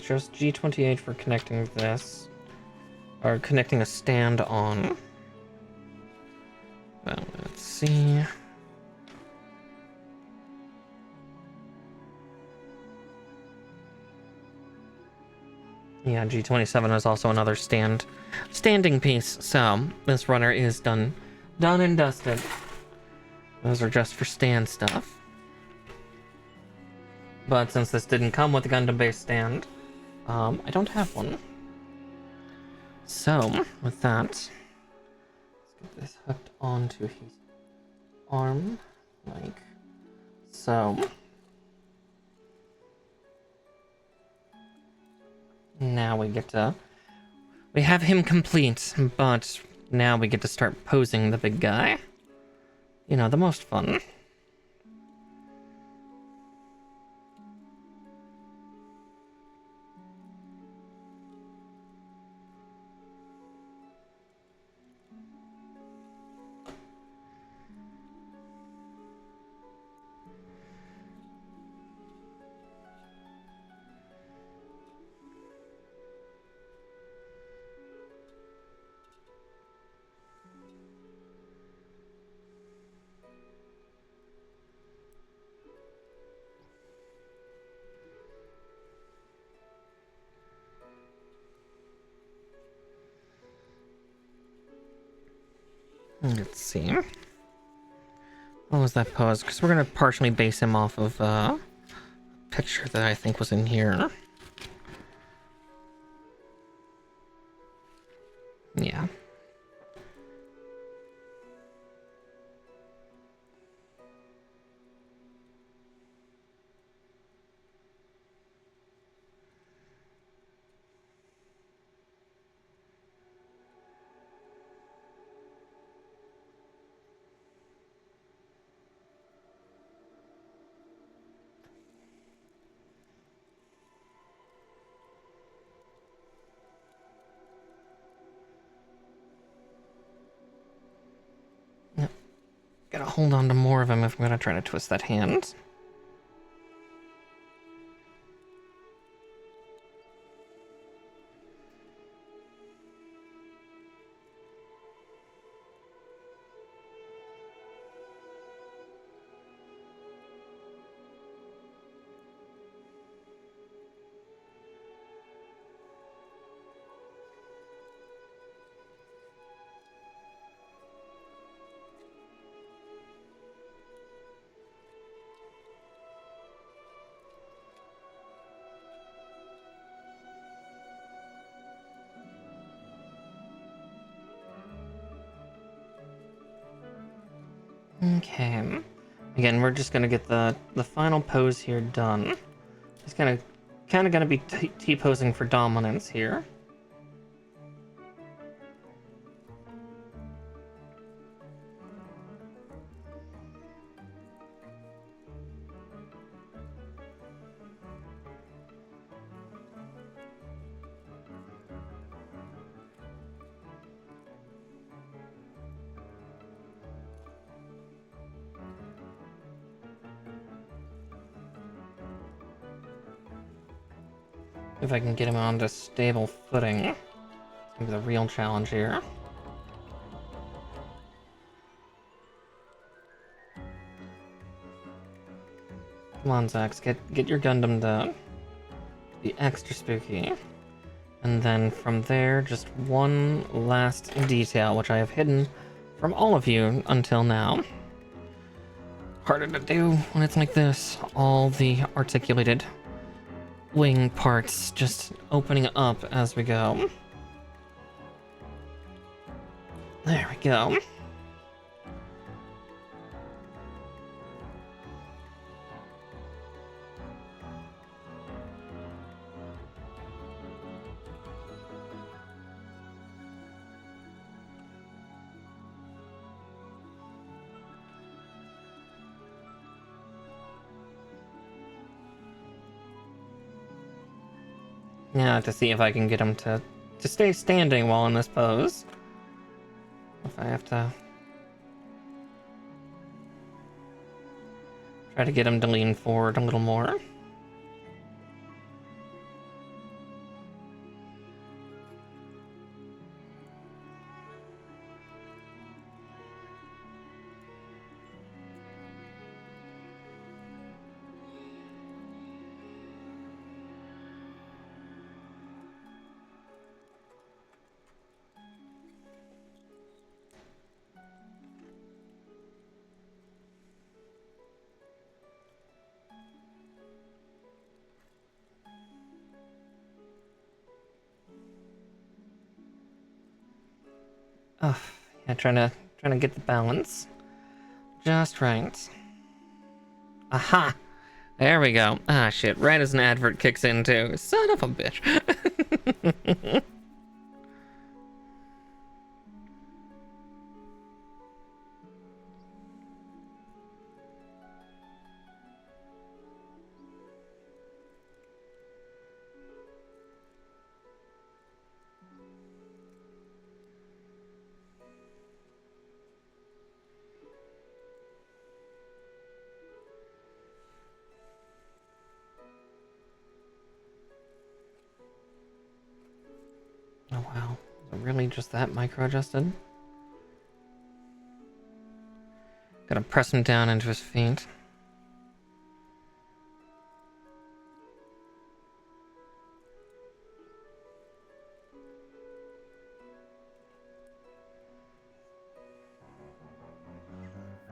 just G28 for connecting this. Or connecting a stand on. Well, let's see. Yeah, G27 is also another standing piece. So this runner is done and dusted. Those are just for stand stuff. But since this didn't come with a Gundam-based stand, I don't have one. So with that, let's get this hooked onto his arm, like so. Now we have him complete, but now we get to start posing the big guy. You know, the most fun. Let's see. What was that pose? Because we're going to partially base him off of a picture that I think was in here. Yeah. Gotta hold on to more of him if I'm gonna try to twist that hand. Okay. Again, we're just gonna get the final pose here done. It's kind of gonna be T-posing for dominance here. If I can get him onto stable footing. It's gonna be the real challenge here. Come on, Zax, get your Gundam to be extra spooky. And then from there, just one last detail, which I have hidden from all of you until now. Harder to do when it's like this. All the articulated wing parts just opening up as we go. There we go. Yeah, to see if I can get him to stay standing while in this pose. If I have to try to get him to lean forward a little more. trying to get the balance just right. Aha! There we go. Ah, shit. Right as an advert kicks in, too. Son of a bitch. Oh, wow. Is it really just that micro-adjusted? Gotta press him down into his feet.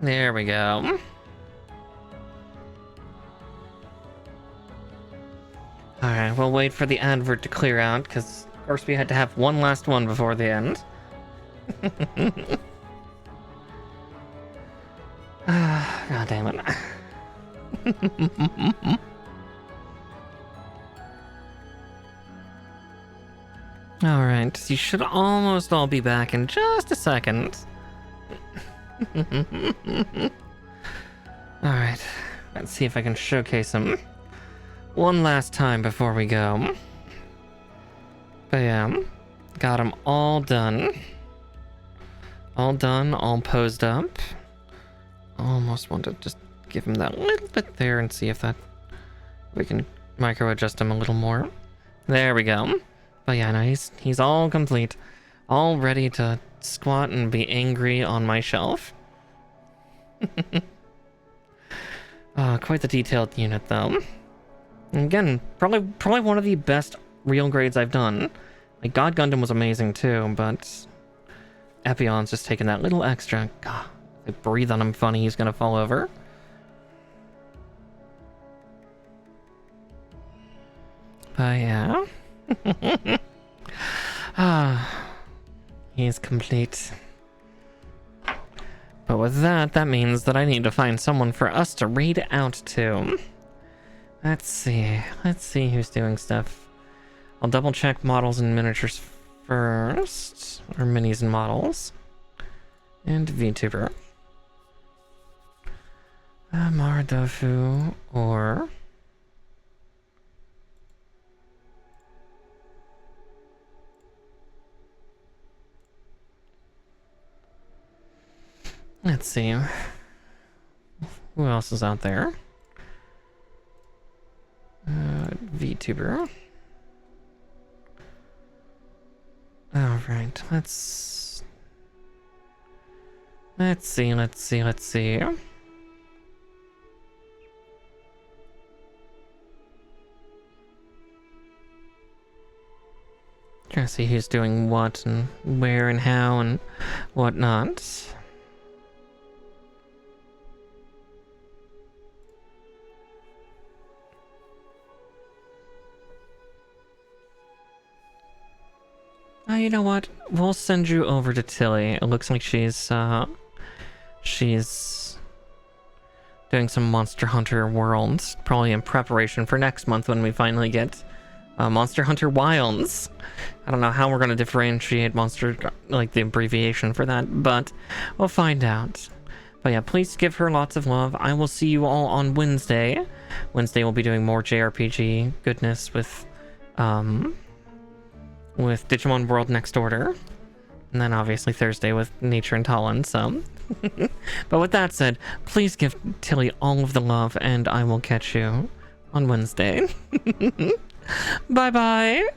There we go. Alright, we'll wait for the advert to clear out, because of course we had to have one last one before the end. God damn it. Alright, you should almost all be back in just a second. Alright, let's see if I can showcase them one last time before we go. But yeah, got them all done. All done, all posed up. Almost want to just give him that little bit there and see if that we can micro adjust him a little more. There we go. But yeah, no, he's all complete, all ready to squat and be angry on my shelf. Quite the detailed unit, though. And again, probably one of the best real grades I've done. Like, God Gundam was amazing too, but Epyon's just taking that little extra. God, if I breathe on him funny, he's gonna fall over. But yeah. He's complete. But with that means that I need to find someone for us to read out to. Let's see who's doing stuff. I'll double check models and miniatures first, or minis and models. And VTuber. Mardofu, or... Let's see. Who else is out there? VTuber. Alright, let's see. Trying to see who's doing what and where and how and whatnot. You know what? We'll send you over to Tilly. It looks like she's doing some Monster Hunter Worlds, probably in preparation for next month when we finally get Monster Hunter Wilds. I don't know how we're gonna differentiate Monster, like the abbreviation for that, but we'll find out. But yeah, please give her lots of love. I will see you all on Wednesday. Wednesday we'll be doing more JRPG goodness with Digimon World Next Order. And then obviously Thursday with Nature and Talon, so. But with that said, please give Tilly all of the love, and I will catch you on Wednesday. Bye-bye!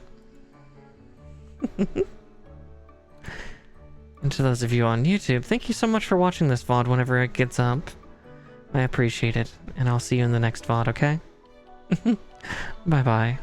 And to those of you on YouTube, thank you so much for watching this VOD whenever it gets up. I appreciate it, and I'll see you in the next VOD, okay? Bye-bye.